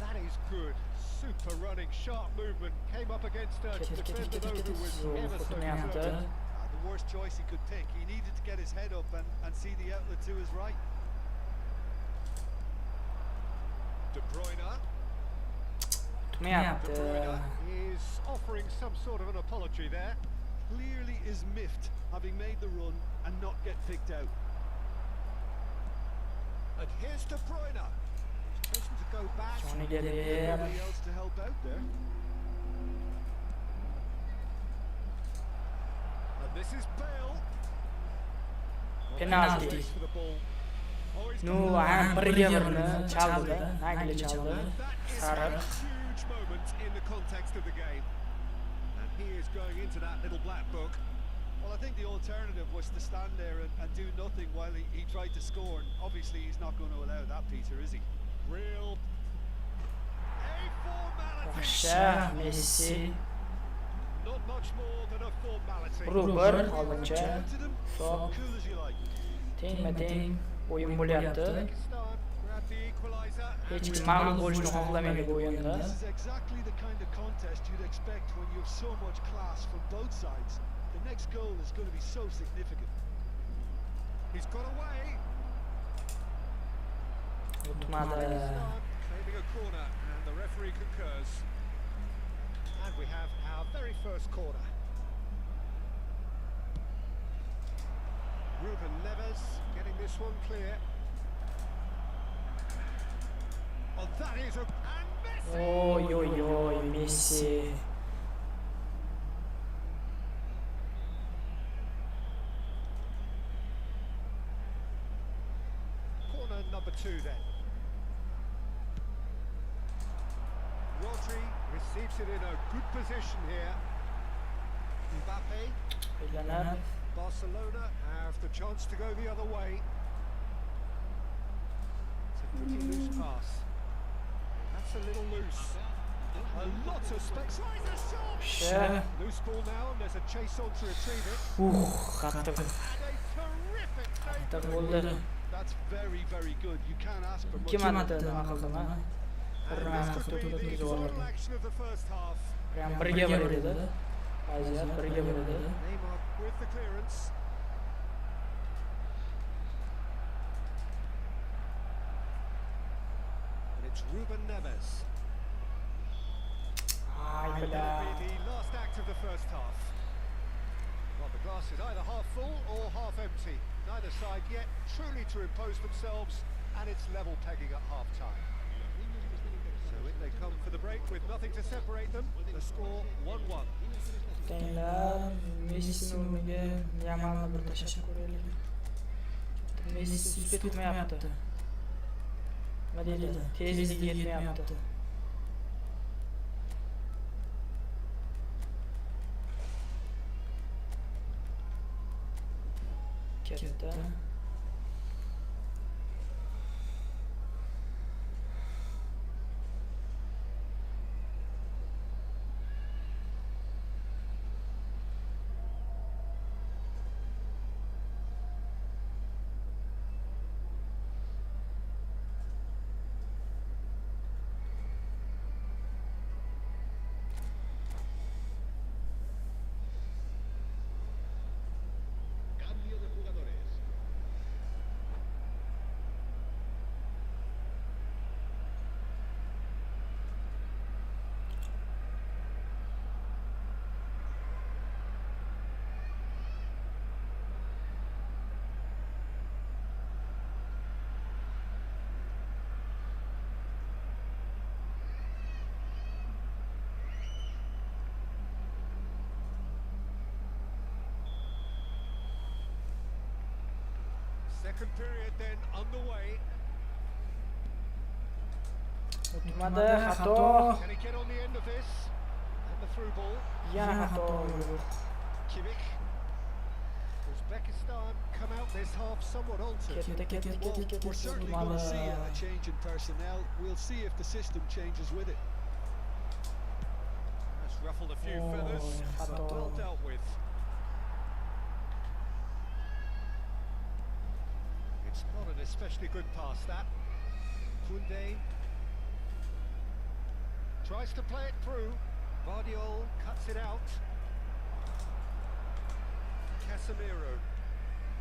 That is good. Super running, sharp movement. Came up against a defender though who was ever so Tutmayapti. good. The worst choice he could pick. He needed to get his head up and see the outlet to his right. De Bruyne. De Tutmayapti. Bruyne is offering some sort of an apology there. Clearly is miffed having made the run and not get picked out. And here's De Bruyne. Chosen to go back. Joniga ber. Nobody else to help out there. And this is Bale. Penalty. Waits for the ball. Oh, he's No, got ham it. birga birni chaldi, nagli chaldi. And that is a Sariq. huge moment in the context of the game. And he is going into that little black book. Well, I think the alternative was to stand there and do nothing while he tried to score. And obviously he's not going to allow that, Peter, is he? Real a formality. Yaxshi, Messi. Not much more than a formality. Ruber Counted hozircha him, hisob cool as you like. tengma-teng o'yin bo'lyapti. Pakistan grab the equalizer. Hech kim mag'lub bo'lishni xohlamaydi bu o'yinda. This is exactly the kind of contest you'd expect when you have so much class from both sides. The next goal is going to be so significant. He's got away. O'tmadi. Pakistan claiming a corner, and the referee concurs. And we have our very first corner. Ruben Neves getting this one clear. Oh, that is a... And Messi! Oy oy oy, Messi. Corner number 2 then. Rodri receives it in a good position here. Mbappe, Aylanib. Barcelona have the chance to go the other way. It's a pretty loose pass. That's a little loose. A lot of space. Tries a shot! Yaxshi. Loose ball now, and there's a chase on to retrieve it. Qattiq. And a terrific save. Qattiq bo'ldi. That's very, very good. You can't ask for much. 2 marta nima qildim ha. And Birma this could be the to'rtinchi total o'rin. action of the first half. Ham birga bir edi. Vaziyat birga bir edi. Neymar with the clearance. And it's Ruben Neves. And that'll be the last act of the first half. Well, the glass is either half full or half empty. Neither side yet truly to impose themselves, and it's level pegging at half-time. So in they come for the break with nothing to separate them. The score 1-1. Tenglar Messi o'rniga Yamalni bir tashlab ko'raylik. Messi sutga tutmayapti. Nima deydi? Tezligi yetmayapti. Ketdi. Second period then underway. O'tmadi, xato. Can he get on the end of this? And the through ball. Yana xato. Kimmich. Uzbekistan come out this half somewhat altered. Well, we're certainly going to see a change in personnel. We'll see if the system changes with it. That's ruffled a few feathers, but well dealt with. It's not an especially good pass, that. Kunde tries to play it through. Vardiol cuts it out. Casemiro.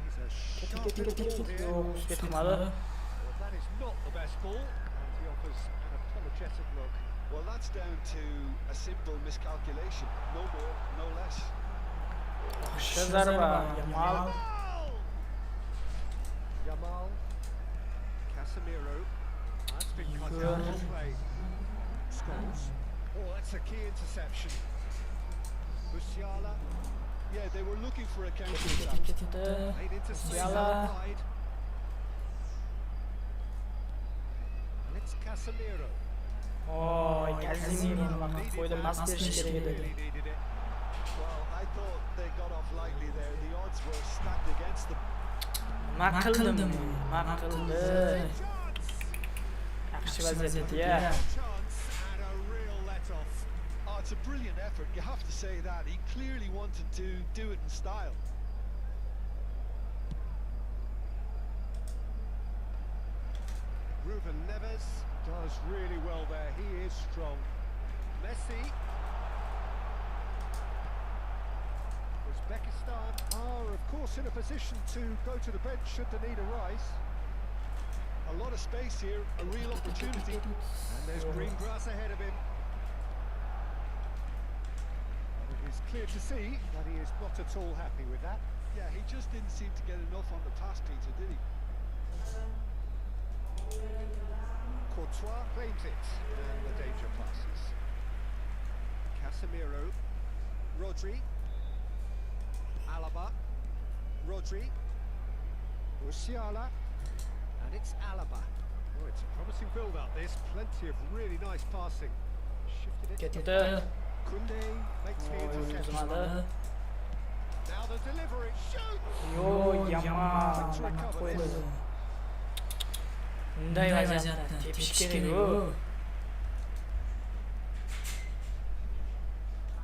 He's a sharp little ball here. Yo'q, ketmadi. Well, that is not the best ball, and he offers an apologetic look. Well, that's down to a simple miscalculation. No more, no less. Yaxshi zarba. Yamal. Yamal. Casemiro. That's been cut out of play. Scholes. Oh, that's a key interception. Musiala. Yeah, they were looking for a counter attack. Ketdi. Made into space Musiala. outside. And it's Casemiro. Oy, Casemiro nima qilib qo'ydi, mas berish kerak edi. Really needed it. Well, I thought they got off lightly there. The odds were stacked against them. Nima qildim? Nima qildi? Yaxshi vaziyatda. Chance and a real let-off. Oh, it's a brilliant effort. You have to say that. He clearly wanted to do it in style. Ruben Neves does really well there. He is strong. Messi. Uzbekistan are, of course, in a position to go to the bench should the need arise. A lot of space here, a real opportunity. And there's green grass ahead of him. And it is clear to see that he is not at all happy with that. Yeah, he just didn't seem to get enough on the pass, Peter, did he? Courtois claims it, and the danger passes. Casemiro, Rodri, Alaba, Rodri, Musiala, and it's Alaba. Oh, it's a promising build-up this, plenty of really nice passing. Shifted it. Ketdi. Kunde makes the interception. O'zmadi. Now the delivery, shoots! Yo, Yamal nima qilib qo'ydi. Bunday vaziyatda tepish kerak-ku.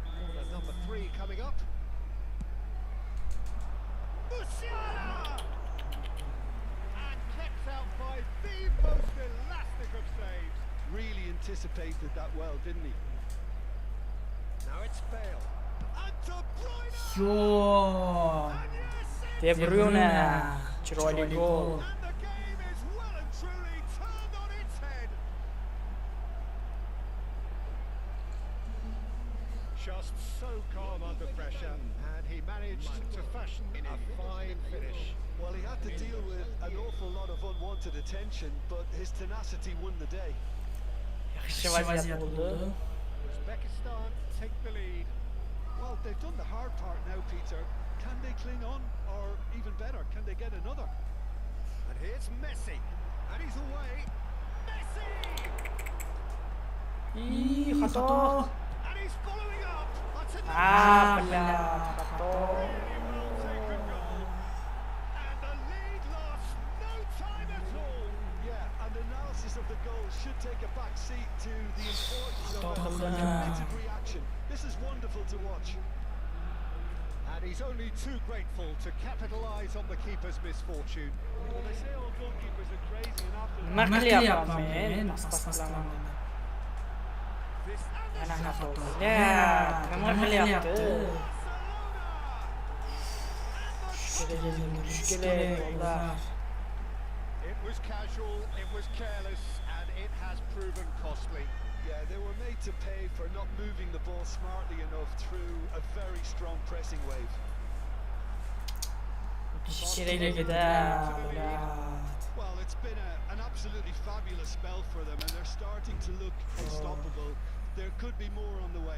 Corner number 3 coming up. Musiala! And kept out by the most elastic of saves. Really anticipated that well, didn't he? Now it's Bale. And De Bruyne! Yo. And yes, De Bruyne. Chiroyli gol. and the game is well and truly turned on its head. Just so calm under pressure, and he managed to fashion a fine finish. Well, he had to deal with an awful lot of unwanted attention, but his tenacity won the day. Yaxshi vaziyat bo'ldi. Uzbekistan take the lead. Well, they've done the hard part now, Peter. Can they cling on? Or even better, can they get another? And here's Messi, and he's away. Messi! Xato. And he's following up. That's another Bilan. Xato. really well taken goal. And the lead lost no time at all. Yeah, and analysis of the goal should take a back seat to the importance of a Totally. committed reaction. This is wonderful to watch. And he's only too grateful to capitalise on the keeper's misfortune. Well, they say all goalkeepers are crazy and after Nima Nima qilyapman qilyapman men? men? Pas qilaman. This and Yana the xato. shot. Ya, nima qilyapti? Barcelona! Kerak, ular. It was casual, it was careless, and it has proven costly. Yeah, they were made to pay for not moving the ball smartly enough through a very strong pressing wave. Kerakligida. Well, it's been an absolutely fabulous spell for them, and they're starting to look unstoppable. There could be more on the way.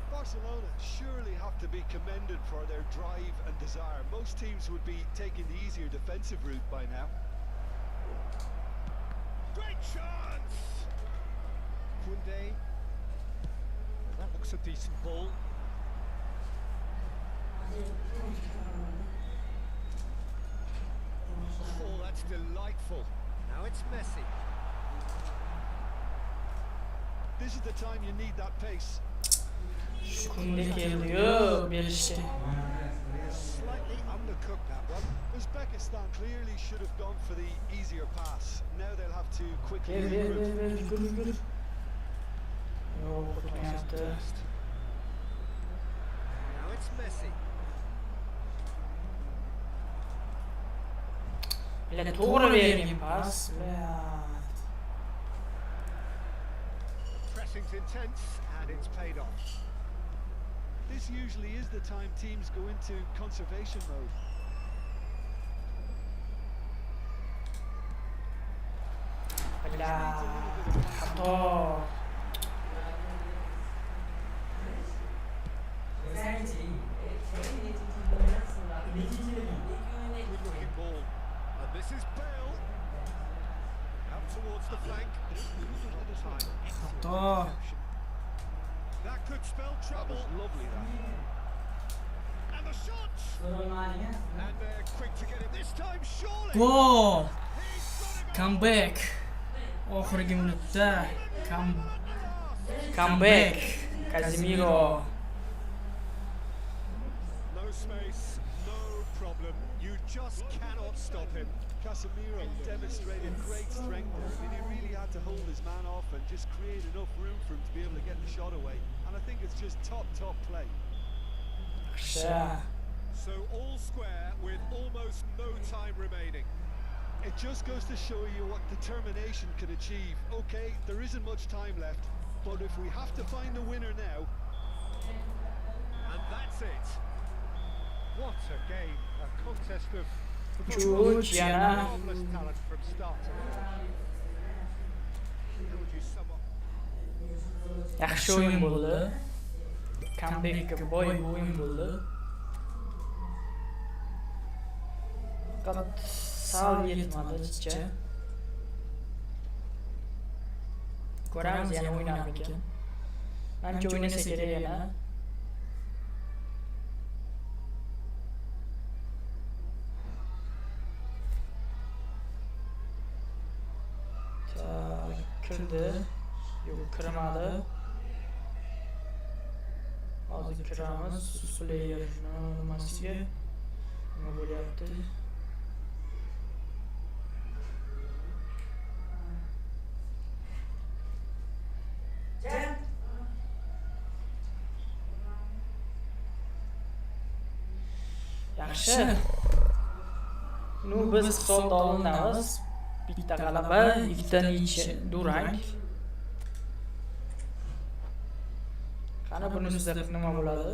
Barcelona surely have to be commended for their drive and desire. Most teams would be taking the easier defensive route by now. Great chance! Kunde. That looks a decent ball. Oh, that's delightful. Now it's Messi. This is the time you need that pace. Shu kunga keldi-yu berishga. He has slightly undercooked that one. Uzbekistan clearly should have gone for the easier pass. Now they'll have to quickly regroup. Yur. Yo'q, o'tmayapti. Now it's Messi. Bilan to'g'ri bergan pas. Pressing's intense and it's paid off. This usually is the time teams go into conservation mode. Xato. Good looking ball. And this is Bale. Out towards the flank. Time. Excellent Xato. reception. That could spell trouble. That was lovely, that. And the shots! And they're quick to get it this time, surely! Gol! He's got him. Comeback. Oxirgi minutda Comeback. Casemiro. No space, no problem. You just cannot stop him. Casemiro demonstrated great strength there. I mean, he really had to hold his man off and just create enough room for him to be able to get the shot away. And I think it's just top play. Yaxshi. So all square with almost no time remaining. It just goes to show you what determination can achieve. Okay, there isn't much time left, but if we have to find a winner now, and that's it. What a game, a contest of Chuch yana. marvelous talent from start to finish. How would you sum up? Yaxshi o'yin bo'ldi. Comebackga boy o'yin bo'ldi. Faqat sal yetmadi chicha. Ko'ramiz yana o'ynarmikan. Manimcha o'ynasa kerak yana. Kirdi. Yo'q, kirmadi. Hozir kiramiz. Player nimasiga? Nima bo'lyapti? Yaxshi. Nu biz hisobda olinamiz. Bitta g'alaba, ikkita durang. Qani bunisida nima bo'ladi?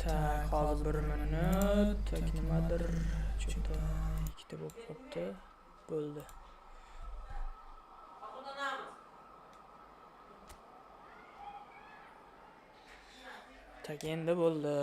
Tak, hozir 1 minut. Tak, nimadir cho'ta ikkita bo'lib qopti. Bo'ldi. Tak, endi bo'ldi.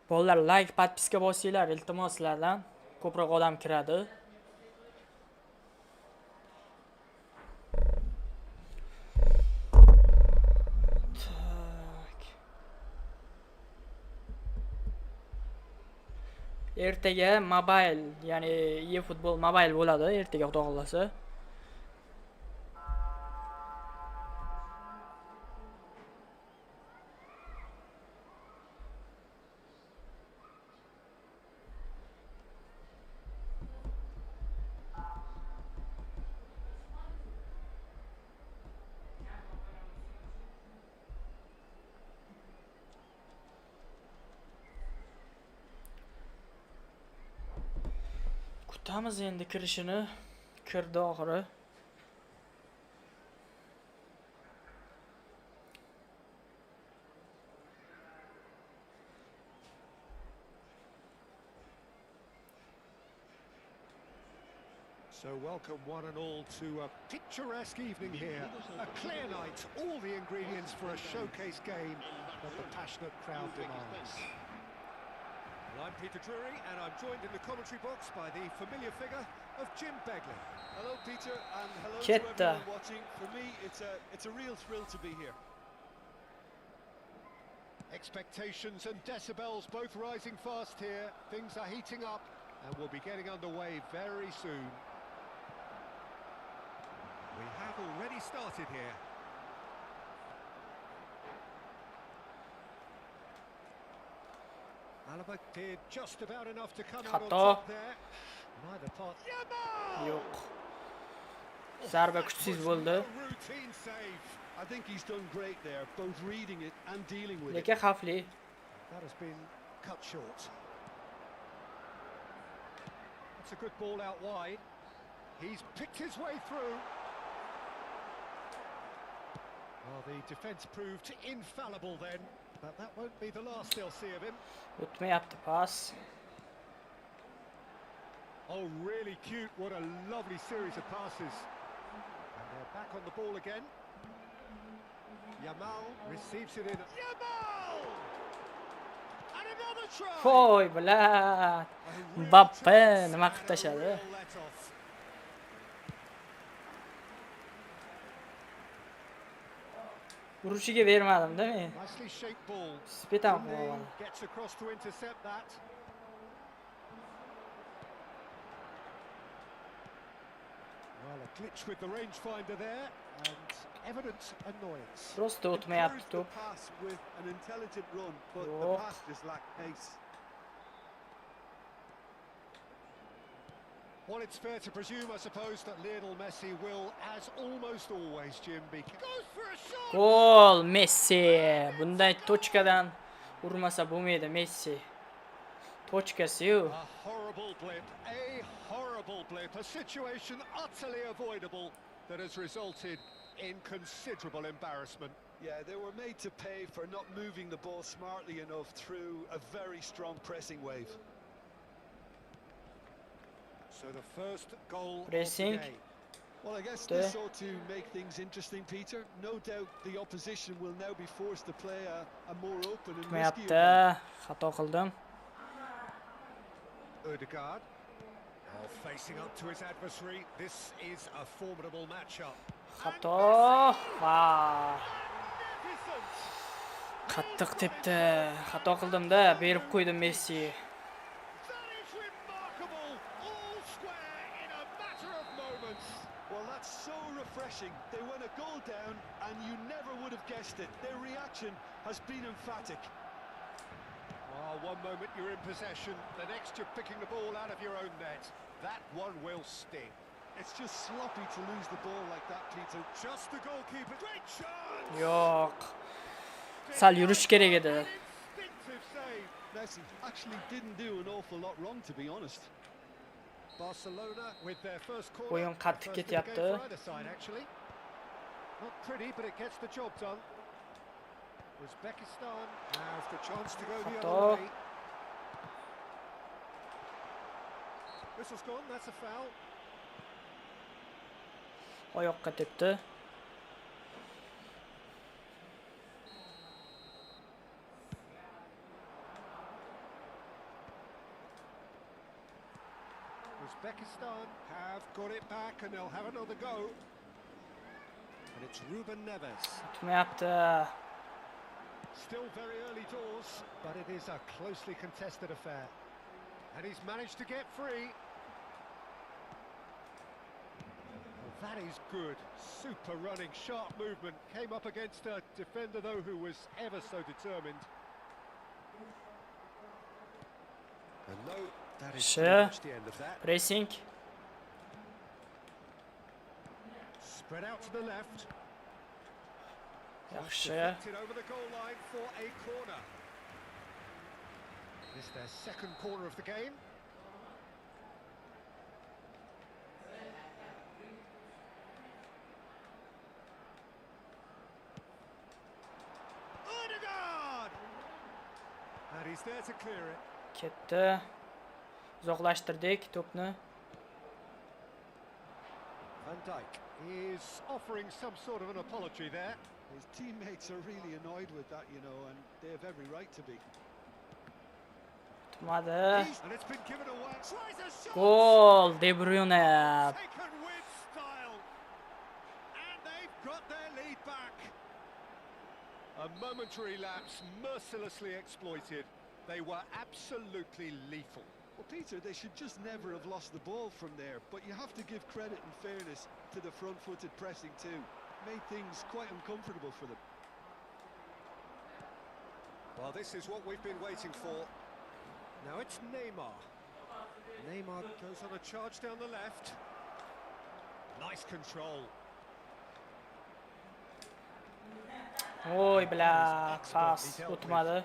Bolalar, like, patpiska bosinglar, iltimos sizlardan. Ko'proq odam kiradi. Tak. Ertaga mobile, ya'ni Efootball mobile bo'ladi, ertaga xudo xolasa. Kutamiz endi kirishini. Kirdi oxiri. So welcome one and all to a picturesque evening here. A clear night, all the ingredients for a showcase game that the passionate crowd demands. Well, I'm Peter Drury, and I'm joined in the commentary box by the familiar figure of Jim Begley. Hello, Peter, and hello to Ketta. everyone watching. For me, it's a real thrill to be here. Expectations and decibels both rising fast here. Things are heating up, and we'll be getting underway very soon. We have already started here. Alaba did just about enough to come out on Xato. top there. Neither part. Yo'q. Zarba kuchsiz bo'ldi. A routine save. I think he's done great there, both reading it and dealing with it. Lekin xavfli. That has been cut short. That's a good ball out wide. He's picked his way through. Well, the defence proved infallible then, but that won't be the last they'll see of him. O'tmayapti pas. Oh, really cute. What a lovely series of passes. And they're back on the ball again. Yamal receives it in. Yamal! And another try! Voy bilan. Mbappe nima qilib tashadi? Urushiga bermadim-da men. Nicely shaped ball. Spetam Indi qo'ydim. gets across to intercept that. Well, a glitch with the rangefinder there, and evident annoyance. Prosta o'tmayapti Encouraged the to'p. pass with an intelligent run, but Yo'q. the pass just lacked pace. Well, it's fair to presume, I suppose, that Lionel Messi will, as almost always, Jim, be... Goes for a shot! Gol Messi. Bunday tochkadan urmasa bo'lmaydi Messi. Tochkasi-yu. A horrible blip, a situation utterly avoidable that has resulted in considerable embarrassment. Yeah, they were made to pay for not moving the ball smartly enough through a very strong pressing wave. So the first goal Pressing. of the day. Well, I guess There. this ought to make things interesting, Peter. No doubt the opposition will now be forced to play a more open and riskier game. O'tmayapti. Xato qildim. Odegaard. Oh, facing up to his adversary. This is a formidable matchup. Xato. Va. Qattiq tepdi. Xato qildim-da, berib qo'ydim Messi. That is remarkable. All square in a matter of moments. Well, that's so refreshing. They went a goal down, and you never would have guessed it. Their reaction has been emphatic. Oh, one moment you're in possession, the next you're picking the ball out of your own net. That one will sting. It's just sloppy to lose the ball like that, Peter. Just the goalkeeper. Great chance! Yo'q. Sal yurish kerak edi. An instinctive save. Messi actually didn't do an awful lot wrong, to be honest. Barcelona with their first corner. O'yin qattiq First of the game ketyapti. for either side, actually. Not pretty, but it gets the job done. Uzbekistan has the chance to go the Xato. other way. Whistle's gone, that's a foul. Oyoqqa tepdi. Uzbekistan have got it back and they'll have another go. And it's Ruben Neves. O'tmayapti. Still very early doors, but it is a closely contested affair. And he's managed to get free. Well, that is good. Super running, sharp movement. Came up against a defender, though, who was ever so determined. And no, that is pretty Sure. much the end of that. Pressing. Spread out to the left. Yaxshi. Deflected over the goal line for a corner. This is their second corner of the game. he's there to clear it. Ketdi. Uzoqlashtirdik to'pni. Van Dijk is offering some sort of an apology there. His teammates are really annoyed with that, you know, and they have every right to be. Tutmadi. And it's been given away. Tries a shot. Gol, De Bruyne. Taken with style. And they've got their lead back. A momentary lapse mercilessly exploited. They were absolutely lethal. Well, Peter, they should just never have lost the ball from there, but you have to give credit and fairness to the front-footed pressing too. Made things quite uncomfortable for them. Well, this is what we've been waiting for. Now it's Neymar. Neymar goes on a charge down the left. Nice control. Oy bilan pas o'tmadi.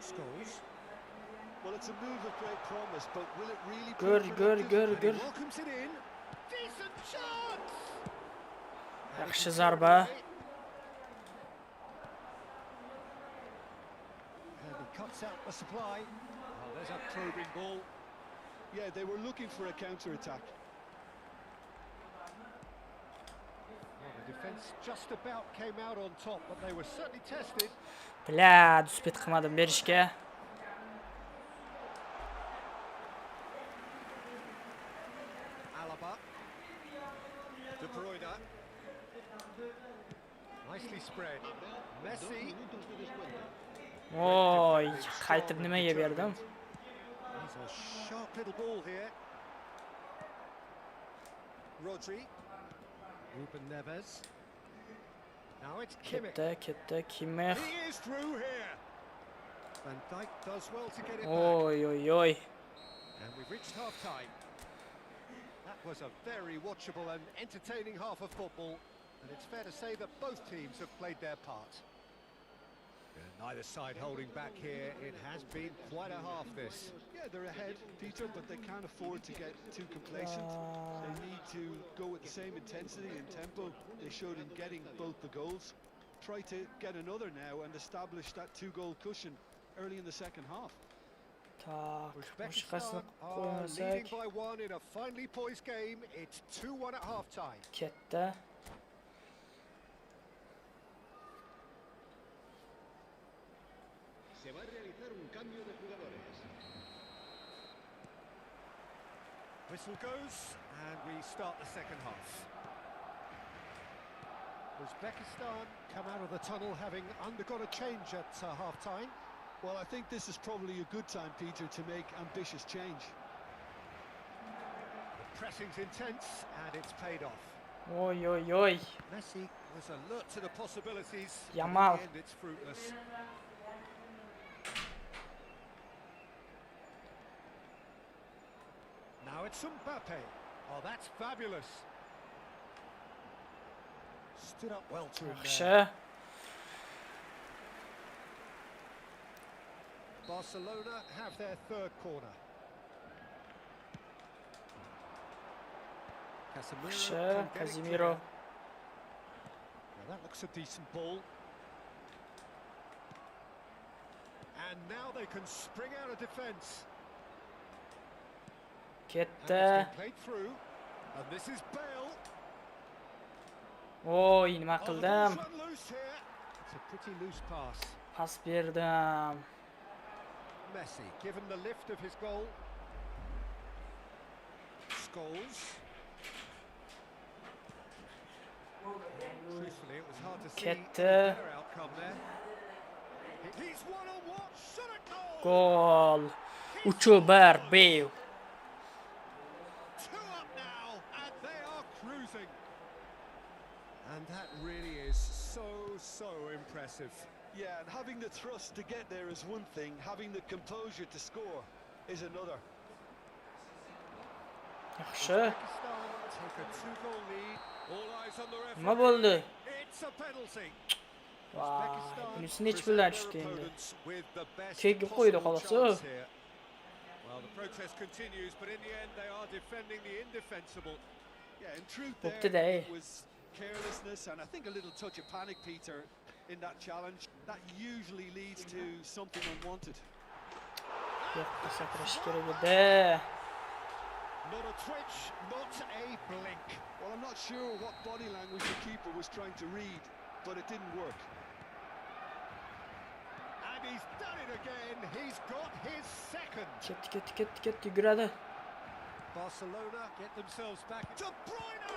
Scores. Well, it's a move of great promise, but will it really Gur, prove gur, productive? gur, And he gur. welcomes it in. Decent chance. Yaxshi zarba. And he cuts out the supply. Oh, there's a probing ball. Yeah, they were looking for a counter-attack. Well, the defence just about came out on top, but they were certainly tested. Bilan uspet qilmadim berishga. Alaba. De Bruyne. Nicely spread. Messi. Oy, qaytib nimaga berdim? He's a sharp little ball here. Rodri. Ruben Neves. Now it's Kimmich. Ketdi, Kimmich. He is through here. Van Dijk does well to get it back. Oy, oy, oy. And we've reached half-time. That was a very watchable and entertaining half of football. And it's fair to say that both teams have played their part. And neither side holding back here. It has been quite a half, this. Yeah, they're ahead, Peter, but they can't afford to get too complacent. They need to go with the same intensity and tempo they showed in getting both the goals. Try to get another now and establish that two-goal cushion early in the second half. Tak, Uzbekistan boshqasini are leading qo'ymasak. by one in a finely poised game. It's 2-1 at half-time. Ketdi. Se va a realizar un cambio de jugadores. Whistle goes, and we start the second half. Uzbekistan come out of the tunnel having undergone a change at half-time. Well, I think this is probably a good time, Peter, to make ambitious change. The pressing's intense, and it's paid off. Oy, oy, oy. Messi was alert to the possibilities. Yamal. In the end, it's fruitless. Now it's Mbappe. Oh, that's fabulous. Stood up well to him there. Yaxshi. Barcelona have their third corner. Yaxshi, Casemiro can get it Casemiro. clear. Now that looks a decent ball. And now they can spring out of defence. And it's Ketdi. been played through. And this is Bale. Oy, nima Oh, the ball's qildim? run loose here. It's a pretty loose pass. Pas berdim. Messi given the lift of his goal. Scholes. Truthfully, it was hard to see Ketdi. their outcome there. He's one-on-one. Shot a goal. Gol. 3-1 Bale. 2 up now, and they are cruising. And that really is so impressive. Yeah, and having the thrust to get there is one thing, having the composure to score is another. Yaxshi. Pakistan take a 2-goal lead. All eyes on the Nima referee. bo'ldi? It's a penalty. Voy, Uzbekistan bunisi nechi present puldan their tushdi endi? opponents with the best Tegi qo'ydi possible xolos-u. chance here. Well, the protest continues, but in the end they are defending the indefensible. Yeah, in truth Bo'pti-da, there, ey. it was carelessness and I think a little touch of panic, Peter. in that challenge. That usually leads to something unwanted. Yo'qqa sakirash kerak edi. Not a twitch, not a blink. Well, I'm not sure what body language the keeper was trying to read, but it didn't work. And he's done it again. He's got his second. Ketdi, yuguradi. Barcelona get themselves back. De Bruyne!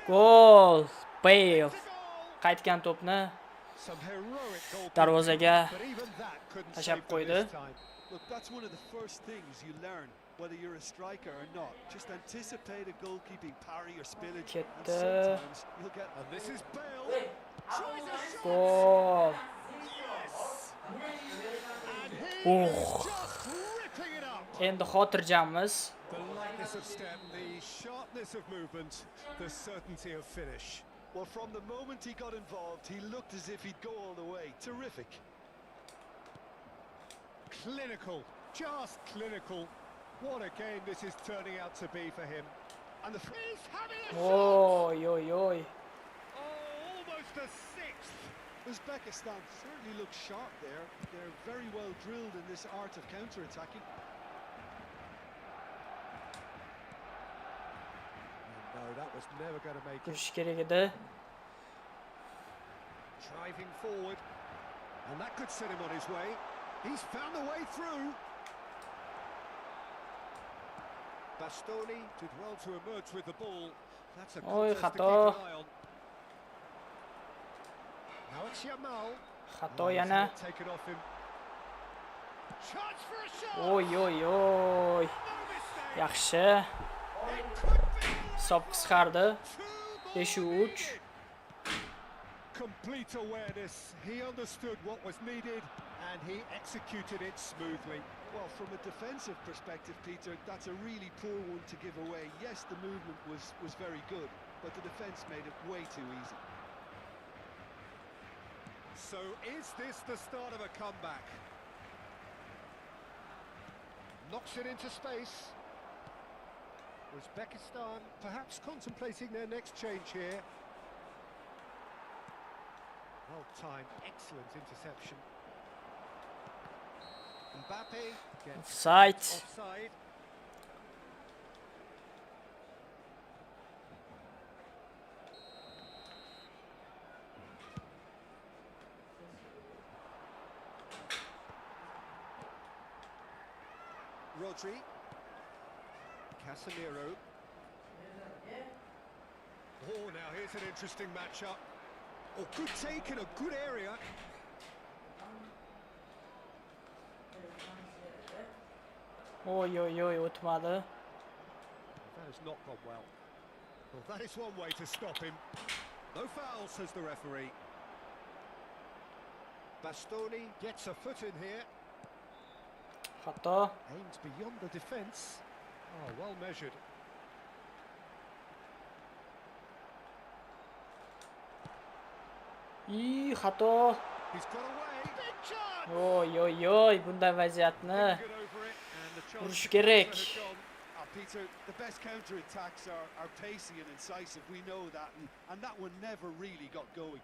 Gol! Bale qaytgan to'pni Some heroic goal. darvozaga But even that couldn't tashab save them qo'ydi. this time. Look, that's one of the first things you learn, whether you're a striker or not. Just anticipate a goalkeeping parry or spillage, and Ketdi. sometimes you'll get. And this is Bale. Tries a shot. Gol! And he Oh. is just ripping it up. Endi xotirjammiz. The lightness of step, the sharpness of movement, the certainty of finish. Well, from the moment he got involved, he looked as if he'd go all the way. Terrific. Clinical, just clinical. What a game this is turning out to be for him. And the he's having a shot. Oy, oy, oy. Oh, almost a sixth. Uzbekistan certainly looks sharp there. They're very well drilled in this art of counter-attacking. No, that was never going to make it. Turish kerak edi. Driving forward, and that could set him on his way. He's found a way through. Bastoni did well to emerge with the ball. That's a Oy, contest to keep xato. an eye on. Now it's Yamal. Xato Oh, he's yana. had it taken off him. Chance for a shot. Oy, oy, oy. No mistake. Yaxshi. It could be Hisob qisqardi. 5-3. 5-3. Complete awareness. He understood what was needed and he executed it smoothly. Well, from a defensive perspective, Peter, that's a really poor one to give away. Yes, the movement was very good, but the defence made it way too easy. So is this the start of a comeback? Knocks it into space. Uzbekistan perhaps contemplating their next change here. Well timed, excellent interception. Mbappe gets Offside. offside. Rodri. Casemiro. Oh, now here's an interesting matchup. Oh, good take in a good area. Oy, oy, oy, o'tmadi. That has not gone well. Well, that is one way to stop him. No foul, says the referee. Bastoni gets a foot in here. Xato. Aims beyond the defence. Oh, well measured. Xato. He's got away. Big chance! Oy, oy, oy, bunday vaziyatni Couldn't get over it, and the chance urish to kerak. counter had gone. Peter, the best counter-attacks are pacey and incisive, we know that, and that one never really got going.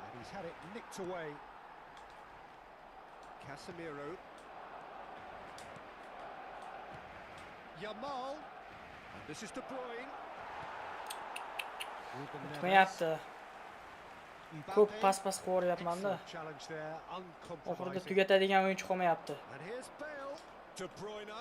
And he's had it nicked away. Casemiro. Yamal. And this is De Bruyne. Ruben Neves. O'tmayapti. Ko'p Mbappe. pas-pas qo'yapman-da. Excellent challenge there, Oxirida uncompromising. tugatadigan o'yinchi qolmayapti. And here's Bale. De Bruyne.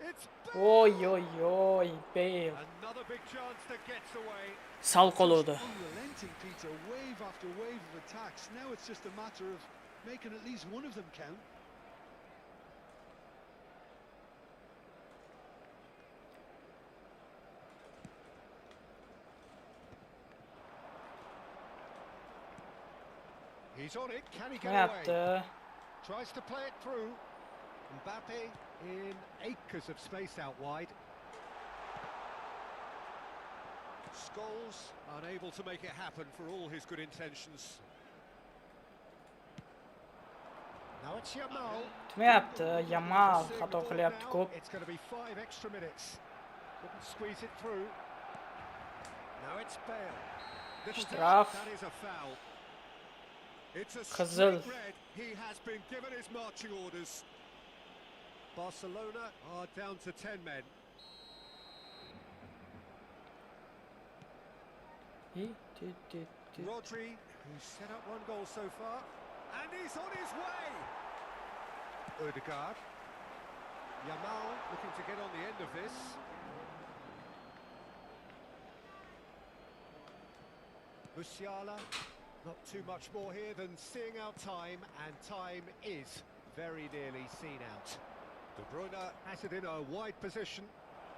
It's Bale. Oy, oy, oy, Bale. Another big chance that gets away. Sal qoluvdi. Unrelenting, Peter. Wave after wave of attacks. Now it's just a matter of making at least one of them count. He's on it. Can he get away? O'tmayapti. Tries to play it through. Mbappe in acres of space out wide. Scholes unable to make it happen for all his good intentions. Now it's Yamal. O'tmayapti. Yamal xato qilyapti ko'p. It's going to be 5 extra minutes. Couldn't squeeze it through. Now it's Bale. Little Straf. that is a foul. It's a Qizil. straight red. He has been given his marching orders. Barcelona are down to 10 men. Rodri, who's set up one goal so far, and he's on his way. Odegaard. Yamal looking to get on the end of this. Musiala, not too much more here than seeing out time, and time is very nearly seen out. De Bruyne has it in a wide position,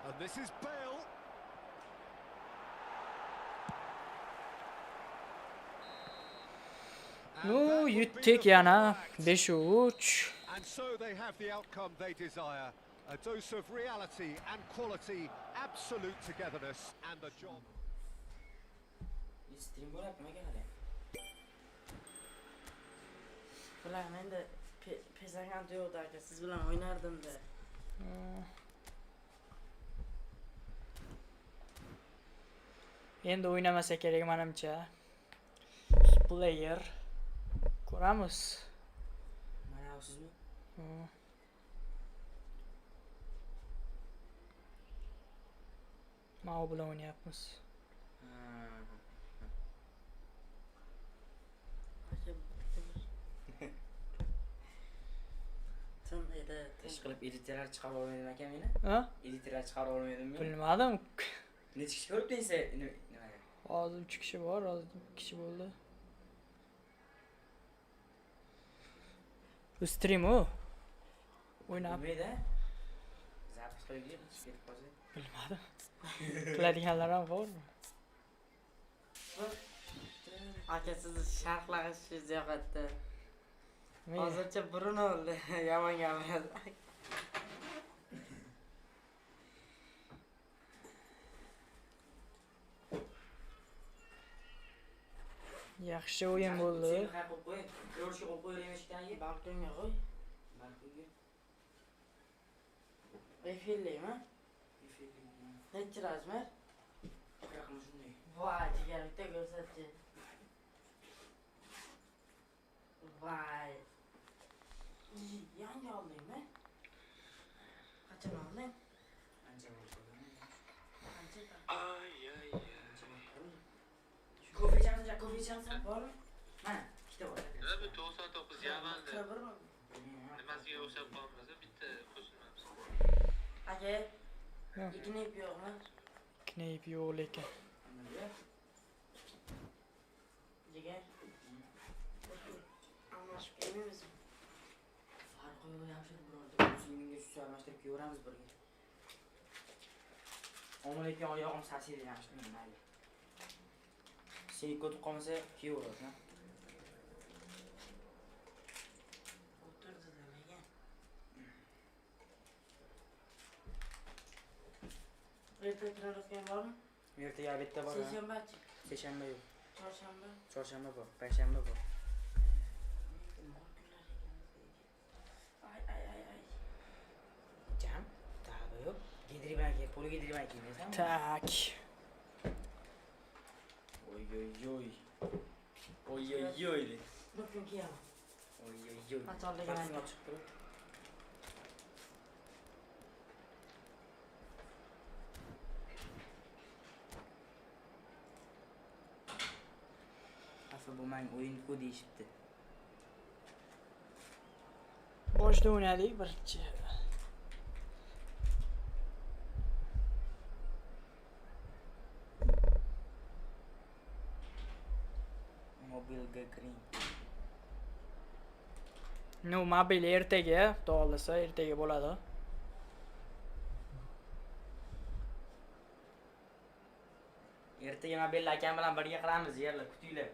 and this is Bale. And that No, will be the yutdik yana. final act. 5-3. And so they have the outcome they desire. A dose of reality and quality, absolute togetherness, and the job. Stream bo'lyapmi aka hali? Bilaman endi pesakant yo'qdi aka, siz bilan o'ynardim-da. Endi o'ynamasa kerak menimcha. Player. Ko'ramiz. Mana bu sizmi? Mana u bilan o'ynayapmiz. Tim edi. Ish qilib editorlar chiqarib olmadim aka meni? Ha? Editorlar chiqarib olmadimmi? Bilmadim. Necha kishi ko'ribdingiz nimaga? Hozir 3 kishi bor, hozir 2 kishi bo'ldi. Bu stream u. O'ynab. Nima? Zapis qo'yib ketib qolsa. Bilmadim. Qiladiganlar ham bormi? Aka sizni sharhlagishingiz yoqadi. Men Hozircha burun oldi. Yomon gapiradi. yaxshi o'yin bo'ldi. Sen qay qo'yib qo'y. Yo'lga qo'yib qo'yilmashdan balkonga qo'y. Balkonga. Efirlimi? Efirlimi. Necha razmer? Raqam shunday. Voy, jigarlikda ko'rsatchi. Voy. Yangi oldingmi? Qachon olding? Ancha bo'ldi. Ancha. Ay. Kofe chansa bormi? Mana, ikkita bor. Bu 99 yamaldi. Nimasiga o'xshab qolmasa bitta qo'shilamiz. Aka, ikkinib yo'qmi? Knayp yo'q lekin. Jigar. Almashib kelmaymizmi? Farqi yo'q, yaxshi birorta o'zingizga shu almashtirib ko'ramiz birga. Omonetga oyog'im sasiydi yaxshi mayli. Sen ko'tib qolmasa kiyaverasan. O'tirdi nimaga? Ertaga trenirovka bormi? Ertaga bitta bor. Seshanbachi? Seshanba yo'q. Chorshanba? Chorshanba bor. Payshanba bor. Ay. Jam? Tabi yo'q. Gidribanki, puli gidribanki deysan. Tak. Oy. Bakın ki ya. Oy. Atarlı gelen yok. Aslında bu men oyun kodu değişti. Boshda o'ynadik birinchi. Mobilga kiring. No, mobil ertaga, to'g'rilasa ertaga bo'ladi. Ertaga mobilni akam bilan birga qilamiz, yerlar kutinglar.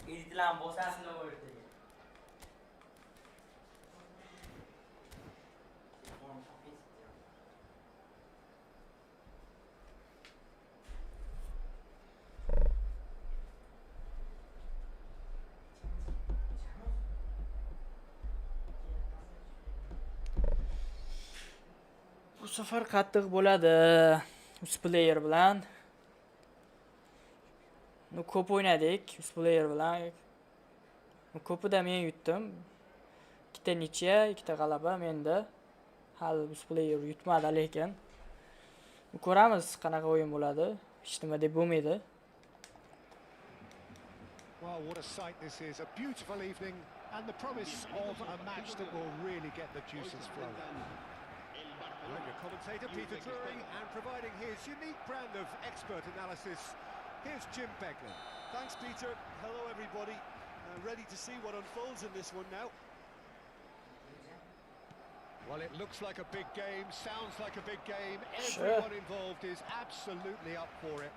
Editlarni bosasin ertaga. Bu safar qattiq bo'ladi. Player bilan Ko'p o'ynadik player bilan. Ko'pida men yutdim. 2 nicha, 2 g'alaba menda. Hali player yutmadi lekin. Ko'ramiz qanaqa o'yin bo'ladi. Hech nima deb bo'lmaydi. Well, what a sight this is. A beautiful evening and the promise of a match that will really get the juices flowing. I'm your commentator, Peter Drury, and providing his unique brand of expert analysis, here's Jim Beglin. Thanks, Peter. Hello, everybody. Ready to see what unfolds in this one now. Well, it looks like a big game, sounds like a big game. Sure. Everyone involved is absolutely up for it.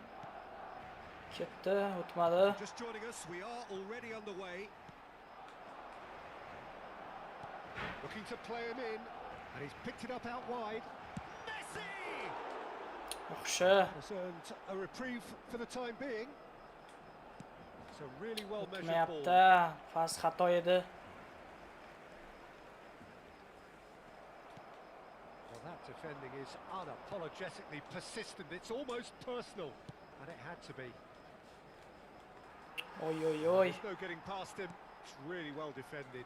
Ketdi, o'tmadi. Just joining us, we are already underway. Looking to play him in, and he's picked it up out wide. Messi! Yaxshi. Has earned a reprieve for the time being. It's a really well measured ball. O'tmayapti. Pas xato edi. Well, that defending is unapologetically persistent. It's almost personal, and it had to be. Oy oy oy. There's no getting past him. It's really well defended.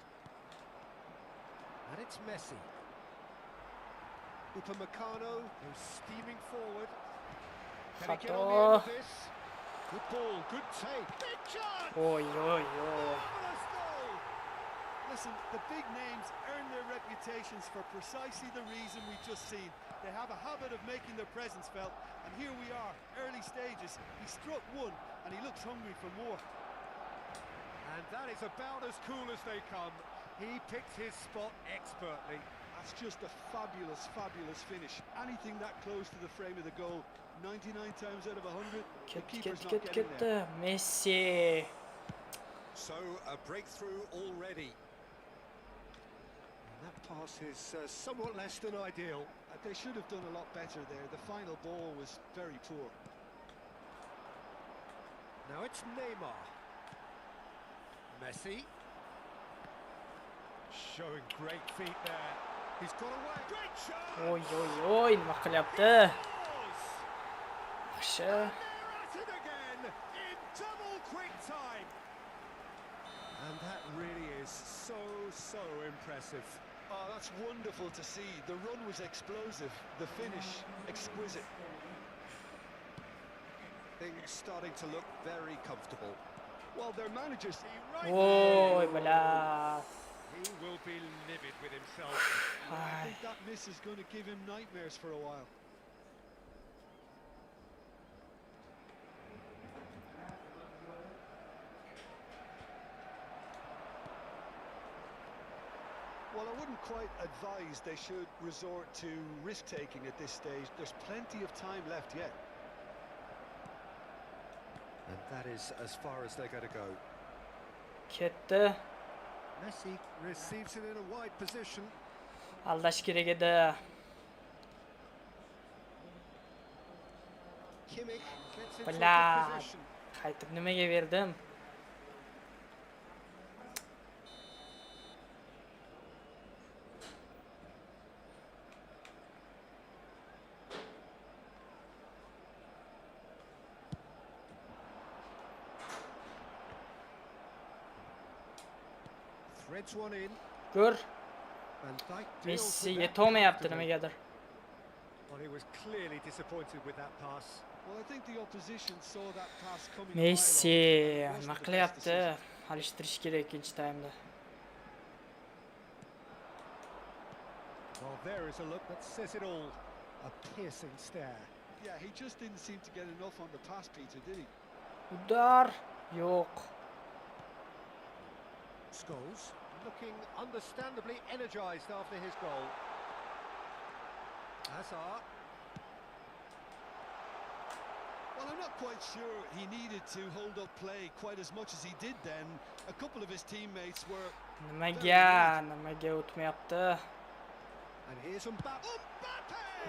And it's Messi. Upamecano, who's steaming forward. Can he get on the end of this? Good ball, good take. Big chance! Oy oy oy. Marvelous goal! Listen, the big names earn their reputations for precisely the reason we've just seen. They have a habit of making their presence felt, and here we are, early stages. He struck one, and he looks hungry for more. And that is about as cool as they come. He picked his spot expertly. That's just a fabulous, fabulous finish. Anything that close to the frame of the goal, 99 times out of 100, the keeper's not getting there. Messi. So a breakthrough already. And that pass is somewhat less than ideal. They should have done a lot better there. The final ball was very poor. Now it's Neymar. Messi. Showing great feet there. He's got away. Great shot! Oy oy oy, nima qilyapti? Yaxshi. They're at it again in double quick time. And that really is so impressive. Oh, that's wonderful to see. The run was explosive, the finish exquisite. Things starting to look very comfortable. Well, their manager see right Oy, bilan. He will be livid with himself. I think that miss is going to give him nightmares for a while. Well, I wouldn't quite advise they should resort to risk-taking at this stage. There's plenty of time left yet. And that is as far as they're going to go. Ketdi. Messi receives it in a wide position. Aldash kerak edi. Kimmich gets into a Bilan. good position. Qaytib nimaga berdim? Threads one in. Ko'r. And that deals Messi with that yetolmayapti comfortably. nimagadir. Well, he was clearly disappointed with that pass. Well, I think the opposition saw that pass coming. Messi a mile off. It nima wasn't the best qilyapti? decision. Alishtirish kerak ikkinchi taymda. Well, there is a look that says it all. A piercing stare. Yeah, he just didn't seem to get enough on the pass, Peter, did he? Udar. Yo'q. Scholes looking understandably energised after his goal. Hazard. Well, I'm not quite sure he needed to hold up play quite as much as he did then. A couple of his teammates were... Nimaga o'tmayapti? And here's Mbappe.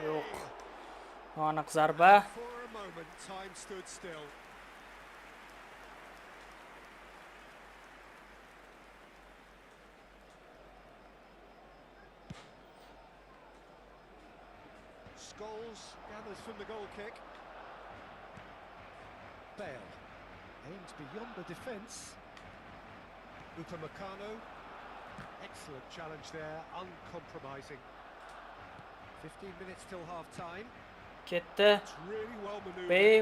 Yo'q. Aniq zarba. For a moment, time stood still. Scholes gathers from the goal kick. Bale. Aimed beyond the defence. Upamecano. Excellent challenge there, uncompromising. 15 minutes till half time. Ketdi. It's really well manoeuvred. Bey.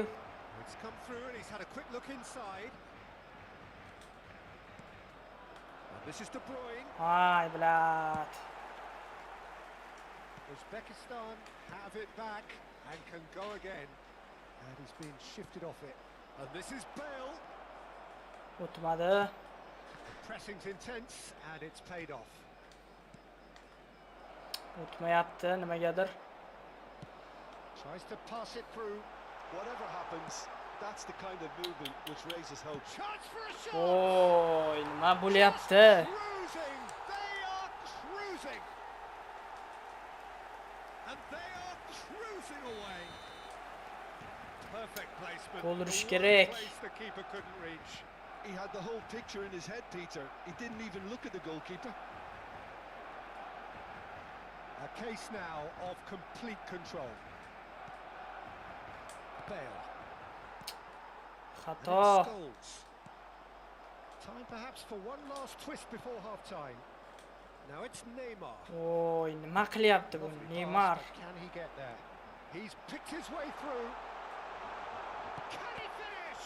It's come through and he's had a quick look inside. And this is De Bruyne. Ay, blat. Uzbekistan have it back and can go again. And he's been shifted off it. And this is Bale. O'tmadi. The pressing's intense and it's paid off. O'tmayapti nimagadir. Tries to pass it through. Whatever happens, that's the kind of movement which raises hope. Chance for a shot! Oy, nima Just bo'lyapti? cruising! They are cruising! And they are cruising away. Perfect placement. Gol urish One kerak. place the keeper couldn't reach. He had the whole picture in his head, Peter. He didn't even look at the goalkeeper. A case now of complete control. Bale. Xato. Scholes. Time perhaps for one last twist before half-time. Now it's Neymar. Oy, nima qilyapti bu Lovely Neymar? pass, but can he get there? He's picked his way through. Can he finish?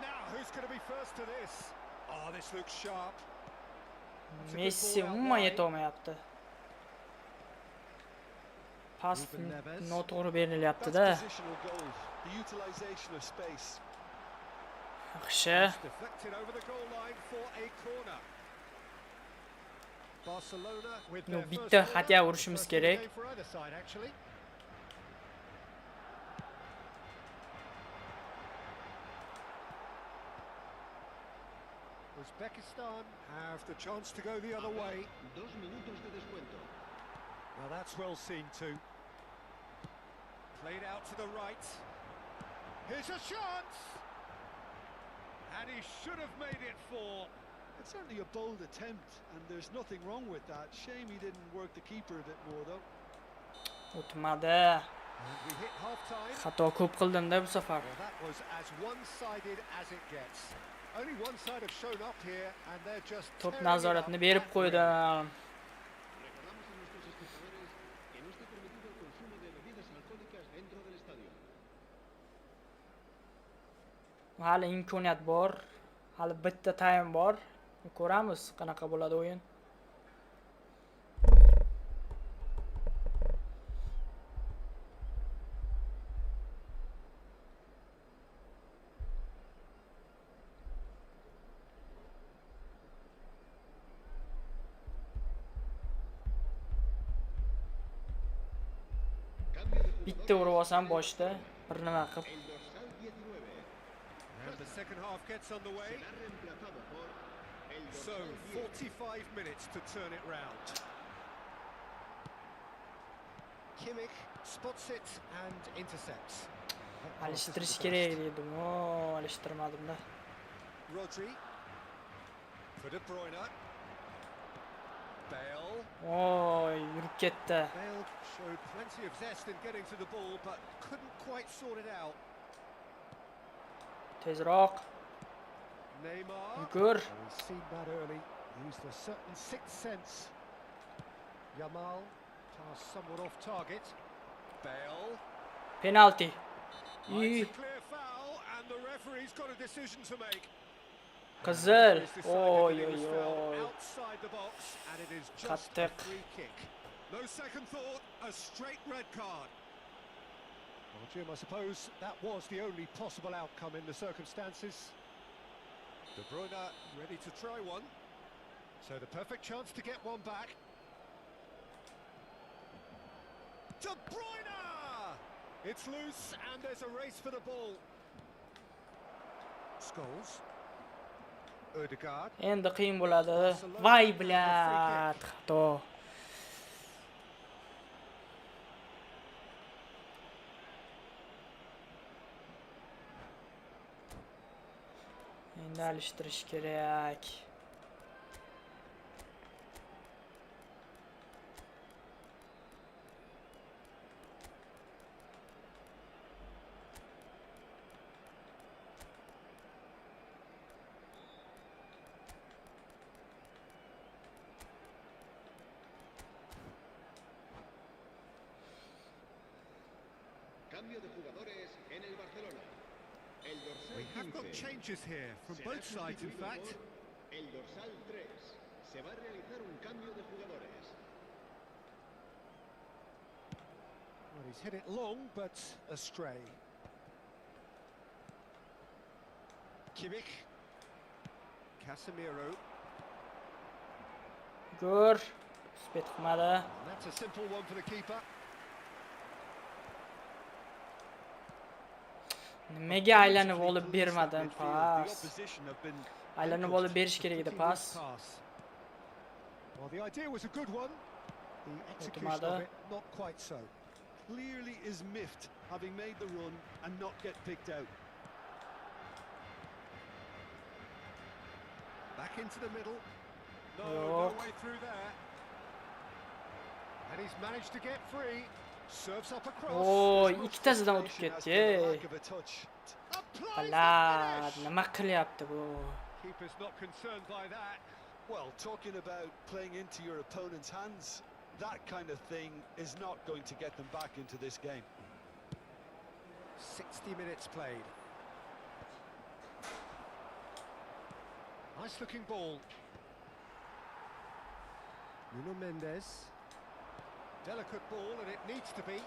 Now who's going to be first to this? Oh, this looks sharp. Messi umuman yetolmayapti. Pas Ruben Neves. noto'g'ri That's berilyapti-da. positional goal, the utilisation of space. Yaxshi. Deflected over the goal line for a corner. Barcelona with No, their bitta first xatya corner. urishimiz First of the kerak. game for either side, actually. Uzbekistan have the chance to go the other way. 2 minutos de descuento. Now that's well seen too. Played out to the right. Here's a chance! And he should have made it 4. It's certainly a bold attempt, and there's nothing wrong with that. Shame he didn't work the keeper a bit more, though. O'tmadi. And we hit half-time. Xato ko'p qildim-da bu safar. Well, that was as one-sided as it gets. Only one side have shown up here, and they're just Top tearing it up nazoratini berib at qo'ydim. Recordamos a nuestros espectadores que no está permitido el consumo de bebidas alcohólicas dentro del estadio. Hali imkoniyat bor. Hali bitta time bor. Ko'ramiz qanaqa bo'ladi o'yin. Cambio de Bitta urib olsam boshda bir nima qilib. el dorsal 19. And the second half gets underway. Será reemplazado por el So, dorsal 10. 45 minutes to turn it round. Kimmich spots it and intercepts. Alishtirish kerak dedim. O, alishtirmadim-da. Rodri. For De Bruyne. Bale. Oy, yurib ketdi. Bale showed plenty of zest in getting to the ball, but couldn't quite sort it out. Tezroq. Neymar. Yugur. Oh, he's seen that early. Used a certain sixth sense. Yamal. Pass somewhat off target. Bale. Penalty. It's a clear foul, and the referee's got a decision to make. Qizil. He's decided Oy, that he was oy, fouled oy. outside the box, and it is just a Qattiq. free kick. No second thought, a straight red card. Well, Jim, I suppose that was the only possible outcome in the circumstances. De Bruyne ready to try one. So the perfect chance to get one back. De Bruyne! It's loose, and there's a race for the ball. Scholes. Ødegaard. Endi qiyin bo'ladi. Voy blat, xato. Endi alishtirish kerak. Cambio de jugadores en el Barcelona. El dorsal We have got 15 changes here from será both sides, in sustituido fact. por el dorsal 3. Se va a realizar un cambio de jugadores. Well, he's hit it long, but astray. Kimmich. Casemiro. Gör. Spet qilmadi. And that's a simple one for the keeper. Nimaga aylanib olib bermadin pas? Aylanib olib berish kerak edi pas. Well, the idea was a good one. The execution of it, not quite so. Clearly is miffed, having made the run and not get picked out. Back into the middle. No Yok. way through there. And he's managed to get free. Serves up across. Oy, ikkitasidan o'tib ketdi. Lack of a touch. Balat, nima qilyapti bu? Keeper's not concerned by that. Well, talking about playing into your opponent's hands, that kind of thing is not going to get them back into this game. 60 minutes played. Nice looking ball. Nuno Mendes. Delicate ball, and it needs to be.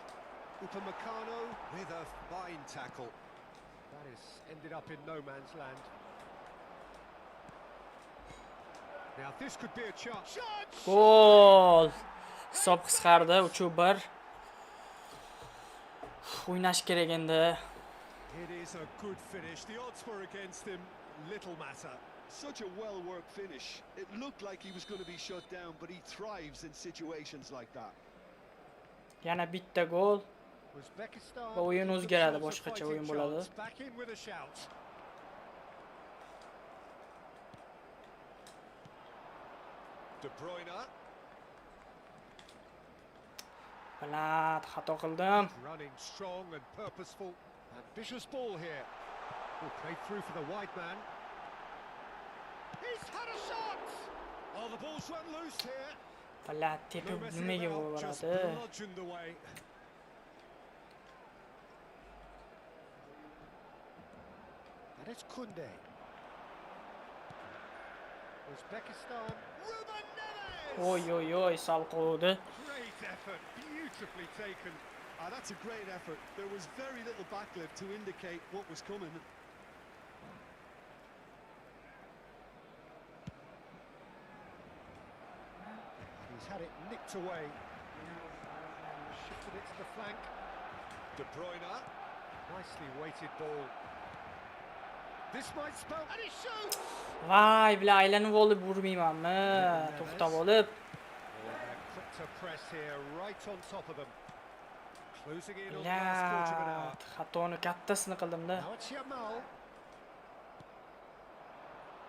Upamecano with a fine tackle. That is ended up in no man's land. Now this could be a chance. Gol. Hisob qisqardi 3-1. O'ynash kerak endi. It is a good finish. The odds were against him. Little matter. Such a well-worked finish. It looked like he was going to be shut down, but he thrives in situations like that. Yana bitta gol. Uzbekistan. Va o'yin o'zgaradi, boshqacha o'yin bo'ladi. Back in with a shout. De Bruyne. Balat, xato qildim. Running strong and purposeful. Ambitious ball here. Oh, played through for the wide man. He's had a shot! Oh, the ball's run loose here. Balat tepib nimaga Just boradi? bludgeoned away. And it's Kunde. Uzbekistan. Ruben Neves! Oy, sal quvdi. Great effort, beautifully taken. That's a great effort. There was very little backlift to indicate what was coming. He's had it nicked away. Shifted it to the flank. De Bruyne. Nicely weighted ball. This might spell, and he shoots! Voy, bila aylanib olib urmaymanmi? To'xtab olib. Oh, they're quick to press here, right on top of them. Closing in on the last quarter of an hour. Xatoni kattasini qildim-da. Now it's Yamal.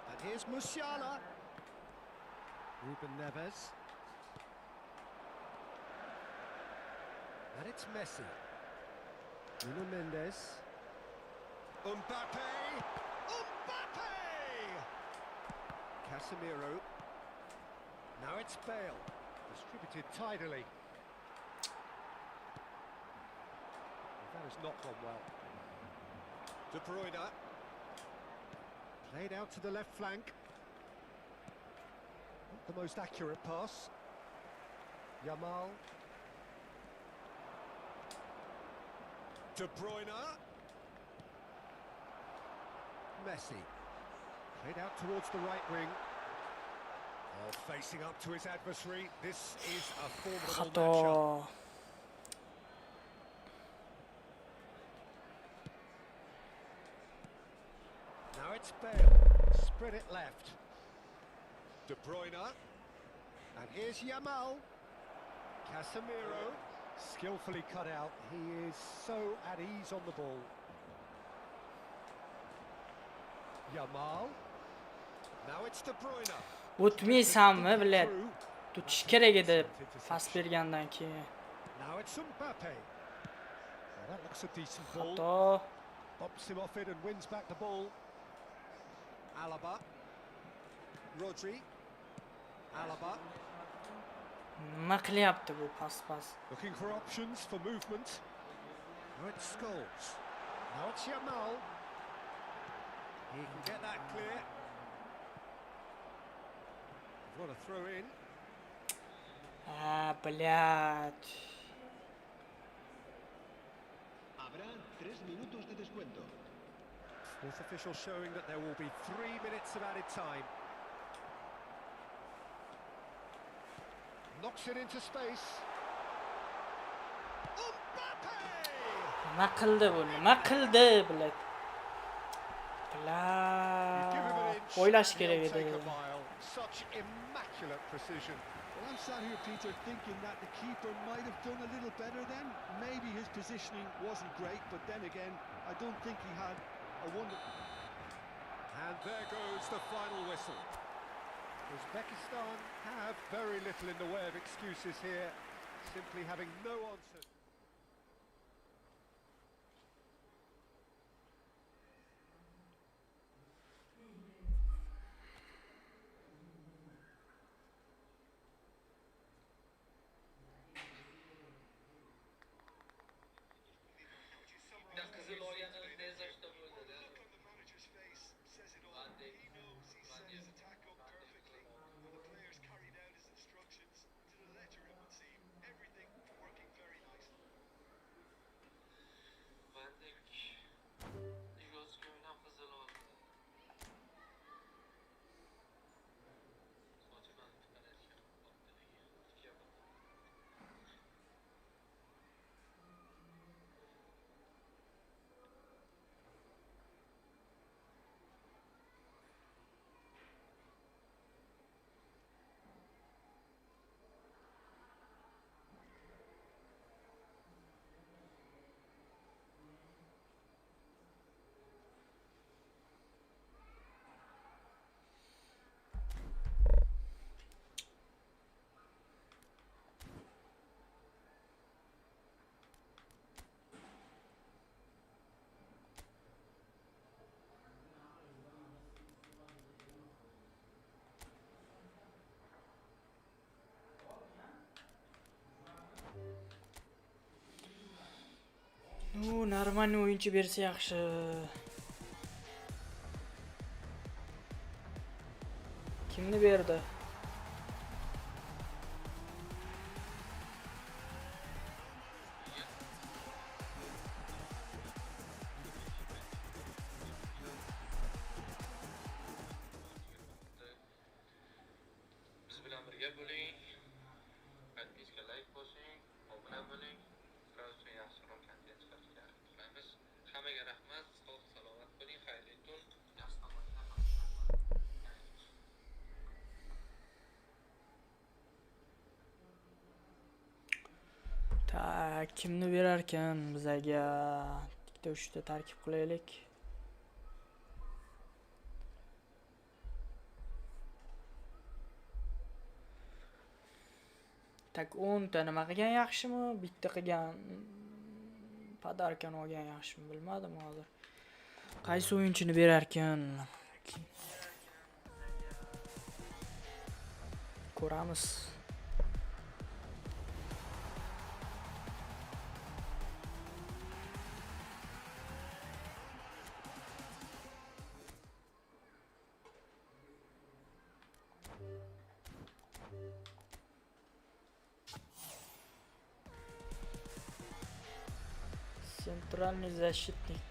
And here's Musiala. Ruben Neves. And it's Messi. Nuno Mendes. Mbappe. Mbappe! Casemiro. Now it's Bale. Distributed tidily. That has not gone well. De Bruyne. Played out to the left flank. Not the most accurate pass. Yamal. De Bruyne. Messi. Played out towards the right wing. Oh, facing up to his adversary. This is a formidable matchup. Xato. Now it's Bale. Spread it left. De Bruyne. And here's Yamal. Casemiro. Skillfully cut out. He is so at ease on the ball. Yamal. Now it's De Bruyne. O'tmaysanmi, bilat. Tutish kerak edi pas bergandan keyin. Now it's Mbappe. Well, that looks a decent ball. Xato. Bops him off it and wins back the ball. Alaba. Rodri. Alaba. Nima qilyapti bu pas? Looking for options for movement. Right, Scholes. Now it's Yamal. He can get that clear. What a throw in. Блядь. Habrá 3 minutos de descuento. Fourth official showing that there will be 3 minutes of added time. Knocks it into space. Nima qildi bu? Nima qildi, blad? O'ylash kerak edi. Such immaculate precision. Well, I'm sat here, Peter, thinking that the keeper might have done a little better then. Maybe his positioning wasn't great, but then again, I don't think he had a wonder. And there goes the final whistle. Uzbekistan have very little in the way of excuses here, simply having no answer. Qizil olganini bezashda bo'ldi-da. Normal o'yinchi bersa yaxshi. Kimni berdi? Biz bilan birga bo'ling. Patpischiklar bosing, obuna bo'ling. Sizlar uchun yaxshiroq kontent chiqarishga harakat qilamiz. Hammaga rahmat. Sog' salomat bo'ling. Xayrli tun. Yaxshi tomonga Ta kimni berar ekan bizaga? Ikkita 3ta tarkib qilaylik. Tak 10 ta nima qilgan yaxshimi? Bitta qilgan podarkani olgan yaxshimi bilmadim hozir. Qaysi o'yinchini berar ekan? Ko'ramiz. Центральный защитник.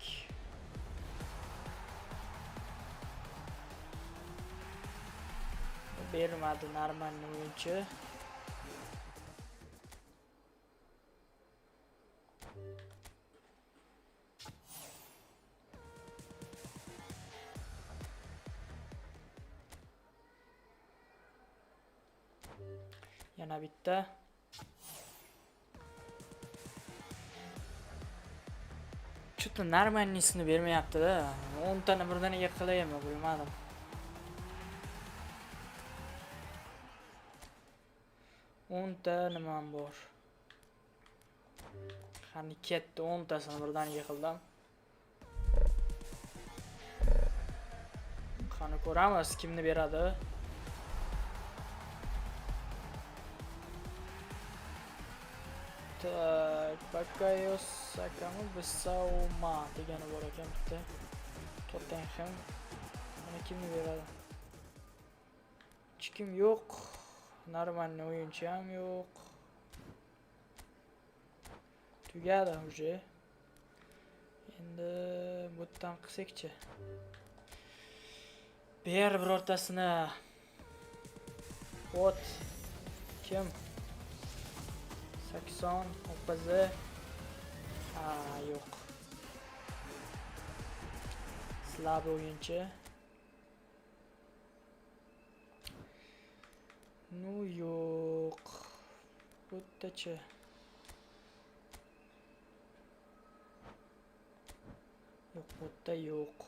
Bermadi normalni o'yinchi. Yana bitta. Chutda normalnisini bermayapti-da. 10 tani birdaniga qilaymi bilmadim. O'nta nimam bor. Qani ketdi 10 tasini birdaniga qildim. Qani ko'ramiz kimni beradi. Tak, Bakayos Sakamu Bisauma degani bor ekan bitta. Tottenham. Mana kimni beradi? Hech kim yo'q. Normalniy o'yinchi ham yo'q. Tugadi уже. Endi bu yerdan qilsak-chi. Ber birortasini. Ot. Kim? 80 OPZ. Yo'q. Slab o'yinchi. Ну yo'q. Bu yerda-chi. Yo'q, bu yerda yo'q.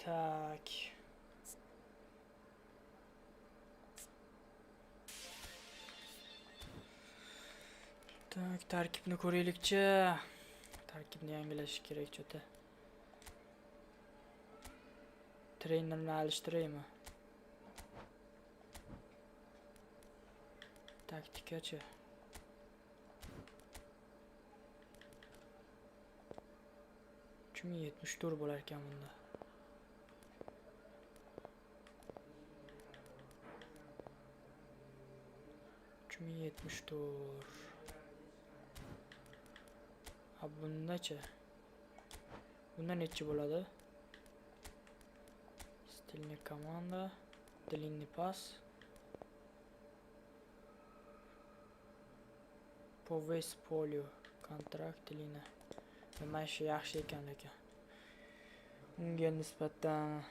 Tak. Tak, tarkibni ko'raylik-chi. Tarkibni yangilash kerak cho'ta. Trenerni alishtiraymi? Taktikachi. Chumi 74 bo'lar ekan bunda. Chumi 74. Bundachi? Bunda nechi bo'ladi? Stilni komanda, длинный pas. По весь полю kontrakt длинный. Mana shu yaxshi ekan lekin. Unga nisbatan.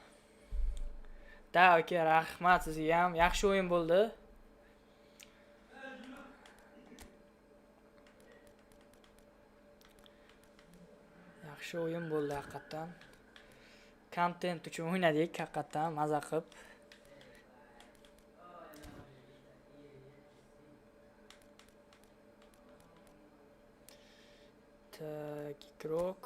Da, aka, rahmat sizga ham. Yaxshi o'yin bo'ldi. Yaxshi o'yin bo'ldi haqiqatan. Kontent uchun o'ynadik haqiqatan, maza qilib. Tak, igrok.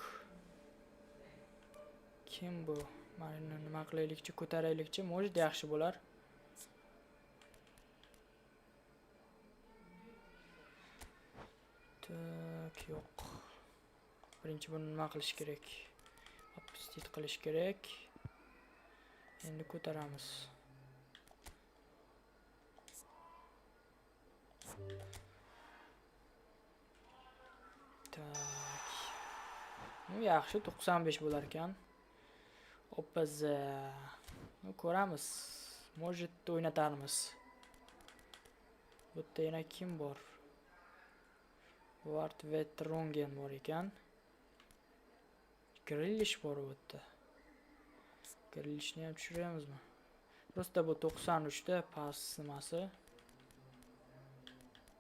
Kim bu? Mana nima qilaylikchi, ko'taraylikchi, может yaxshi bo'lar. Tak, yo'q. Birinchi buni nima qilish kerak? Opposite qilish kerak. Endi ko'taramiz. Tak. Bu yaxshi 95 bo'lar ekan. OPZ. Ko'ramiz. Может o'ynatarmiz. Bu yerda yana kim bor? Vart Vetrongen bor ekan. Grilish bor bu yerda. Grilishni ham tushiramizmi? Prosta bu 93 da pas nimasi.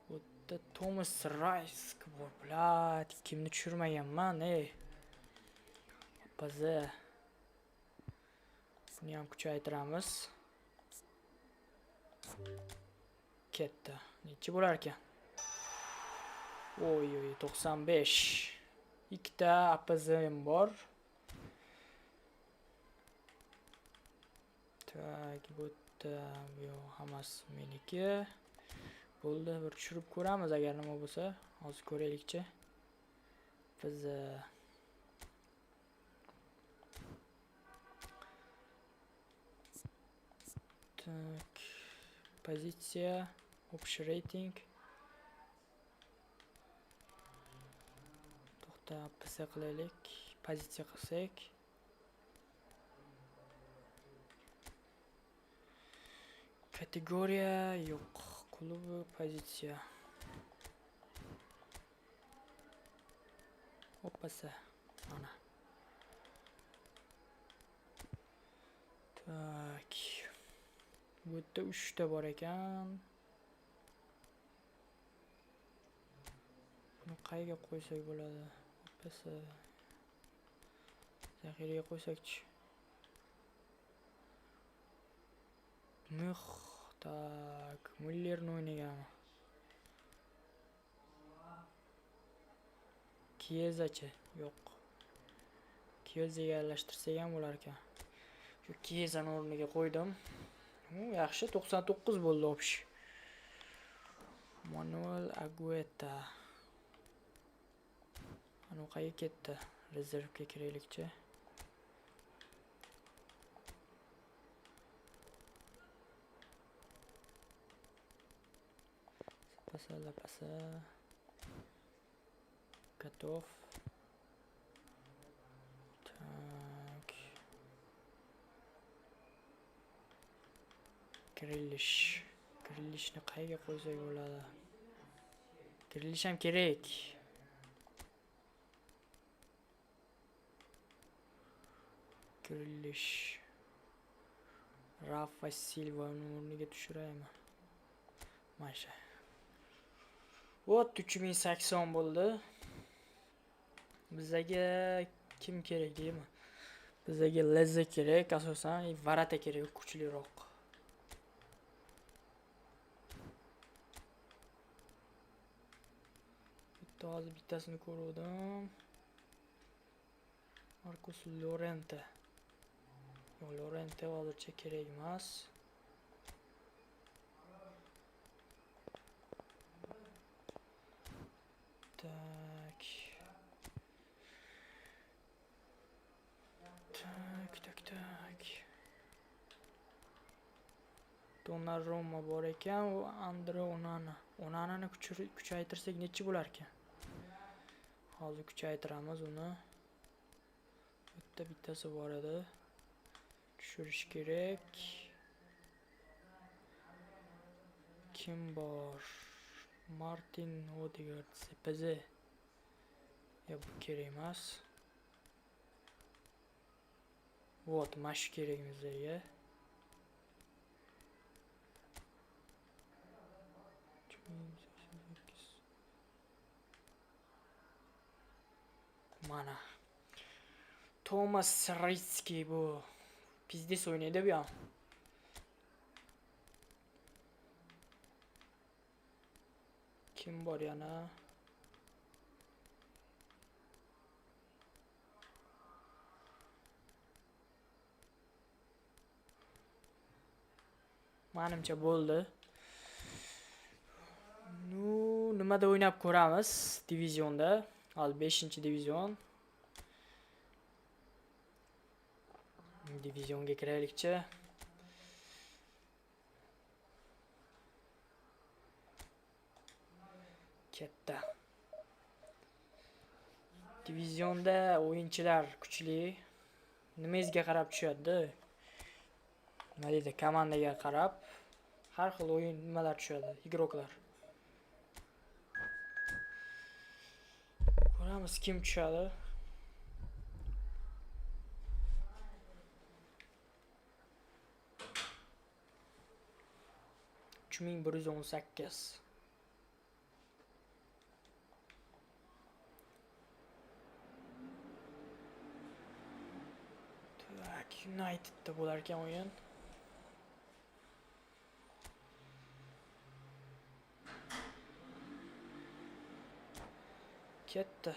Bu yerda Thomas Rice bor. Blat, kimni tushirmaganman, OPZ. Buni ham kuchaytiramiz. Ketdi. Nechi bo'lar ekan? Oy, 95. Ikkita APZM bor. Tak, bu yerda hammasi meniki. Bo'ldi, bir tushirib ko'ramiz agar nima bo'lsa. Hozir ko'raylikchi. Biz tak, pozitsiya, общий rating. To'xta, PS qilaylik. Pozitsiya qilsak. Kategoriya yo'q. Klub pozitsiya. Hoppasa. Mana. Tak. Bu yerda 3 ta bor ekan. Buni qayga qo'ysak bo'ladi? Hoppasa. Zaxiraga qo'ysakchi. Tak, Mullerni o'ynagan. Kiezachi yo'q. Kyoziga aralashtirsak ham bo'lar ekan. Shu Kezani o'rniga qo'ydim. Yaxshi, 99 bo'ldi o'pish. Manuel Agueta. Ana qayga ketdi? Rezervga kiraylikchi. Pasa. Готов. Так. Grillishni qayga qo'ysak bo'ladi? Grillish ham kerak. Grillish. Rafa Silva'ni o'rniga tushiraymi? Masha. Ot 3080 bo'ldi. Bizga kim kerak deymi? Bizga Lezza kerak, asosan Varata kerak, kuchliroq. Hozir bittasini ko'rdim. Marcus Llorente. Yo'q, Llorente hozircha kerak emas. Tak. Donnarumma bor ekan, u Andre Onana. Onanani kuchaytirsak nechi bo'lar ekan? Hozir kuchaytiramiz uni. Bittasi bor edi. Tushirish kerak. Kim bor? Martin Odegaard, CPZ. Ya bu kerak emas. Вот, mash kerak bizga. Mana. Thomas Ritski bu. Pizdes o'ynaydi bu ham. Kim bor yana? Menimcha bo'ldi. Nimada o'ynab ko'ramiz? Divizionda. Hozir 5-divizion. Divizionga kiraylikchi. Katta. Divizionda o'yinchilar kuchli. Nimangizga qarab tushadi? Nima deydi? Komandaga qarab har xil o'yin nimalar tushadi, igroklar. Ko'ramiz kim tushadi. Ming 118. Tak, United'da bo'lar ekan o'yin. Ketdi.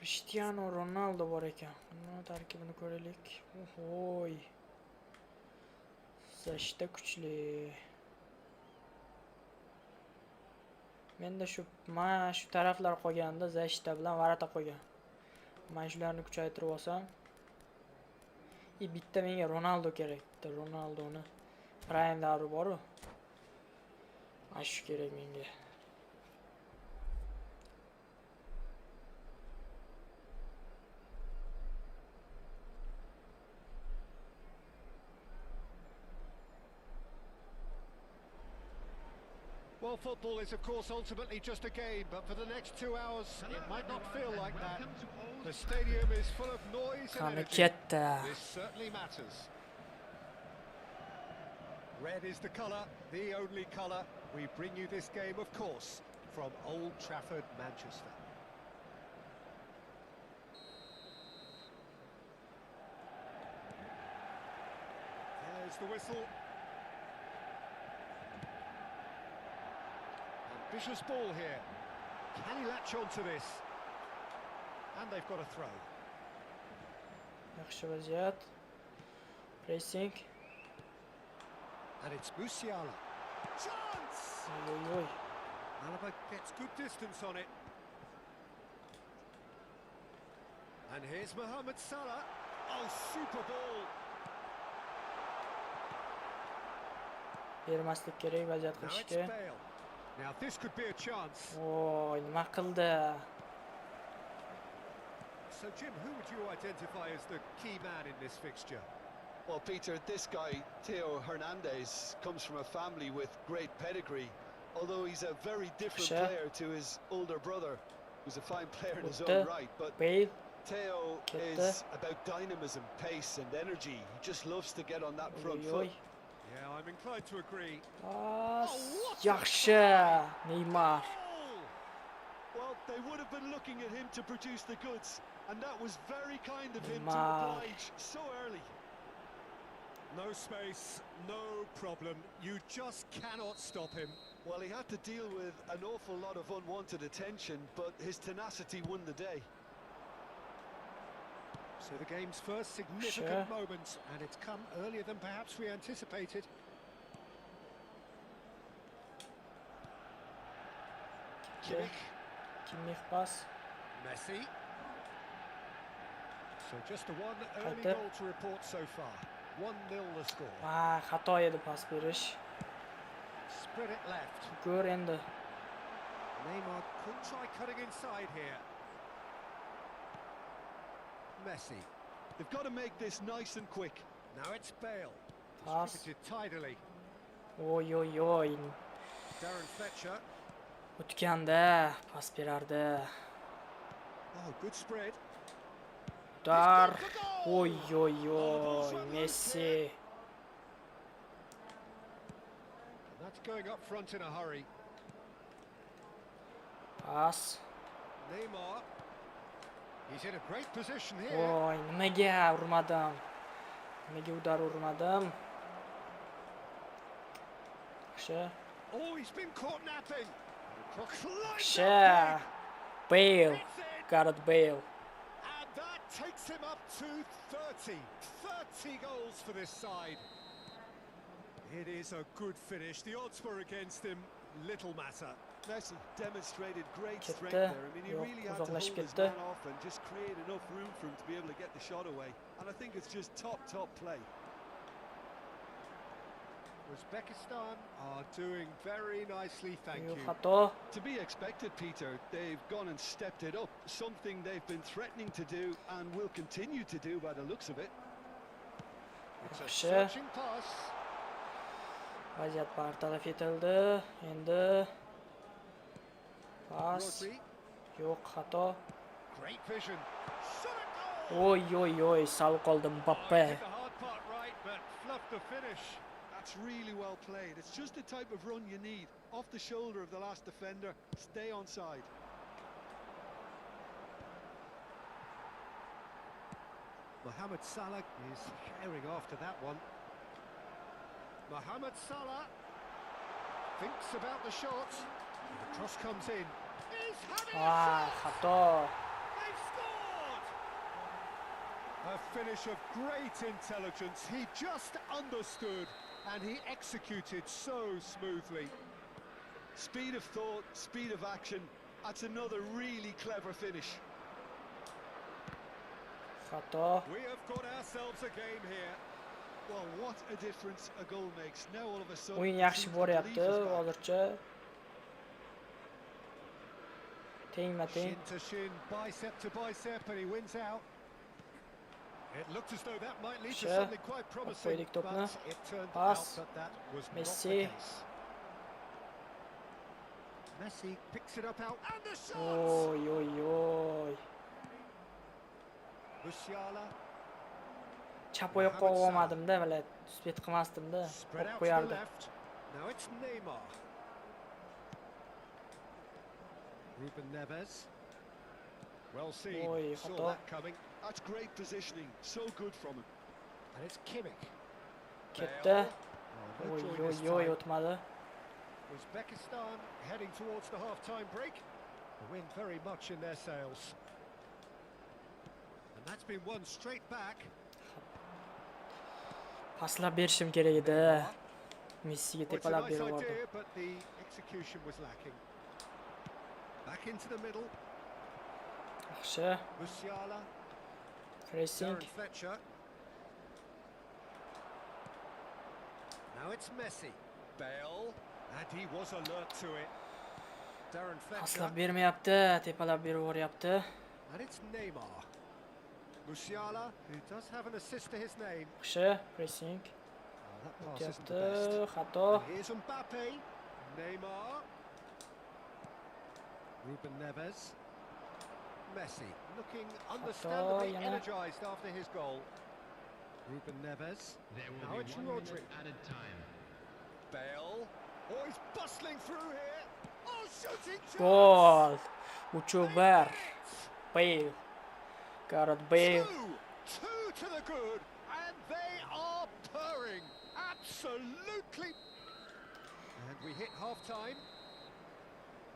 Cristiano Ronaldo bor ekan. Uni tarkibini ko'raylik. Ohoy. Zashta kuchli. Menda shu taraflar qolganda Zashta bilan Varata qolgan. Men shularni kuchaytirib olsam, bitta menga Ronaldo kerak. Ronaldoni prime davri bor-ku. Shu kerak menga. Well, football is, of course, ultimately just a game, but for the next 2 hours, it might not feel like that. The stadium is full of noise and energy. This certainly matters. Red is the colour, the only colour. We bring you this game, of course, from Old Trafford, Manchester. There's the whistle. Ambitious ball here. Can he latch onto this? And they've got a throw. Yaxshi vaziyat. Pressing. And it's Musiala. Chance! Oy. Alaba gets good distance on it. And here's Mohamed Salah. Oh, super ball. Bermaslik kerak vaziyat Now it's qilishga. Bale. Now this could be a chance. Voy, nima qildi? So Jim, who would you identify as the key man in this fixture? Well, Peter, this guy, Theo Hernandez, comes from a family with great pedigree, although he's a very different Sure. player to his older brother, who's a fine player in his Bitti. own right. But Bale. Theo Bitti. is about dynamism, pace and energy. He just loves to get on that front Oy, foot. oy. Yeah, I'm inclined to agree. Pas. what a Yaxshi. Neymar. Goal! Well, they would have been looking at him to produce the goods, and that was very kind of him to Neymar. oblige so early. No space, no problem. You just cannot stop him. Well, he had to deal with an awful lot of unwanted attention, but his tenacity won the day. So the game's first significant Sure. moment, and it's come earlier than perhaps we anticipated. Kimmich, Kimmich pas. Messi. So just a one early Bitti. goal to report so far. 1-0 the score. Xato edi pas berish. Spread it left. Ko'r endi. Neymar could try cutting inside here. Messi. They've got to make this nice and quick. Now it's Bale. Pas. Distributed tidily. Oy, oy, oy. Darren Fletcher. O'tganda pas berardi. Oh, good spread. Dar. Oy, oy, oy. Messi. And that's going up front in a hurry. Pas. Neymar. He's in a great position here. Voy, nimaga urmadim? Nimaga udar urmadim? Yaxshi. Oh, he's been caught napping. Yaxshi. Bale. Gareth Bale. And that takes him up to 30. 30 goals for this side. It is a good finish. The odds were against him. Little matter. Messi demonstrated great Ketdi. strength there. I mean, he Yo'q, really had to hold uzoqlashib his ketdi. man off and just create enough room for him to be able to get the shot away. And I think it's just top play. Uzbekistan are doing very nicely, thank Yo'q, you. xato. To be expected, Peter. They've gone and stepped it up. Something they've been threatening to do and will continue to do by the looks of it. It's a Yaxshi. searching pass. Vaziyat bartaraf etildi. Endi pas. Rodri. Yo'q, xato. Great vision. Shot at goal. Oy, oy, oy. Sal qoldi Oh, Mbappe. he did the hard part right, but fluffed the finish. That's really well played. It's just the type of run you need. Off the shoulder of the last defender. Stay onside. Mohamed Salah is sharing after that one. Mohamed Salah thinks about the shot. The cross comes in. He's having a shot! Xato. They've scored! A finish of great intelligence. He just understood and he executed so smoothly. Speed of thought, speed of action. That's another really clever finish. Xato. We have got ourselves a game here. Well, what a difference a goal makes. Now all of a sudden... O'yin it yaxshi seems that the boryapti lead is back. hozircha. Tengma-teng. Shin to shin, bicep to bicep, and he wins out. It looked as though that might lead to Sure. something quite promising, Qo'ydik but to'pni. it turned Pass. out that that was Messi. not the case. Messi picks it up out, and the shot! Oy, oy, oy. Musiala Chap oyoqqa olmadim-da, bilat. Spet qilmasdim-da. spread Qo'yib out to the qo'yardim. left. Now it's Neymar. Ruben Neves. Well seen. Oy, Saw xato. that coming. That's great positioning. So good from him. And it's Kimmich. Ketdi. Bale. Oh, no Oy, joy oy, this oy, time. o'tmadi. Uzbekistan heading towards the half-time break. The wind very much in their sails. And that's been won straight back. Paslab berishim kerak edi. Messiga Well, it's a tepalab nice berib yubordim. idea, but the execution was lacking. Back into the middle. Yaxshi. Musiala. Pressing. Darren Fletcher. Now it's Messi. Bale. And he was alert to it. Darren Fletcher. Paslab bermayapti, tepalab berib yuboryapti. And it's Neymar. Musiala, who does have an assist to his name. Yaxshi, pressing. Oh, that pass isn't the O'tyapti, best. xato. And here's Mbappe. Neymar. Ruben Neves. Messi looking understandably yana. energized after his goal. Ruben Neves. Now it's Rodri. Bale. Oh, he's bustling through here. Oh, shooting chance. Gol. Uchuber. Bale. Gareth Bale. Two to the good, and they are purring. Absolutely. And we hit half-time.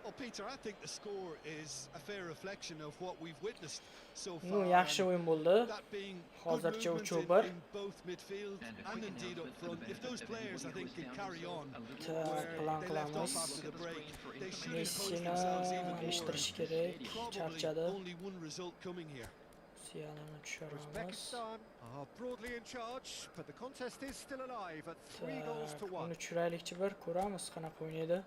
Well, Peter, I think the score is a fair reflection of what we've witnessed so far. No, yaxshi o'yin bo'ldi. That being Hozircha good movement uchuber. in both midfield and indeed up front. If those players, I think, can carry on where Plan they left off qilamiz. after the break, they should impose Messini themselves even more. eshittirish kerak. Probably Charchadi. only one result coming here. Musialani tushiramiz. Uzbekistan are broadly in charge, but the contest is still alive at 3 goals to 1. Uni tushiraylikchi bir ko'ramiz qanaqa o'ynaydi.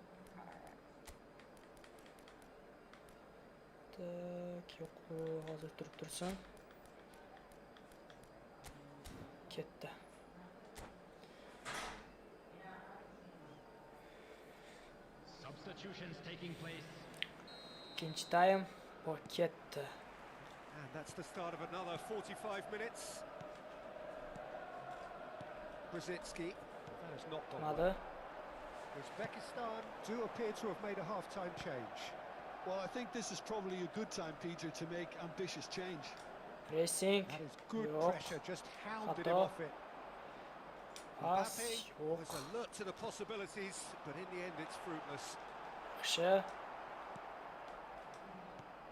Yo'q, hozir turib tursin. Ketdi. Substitutions taking place. Ikkinchi taym ketdi. And that's the start of another 45 minutes. Brzezinski. That has not gone Qilmadi. well. Uzbekistan do appear to have made a half-time change. Well, I think this is probably a good time, Peter, to make ambitious change. Pressing. That is good Yo'q. pressure, just hounded him Xato. off it. Pas. Mbappe Yo'q. was alert to the possibilities, but in the end it's fruitless. Yaxshi.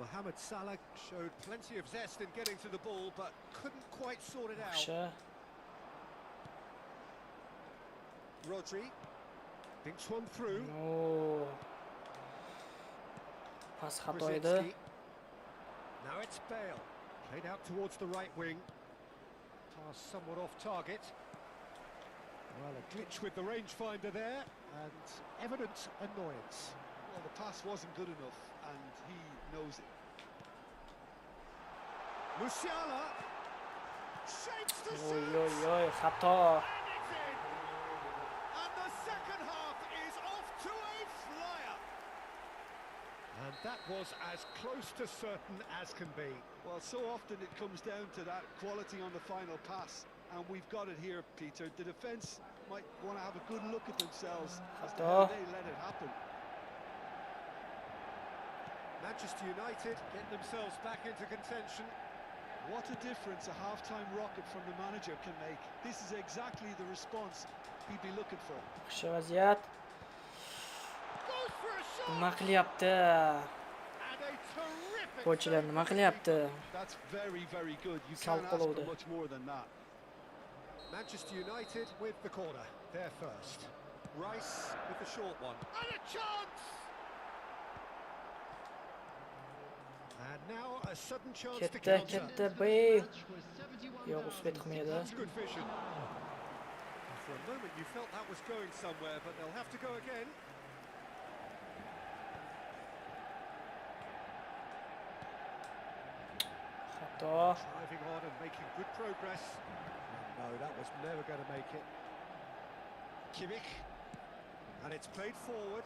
Mohamed Salah showed plenty of zest in getting to the ball, but couldn't quite sort it out. Yaxshi. Rodri thinks one through. No. Pas xato edi. Brzezinski. Now it's Bale. Played out towards the right wing. Pass somewhat off target. Well, a glitch with the rangefinder there, and evident annoyance. Well, the pass wasn't good enough, and he knows it. Musiala shapes the Oy, shot. oy, oy, xato. And it's in. And the second half is off to a flyer. And that was as close to certain as can be. Well, so often it comes down to that quality on the final pass, and we've got it here, Peter. The defence might want to have a good look at themselves as to how they let it happen. Manchester United get themselves back into contention. What a difference a half-time rocket from the manager can make. This is exactly the response he'd be looking for. Yaxshi vaziyat. Goes for a shot. Nima qilyapti? And a terrific Futbolchilar nima qilyapti? That's very, very good. You Sal can't ask for qiluvdi. much more than that. Manchester United with the corner. They're first. Rice with the short one. And a chance! And now a sudden chance to Ketdi, counter. ketdi, Bale. Yo'q, uspet qilmaydi. That's good vision. For a moment you felt that was going somewhere, but they'll have to go again. Xato. Driving on and making good progress. No, that was never going to make it. Kimmich. And it's played forward.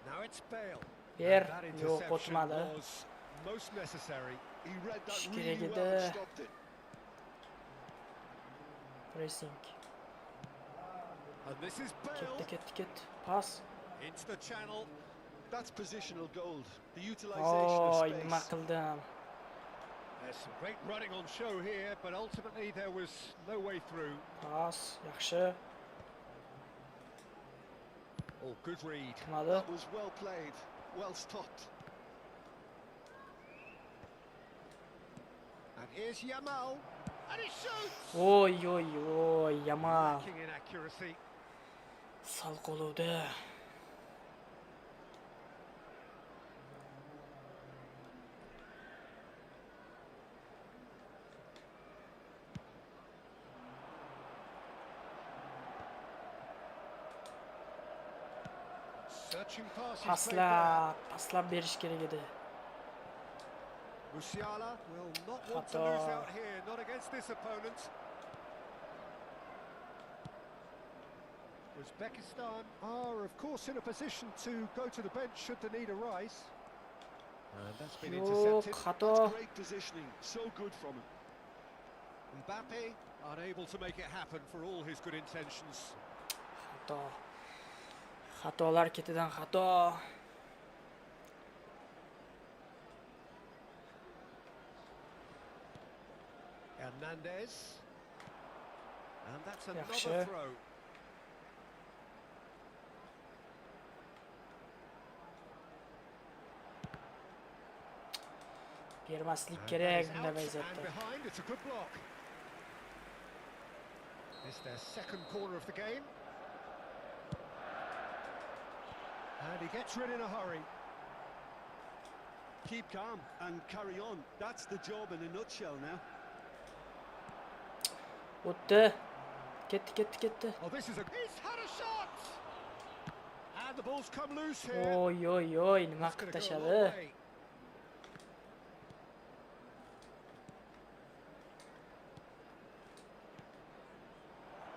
Now it's Bale. Ber. And that Yo'q, interception o'tmadi. was most necessary. He read that Ish really kerak well and edi. stopped it. Pressing. And this is Bale Ketdi, ketdi, ketdi. Pas. into the channel. That's positional gold. The utilization of Oy, nima space. qildim? There's some great running on show here, but ultimately there was no way through. Pas, yaxshi. Oh, good read. Qilmadi. That was well played, well stopped. And here's Yamal, and he shoots! Oy, Yamal. Lacking in accuracy. Sal qoluvdi. Searching passes played there. Paslab berish kerak edi. Musiala will not want to Xato. lose out here, not against this opponent. Uzbekistan are, of course, in a position to go to the bench should the need arise. And that's been Yo'q, intercepted. xato. That's great positioning, so good from him. Mbappe unable to make it happen for all his good intentions. Xato. Xatolar ketidan xato. Hernandez. And that's another Yaxshi. throw. Bermaslik And kerak that is bunday out vaziyatda. and behind, it's a good block. It's their second corner of the game. And he gets rid in a hurry. Keep calm and carry on. That's the job in a nutshell now. O'tdi. Ketdi. Oh, this is a... He's had a shot! And the ball's come loose here. Oy, nima That's qilib gonna go a long tashladi? way.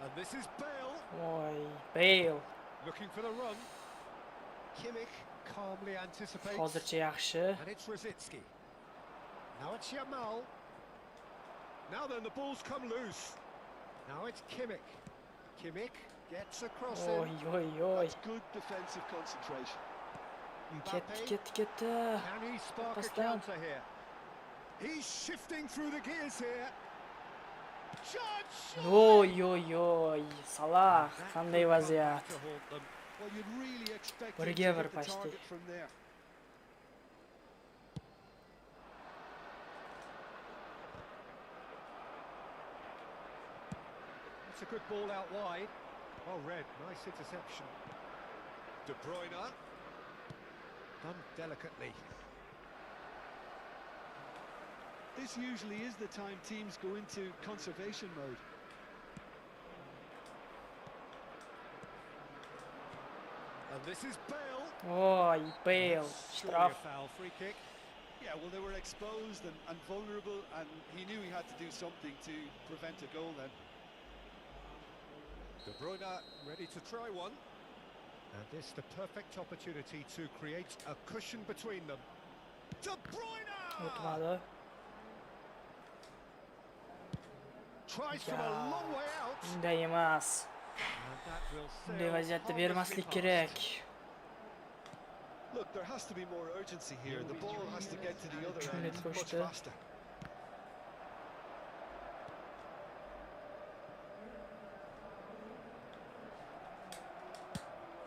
And this is Bale, Oy, Bale. looking for the run. Kimmich calmly anticipates. Hozircha yaxshi. And it's Rosicki. Now it's Yamal. Now then, the ball's come loose. Now it's Kimmich. Kimmich gets across Oy, him. That's good defensive concentration. Mbappe, Ketdi. can he spark a Pass down. counter here? He's shifting through the gears here. Judge! Oy, Salah, That qanday could come vaziyat. back to haunt them. Well, you'd really expect him Birga to hit bir the pashti. target from there. It's a good ball out wide. Well read, nice interception. De Bruyne. Done delicately. This usually is the time teams go into conservation mode. And this is Bale. Oy, Bale. Surely Straf. a foul, free kick. Yeah, well, they were exposed and vulnerable, and he knew he had to do something to prevent a goal then. De Bruyne ready to try one. And this the perfect opportunity to create a cushion between them. De Bruyne! O'tmadi. Tries from a long way out. Bunday emas. And that will Bunday sail vaziyatda harmlessly bermaslik past. kerak. Look, there has to be more urgency here. The ball has to get to the other Shunday end much qo'shdi. faster.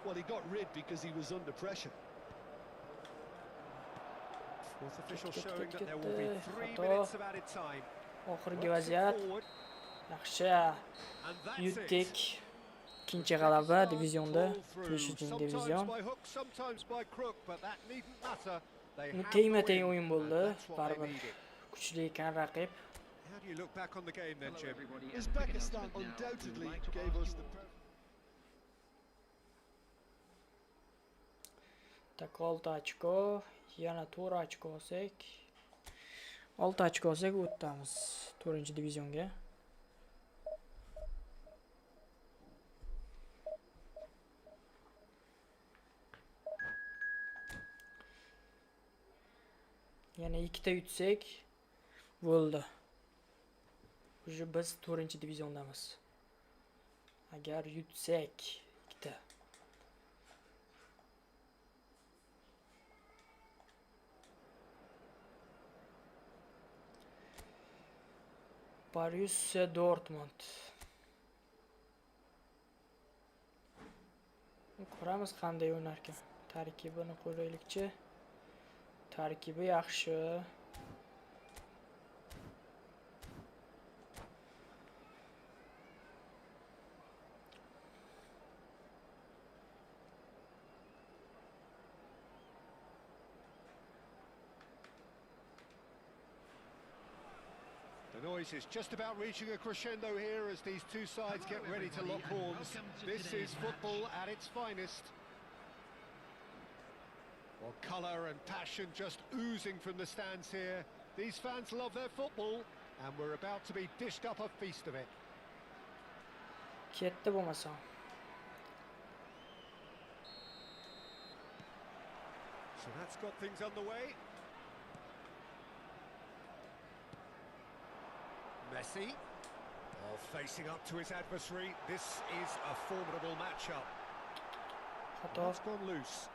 Well, he got rid because he was under pressure. Fourth official Get, showing that there get, will be get, 3 Hato. minutes of added time. Oxirgi Works it vaziyat. forward, Yaxshi. and that's it. Yutdik. Ikkinchi g'alaba divizionda. Pull through, 5-chi sometimes divizion. by hook, sometimes by crook, but that needn't matter. They Bu have tengma the teng win, o'yin and bo'ldi. that's what they Baribir needed. kuchli ekan raqib. How do you look back on the game then, Jim? Uzbekistan undoubtedly gave us the perfect. Tak 6 ochko, yana 4 ochko olsak, 6 ochko olsak o'tamiz 4-divizionga. Yana 2 ta yutsak bo'ldi. Уже biz 4-diviziondamiz. Agar yutsak 2 ta. Borussia Dortmund. Ko'ramiz qanday o'ynar ekan. Tarkibini ko'raylikchi. Tarkibi yaxshi. The noise is just about reaching a crescendo here as these two sides get ready to lock horns. This is football at its finest. Well, colour and passion just oozing from the stands here. These fans love their football, and we're about to be dished up a feast of it. Ketdi bo'lmasa. So that's got things underway. Messi, facing up to his adversary. This is a formidable matchup. That's gone loose.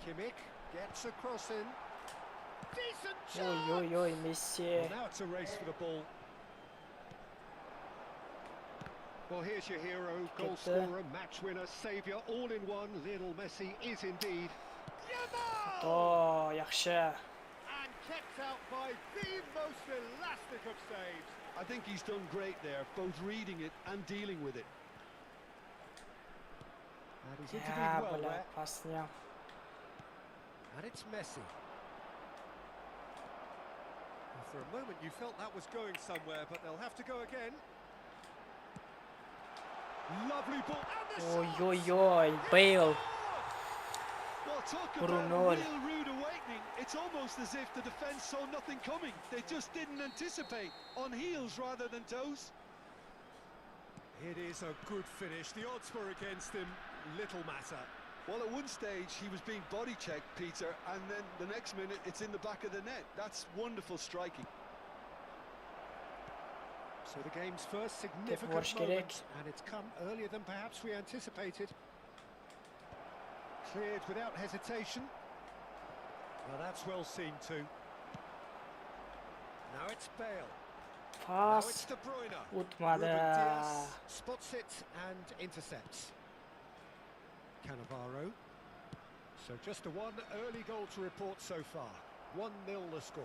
Kimmich gets a cross in. Decent chance! Oi, Messi. Well, now it's a race for the ball. Well, here's your hero, goal scorer, match winner, saviour, all in one. Lionel Messi is indeed. Oh, yaxshi. And kept out by the most elastic of saves. I think he's done great there, both reading it and dealing with it. And he's intervened well there. Pasni ham. And it's Messi. Well, for a moment you felt that was going somewhere, but they'll have to go again. Lovely ball. Oi, Bale. Well, talk Bruno. about a real rude awakening. It's almost as if the defence saw nothing coming. They just didn't anticipate. On heels rather than toes. It is a good finish. The odds were against him. Little matter. Well, at one stage he was being body checked, Peter, and then the next minute it's in the back of the net. That's wonderful striking. So the game's first significant moment, and it's come earlier than perhaps we anticipated. Cleared without hesitation. Well, that's well seen too. Now it's Bale. Now it's Pas. De Bruyne. Utmadi. Ruben Dias spots it and intercepts. Cannavaro. So just the one early goal to report so far. 1-0 the score.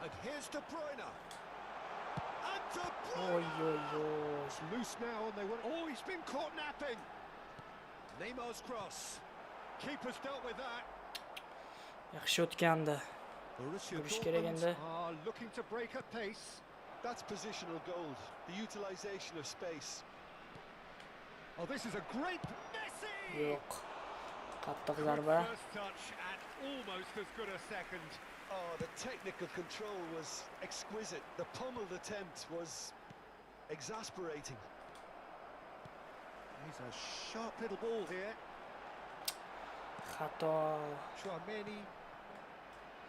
And here's De Bruyne. And De Bruyne! It's loose now and they want... Oh, he's been caught napping! Neymar's cross. Keeper's dealt with that. Yaxshi o'tgandi. Borussia Ko'rish kerak Dortmund endi. are looking to break at pace. That's positional gold, the utilisation of space. Oh, this is a great Messi! Yo'q. Qattiq Good zarba. first touch and almost as good a second. Oh, the technical control was exquisite. The pummeled attempt was exasperating. He's a sharp little ball here. Xato. Chouameni.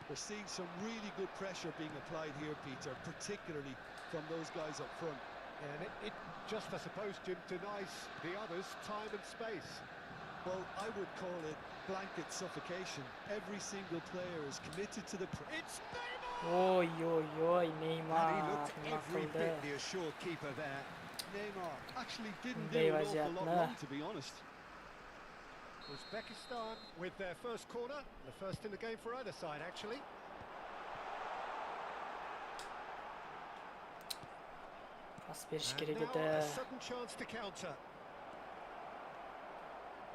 We're seeing some really good pressure being applied here, Peter, particularly from those guys up front. And it just, I suppose, Jim, denies the others time and space. Well, I would call it blanket suffocation. Every single player is committed to the... It's Neymar! Oi, Neymar. And he looked Nima every qildi. bit the assured keeper there. Neymar actually didn't Bunday do an awful lot vaziyatni. wrong, to be honest. Uzbekistan with their first corner, the first in the game for either side, actually. Pas berish And kerak now edi. a sudden chance to counter.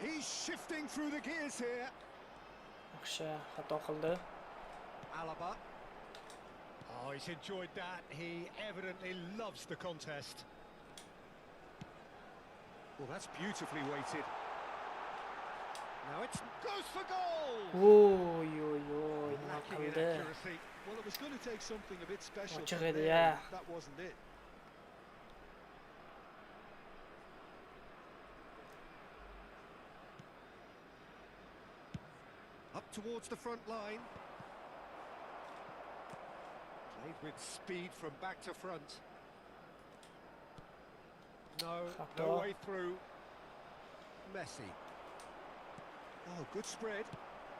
He's shifting through the gears here. Yaxshi, xato qildi. Alaba. Oh, he's enjoyed that. He evidently loves the contest. Well, that's beautifully weighted. Now it goes for goal! Oi, nima Lacking in qildi? accuracy. Well, it was going to take something a bit special. Ochiq from edi, there, yeah. That wasn't it. Up towards the front line. Played with speed from back to front. No Xato. way through. Messi. Oh, good spread.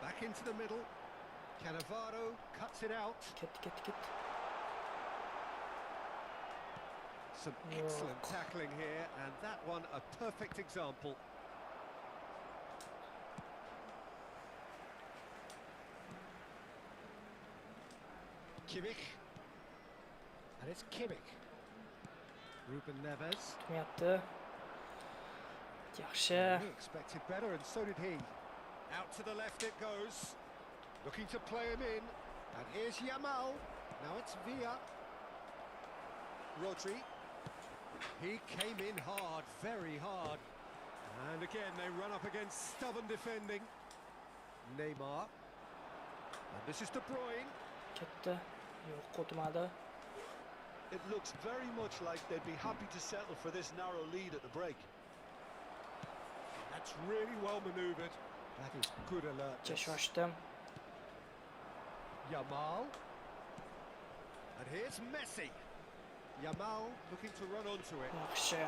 Back into the middle. Cannavaro cuts it out. Ket. Some excellent tackling here, and that one a perfect example. Kimmich. And it's Kimmich. Ruben Neves. Yaptı. Yaxşı. He expected better, and so did he. Out to the left it goes. Looking to play him in. And here's Yamal. Now it's Villa. Rodri. He came in hard, very hard. And again, they run up against stubborn defending. Neymar. And this is De Bruyne. Ketdi. Yo'q, o'tmadi. It looks very much like they'd be happy to settle for this narrow lead at the break. That's really well manoeuvred. That is good alertness. Shoshdim. Yamal. And here's Messi. Yamal looking to run onto it. Yaxşı.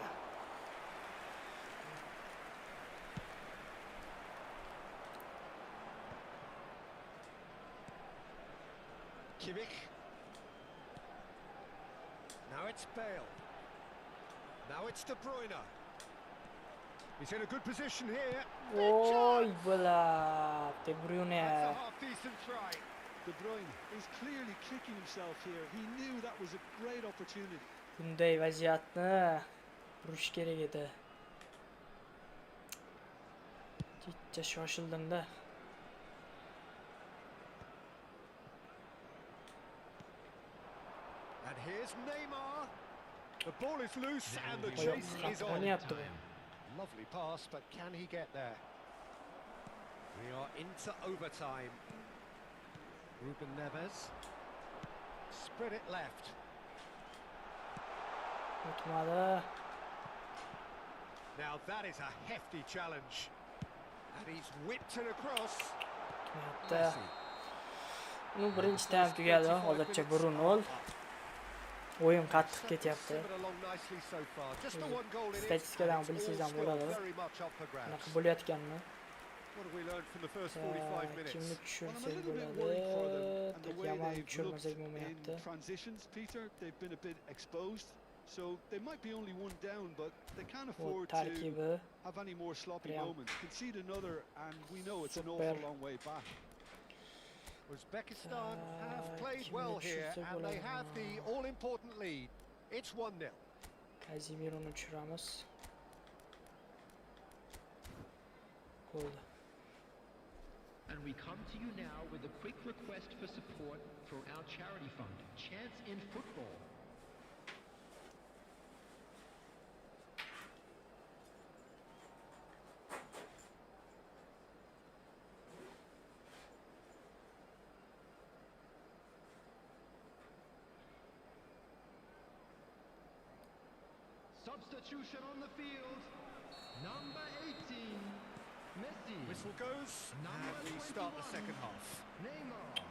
Kimmich. Now it's Bale. Now it's De Bruyne. He's in a good position here. Oy bula. De That's Bruyne. a half-decent try. De Bruyne is clearly kicking himself here. He knew that was a great opportunity. Bunday vaziyatni urish kerak edi. Ketcha shoshildim-da. And here's Neymar. The ball is loose and the chase is on. Lovely pass, but can he get there? We are into overtime. Ruben Neves. Spread it left. O'tmadi. Now that is a hefty challenge. And he's whipped it across. Yaptı. Uni birinchi taym tugadi. Hozircha 1-0. O'yin qattiq ketyapti. Statistikadan bilsangiz ham bo'ladi. Bunaqa bo'layotganini. Kimni tushirsak bo'ladi. Yaman tushirmasak bo'lmayapti. Transitions, Peter, they've been a bit exposed. So they might be only one down, but they can't afford to have any more sloppy moments. Concede another, and we know it's an awful long way back. Uzbekistan have played well here, and they have the all-important lead. It's 1-0. Cazemironi tushiramiz. Bo'ldi. And we come to you now with a quick request for support for our charity fund, Chance in Football. Substitution on the field. Number 18, Messi. Whistle goes, and we start the second half.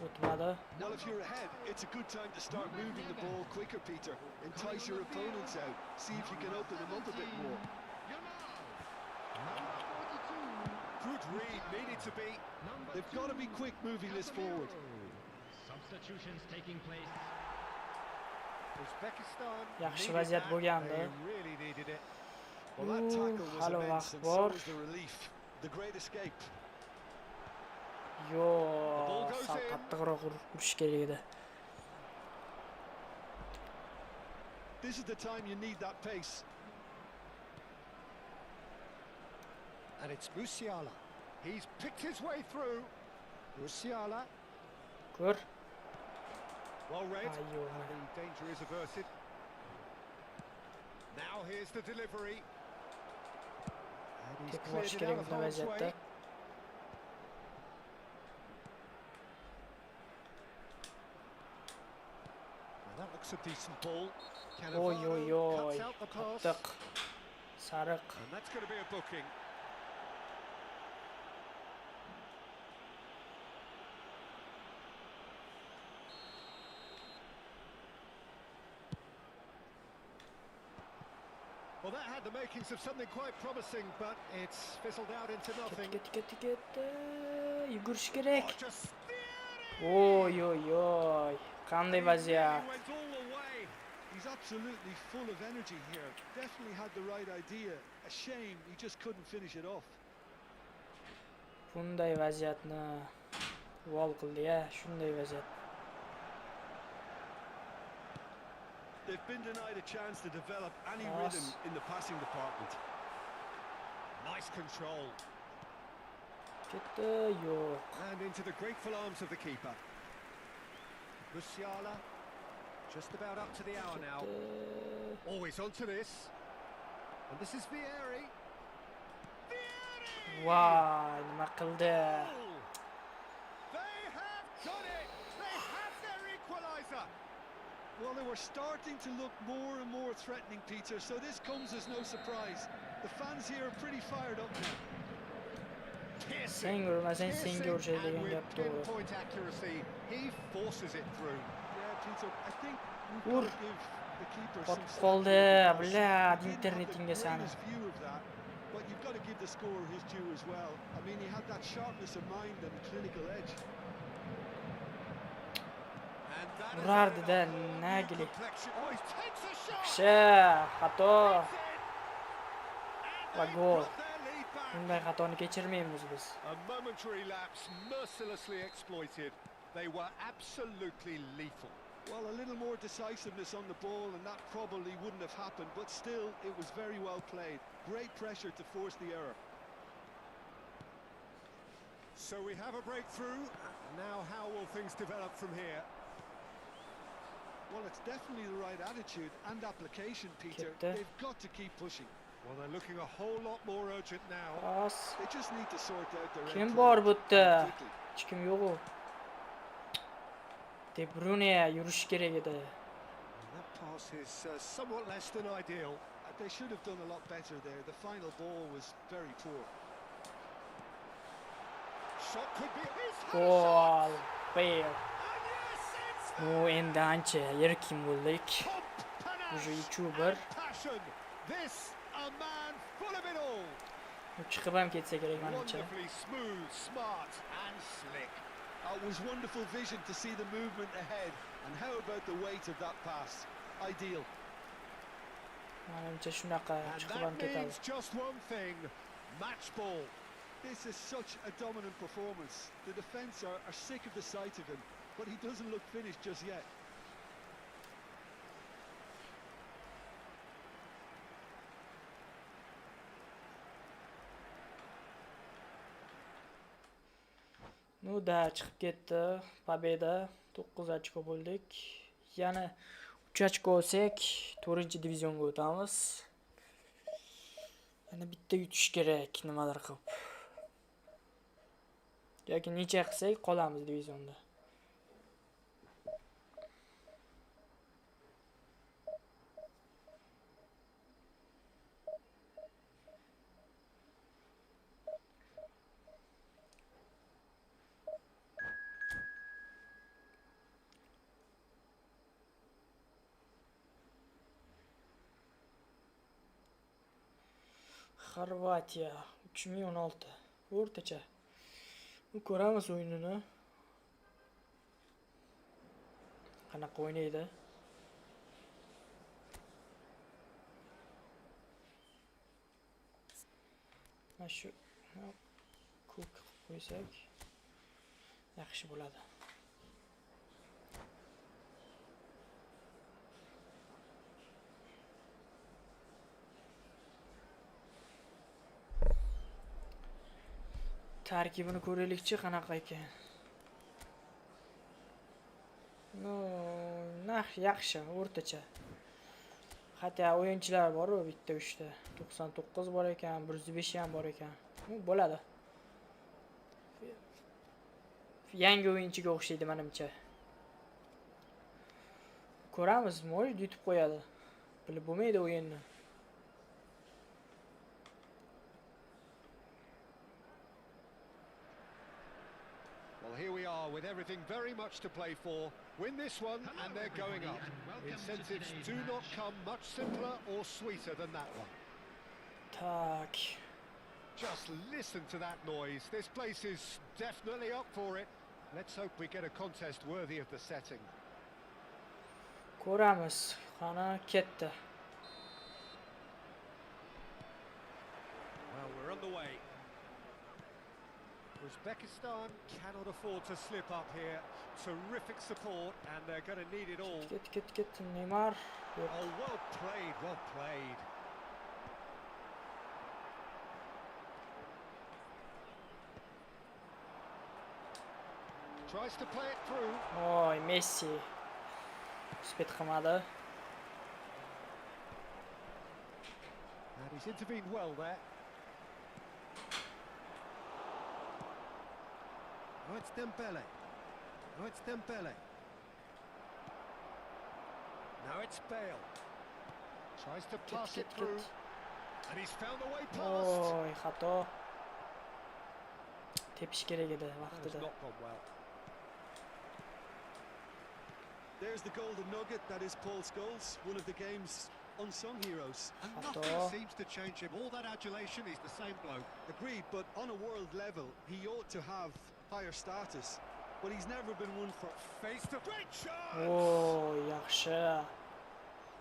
O'tmadi. Well, if you're ahead, it's a good time to start moving the ball quicker, Peter. Entice your opponents out. See if you can open them up a bit more. Good read, needed to be. They've got to be quick moving this forward. Substitutions taking place. Uzbekistan Yaxshi vaziyat bo'lgandi. really needed it. Well, that tackle was Hali immense, vaqt and bor. so was the relief. The great escape. Yo, sal qattiqroq urish kerak edi. This is the time you need that pace. And it's Musiala. He's picked his way through. Musiala. Ko'r. Well read. Ayyo. The danger is averted. Now here's the delivery. And he's Tepib cleared olish it kerak out of bunday harm's vaziyatda. way. Well, that looks a decent ball. Oy oy Cannavaro oy. cuts out the pass. Qattiq. Sariq. And that's going to be a booking. Well, that had the makings of something quite promising, but it's fizzled out into nothing. Ketdi. Yugurish kerak. Oh, just Oy oy oy. Qanday vaziyat. went all the way. He He's absolutely full of energy here. Definitely had the right idea. A shame he just couldn't finish it off. Bunday vaziyatni vol qildi-ya, shunday vaziyat. They've been denied a chance to develop any rhythm in the passing department. Nice control. Ketdi, yo'q. And into the grateful arms of the keeper. Musiala, just about up to the hour now. Always onto this. And this is Vieri. Vieri! Voy, nima qildi? They have done it! They have their equaliser! Well, they were starting to look more and more threatening, Peter, so this comes as no surprise. The fans here are pretty fired up now. Sen urmasan senga urishadi degan gap to'g'ri. Pinpoint accuracy, he forces it through. Yeah, Peter, I think we've got to give the keeper some Qotib qoldi, biladi internetingga sani. view of that, but you've got to give the scorer his due as well. I mean, he had that sharpness of mind and clinical edge. Urardi-da, nagili. Oh, he takes a shot. Yaxshi, xato va gol. Brought their lead back. Bunday xatoni kechirmaymiz biz. A momentary lapse mercilessly exploited. They were absolutely lethal. Well, a little more decisiveness on the ball and that probably wouldn't have happened, but still, it was very well played. Great pressure to force the error. So we have a breakthrough. Now how will things develop from here? Well, it's definitely the right attitude and application, Peter. Ketdi. They've got to keep pushing. Well, they're looking a whole lot more urgent now. Pas. They just need to sort out their Kim end bor bu product yerda? quickly. Hech kim yo'q u. De Bruyne yurish kerak edi. And that pass is somewhat less than ideal. They should have done a lot better there. The final ball was very poor. Shot could be his. Gol. Bale. And yes, it's Bu endi ancha erkin bo'ldik. Уже 2-1. passion. This a man full of it all. Chiqib ham ketsa kerak menimcha. Wonderfully smooth, smart and slick. It was wonderful vision to see the movement ahead. And how about the weight of that pass? Ideal. Menimcha shunaqa And chiqib ham that ketadi. means just one thing. Match ball. This is such a dominant performance. The defence are sick of the sight of him, but he doesn't look finished just yet. Ну да, chiqib ketdi. Победа. 9 ochko bo'ldik. Yana 3 ochko olsak, 4-divizionga o'tamiz. Yana bitta yutish kerak, nimadir qilib. Yoki necha qilsak qolamiz divizionda. Xorvatiya 3016 o'rtacha. Ko'ramiz o'yinini. Qanaqa o'ynaydi? Mana shu ko'k qilib qo'ysak yaxshi bo'ladi. Tarkibini ko'raylikchi qanaqa ekan. No, yaxshi, o'rtacha. Hatto o'yinchilar bor-ku, bitta 3 ta. 99 bor ekan, 105 ham bor ekan. Bo'ladi. Yangi o'yinchiga o'xshaydi menimcha. Ko'ramiz, mo'y yutib qo'yadi. Bilib bo'lmaydi o'yinni. Well, here we are with everything very much to play for. Win this one and they're going up. Incentives do not come much simpler or sweeter than that one. Tak. Just listen to that noise. This place is definitely up for it. Let's hope we get a contest worthy of the setting. Ko'ramiz. Qani ketdi. Well, we're on the way. Uzbekistan cannot afford to slip up here. Terrific support, and they're going to need it all. Ket. Neymar. Oh, well played, well played. Tries to play it through. Oy, Messi. Spet qilmadi. And he's intervened well there. Oh, it's Dembele. Oh, it's Dembele. Now it's Bale. Tries to pass it Ket. through. And he's found a way past. Oy, xato. Tepish kerak edi That's vaqtida. not gone well. There's the golden nugget, that is Paul Scholes, one of the game's unsung heroes. And Xato. nothing seems to change him. All that adulation, he's the same bloke. Agreed, but on a world level, he ought to have higher status. But he's never been one for Face to great shot. Oy, yaxshi.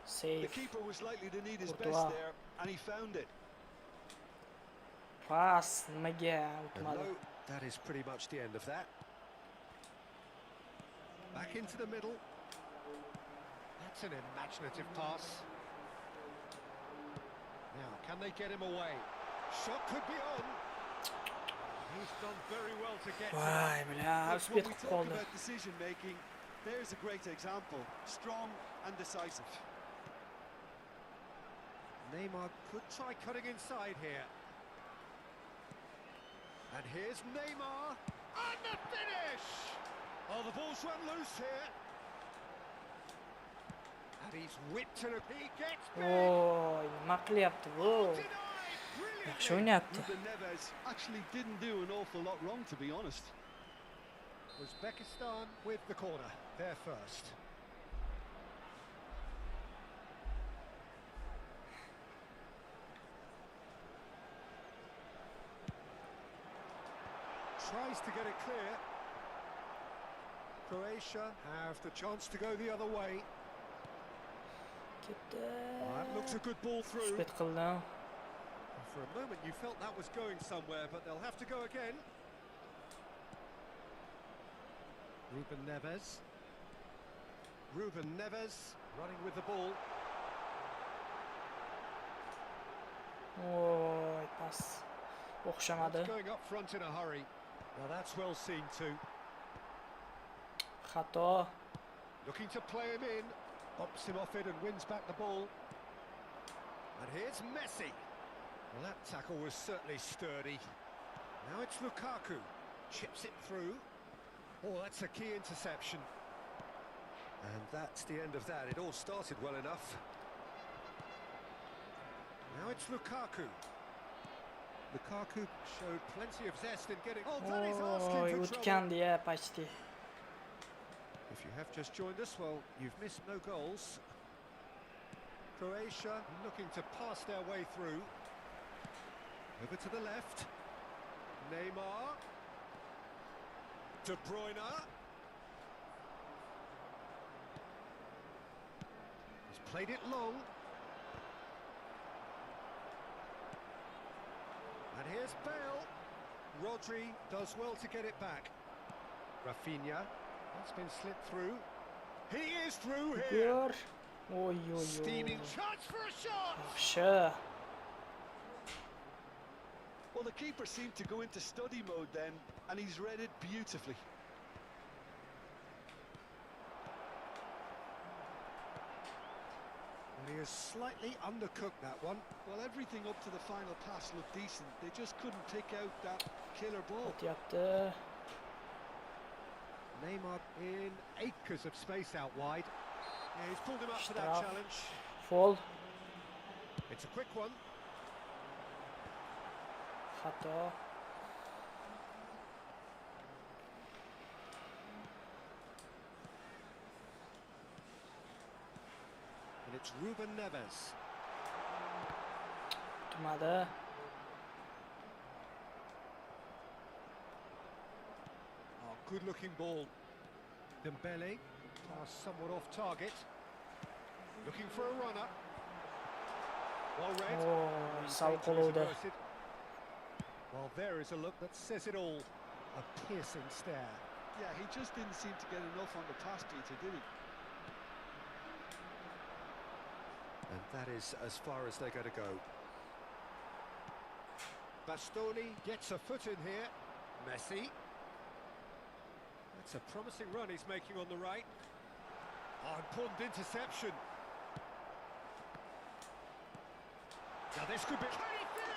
The Save. keeper was likely to need his Courtois. best there, and he found it. Pas nimaga And o'tmadi. no, that is pretty much the end of that. Back into the middle. That's an imaginative pass. Now, can they get him away? Shot could be on. He's done very well to get to it. Voy, bля, Look, spet when we qilib talk qoldi. about decision making, there's a great example. Strong and decisive. Neymar could try cutting inside here. And here's Neymar. And the finish! Oh, the ball's run loose here. And he's whipped and he gets big. Oy, nima qilyapti bu? Denied. Yaxshi Brilliantly. o'ynayapti. Ruben Neves actually didn't do an awful lot wrong, to be honest. Uzbekistan with the corner. They're first. Tries to get it clear. Croatia have the chance to go the other way. Ketdi. That looks a good ball through. Spet qildim. For a moment you felt that was going somewhere, but they'll have to go again. Ruben Neves. Ruben Neves running with the ball. Oy, pas. O'xshamadi. Going up front in a hurry. Now that's well seen too. Xato. Looking to play him in. Bumps him off it and wins back the ball. And here's Messi. Well, that tackle was certainly sturdy. Now it's Lukaku. Chips it through. Oh, that's a key interception. And that's the end of that. It all started well enough. Now it's Lukaku. Lukaku showed plenty of zest in getting... Oh, that is Oy, asking for trouble. o'tgandi ya, почти. If you have just joined us, well, you've missed no goals. Croatia looking to pass their way through. Over to the left. Neymar. De Bruyne. He's played it long. And here's Bale. Rodri does well to get it back. Rafinha. That's been slipped through. He is through here. Gör. Oy, oy, oy. Steaming chance for a shot. Yaxshi. Well, the keeper seemed to go into study mode then, and he's read it beautifully. He has slightly undercooked that one. Well, everything up to the final pass looked decent. They just couldn't pick out that killer ball. O'tyapti. Neymar in acres of space out wide. Yeah, he's pulled him up for that Straf. challenge. Fall. It's a quick one. Xato. And it's Ruben Neves. O'tmadi. Oh, good looking ball. Dembele. Pass somewhat off target. Looking for a runner. Well read. Oh, He's sal dangerous qoluvdi. averted. Well, there is a look that says it all. A piercing stare. Yeah, he just didn't seem to get enough on the pass, Peter, did he? And that is as far as they're going to go. Bastoni gets a foot in here. Messi. That's a promising run he's making on the right. Oh, important interception. Now this could be...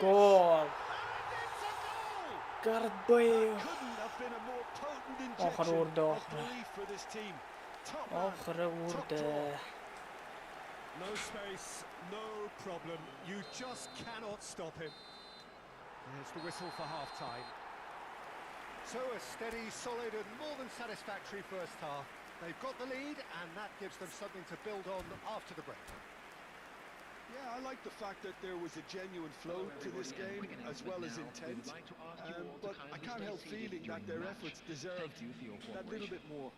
Gol. And it's a goal! Gareth Bale. Couldn't have been a more potent Oxiri injection urdi, of oxiri. belief for this team. Top man, Oxiri top urdi. draw. No space, no problem. You just cannot stop him. There's the whistle for half-time. So a steady, solid and more than satisfactory first half. They've got the lead and that gives them something to build on after the break. Yeah, I like the fact that there was a genuine flow to this game as well as intent. But I can't help feeling that their efforts deserved that little bit more.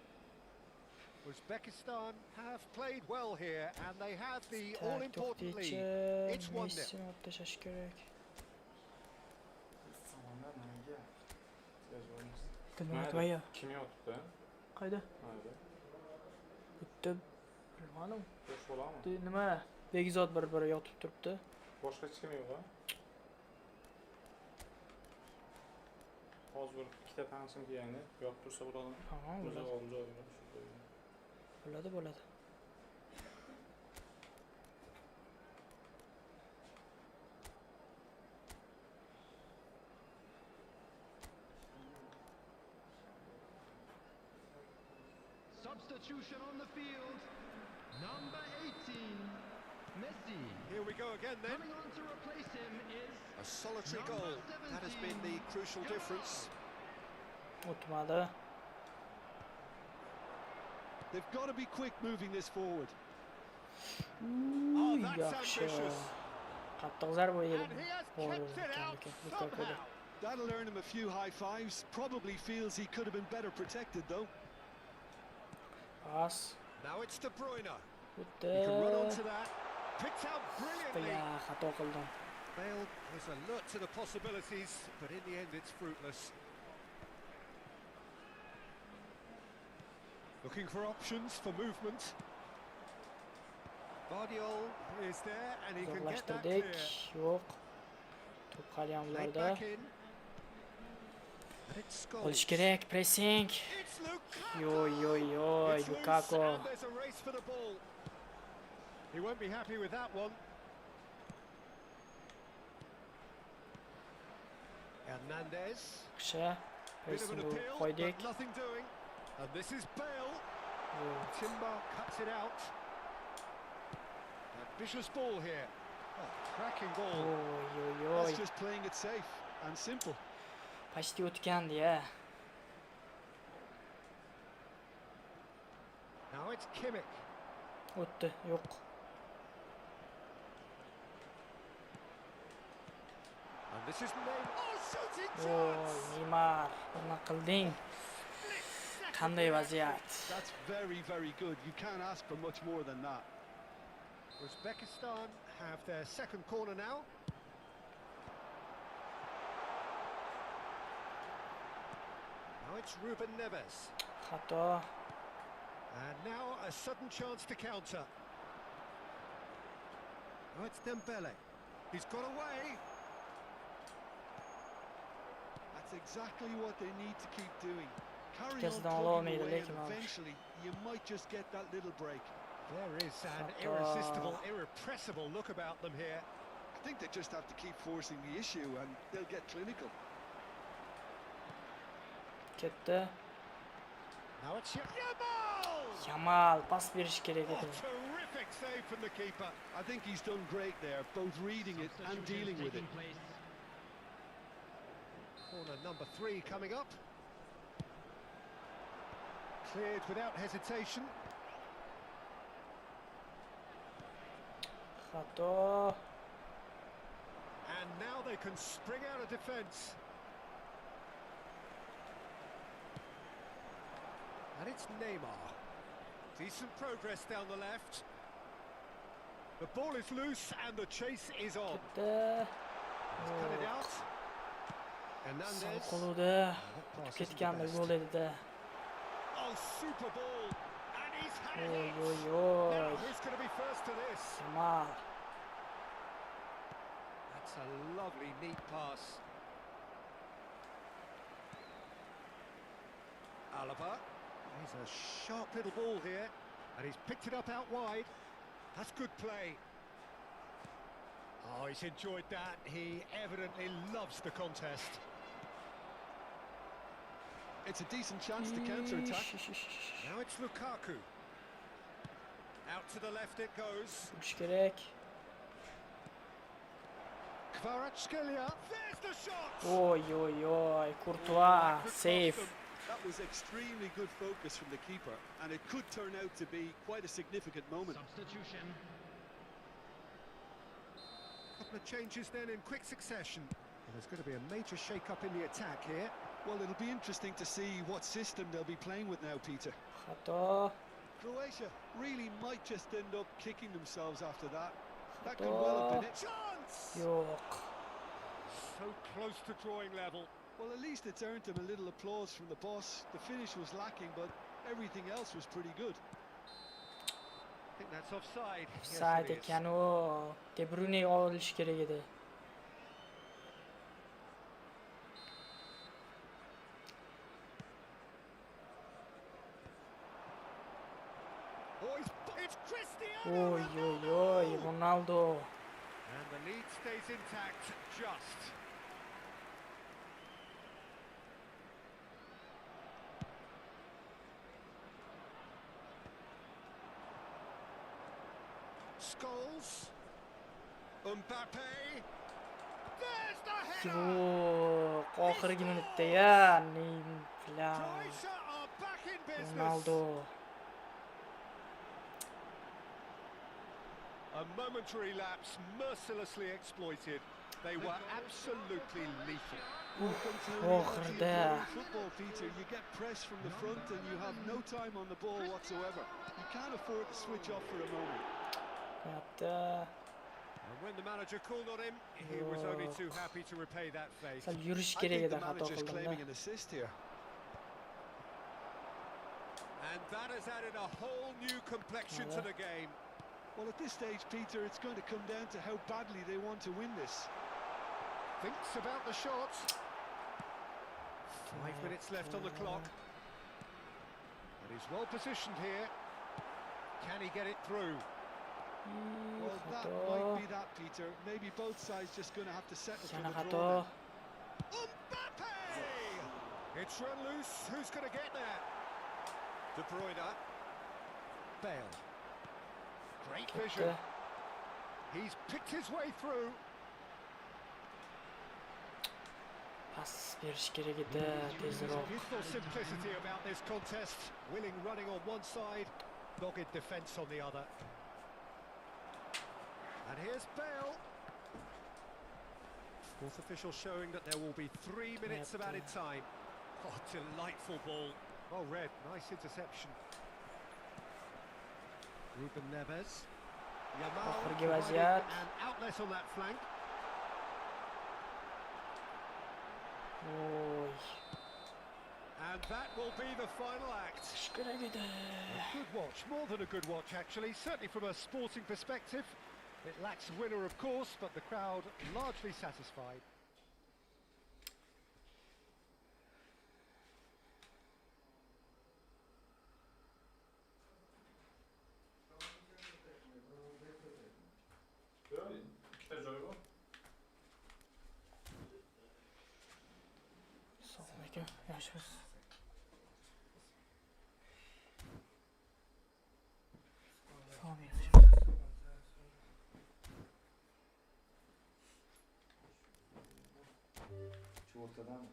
Uzbekistan have played well here and they have the Tak, all-important lead. to'xtaychi. It's 1-0. Messini olib tashlash kerak. Nima aytmaya? Kim yotibdi? Qayda? Mayli. Bitta bilmadim. Bosh bo'ladimi? Nima? Begzod bir-biri yotib turibdi. Boshqa hech kim yo'q-a? Hozir bir ikkita tanishim kelganda, yotib tursa bo'ladimi? Ha, bo'ladi. Joyi. Bo'ladi, bo'ladi. Substitution on the field. Number 18, Messi. Here we go again then. Coming on to replace him is A solitary goal. That has been the crucial difference. O'tmadi. They've got to be quick moving this forward. Oh, that's Yaxshi. ambitious. Qattiq zarba And yedi. he has kept it out somehow. That'll earn him a few high fives. Probably feels he could have been better protected though. Pas. Now it's De Bruyne. Bitta. He can run onto that. Picked out brilliantly. Ya, xato qildim. Bale was alert to the possibilities, but in the end it's fruitless. Looking for options for movement. Guardiola is there and he can get that clear. Uzoqlashtirdik. Yo'q. To'p haliyam Laid ularda. back in. And it's Olish Scholes. kerak, pressing. It's Lukaku. Yoy, It's loose Lukaku. and there's a race for the ball. He won't be happy with that one. Hernandez. Yaxshi. Bit of an Pressing appeal, qo'ydik. but nothing doing. And this is Bale. Yo'q. Timber cuts it out. Ambitious ball here. Oh, cracking ball. Oy. That's just playing it safe and simple. Почти o'tgandi ya. Now it's Kimmich. O'tdi. Yo'q. And this is Neymar. Oh, shooting Oy, chance! Neymar. Nima qilding? Qanday vaziyat? That's very, very good. You can't ask for much more than that. Uzbekistan have their second corner now. Now it's Ruben Neves. Xato. And now a sudden chance to counter. Now it's Dembele. He's got away. That's exactly what they need to keep doing. Carry on Kesinlikle plugging olmaydı, away and lekin almış. eventually you might just get that little break. There is an Hatta- irresistible, irrepressible look about them here. I think they just have to keep forcing the issue and they'll get clinical. Ketdi. Now it's Yamal! Yamal pas berish kerak Oh, edi. terrific save from the keeper. I think he's done great there, both reading it and dealing with it. Corner number 3 coming up. Cleared without hesitation. Xato. And now they can spring out of defence. And it's Neymar. Decent progress down the left. The ball is loose and the chase is on. Ketdi. Cut it out. Hernandez. Qo'lida ketganda gol edi-da. Oh, super ball. And he's had it. Oy. Now, who's going to be first to this? Jamal. That's a lovely, neat pass. Alaba. He's a sharp little ball here. And he's picked it up out wide. That's good play. Oh, he's enjoyed that. He evidently loves the contest. It's a decent chance to counter-attack. Now it's Lukaku. Out to the left it goes. Turish kerak. Kvaratskhelia. There's the shot! Oy. Courtois. Safe. That was extremely good focus from the keeper, and it could turn out to be quite a significant moment. Substitution. Couple of changes then in quick succession. And there's going to be a major shake-up in the attack here. Well, it'll be interesting to see what system they'll be playing with now, Peter. Xato. Croatia really might just end up kicking themselves after that. That could well have been it. Chance! Yo'q. So close to drawing level. Well, at least it's earned them a little applause from the boss. The finish was lacking, but everything else was pretty good. I think that's offside. Offside Yes, it is. ekan u. De Bruyne olish kerak edi. Oh, it's Cristiano Oy. Ronaldo. And the lead stays intact, just. Scholes. Mbappe. There's the header! Yo'q. Oxirgi minutda-ya. Bilan. Croatia are back in business. Ronaldo. A momentary lapse, mercilessly exploited. They were absolutely lethal. Welcome to Oxirda. reality of football, Peter. You get press from the front and you have no time on the ball whatsoever. You can't afford to switch off for a moment. Yapti. And when the manager called on him, he was only too happy to repay that faith. Sal yurish I kerak think edi, the xato manager's claiming qildim-da. an assist here. And that has added a whole new complexion to the game. Well, at this stage, Peter, it's going to come down to how badly they want to win this. Thinks about the shot. 5 minutes left on the clock. And he's well positioned here. Can he get it through? Well, that Xato. might be that, Peter. Maybe both sides just going to have to settle for Yana the draw. xato. Mbappe! It's run loose. Who's going to get there? De Bruyne. Bale. Great vision. Ketdi. He's picked his way through. Pas berish kerak edi, tezroq. Beautiful simplicity about this contest. Willing running on one side, dogged defence on the other. And here's Bale. Fourth official showing that there will be 3 minutes of added time. Oh, delightful ball. Well read, nice interception. Ruben Neves. Yamal Oxirgi providing vaziyat. an outlet on that flank. Oy. And that will be the final act. Turish kerak edi. A good watch, more than a good watch actually, certainly from a sporting perspective. It lacks a winner of course, but the crowd largely satisfied. İkita joy bor. Assalomu alaykum. Yaxshimisiz? Salom yaxshi. Shu o'rtadami?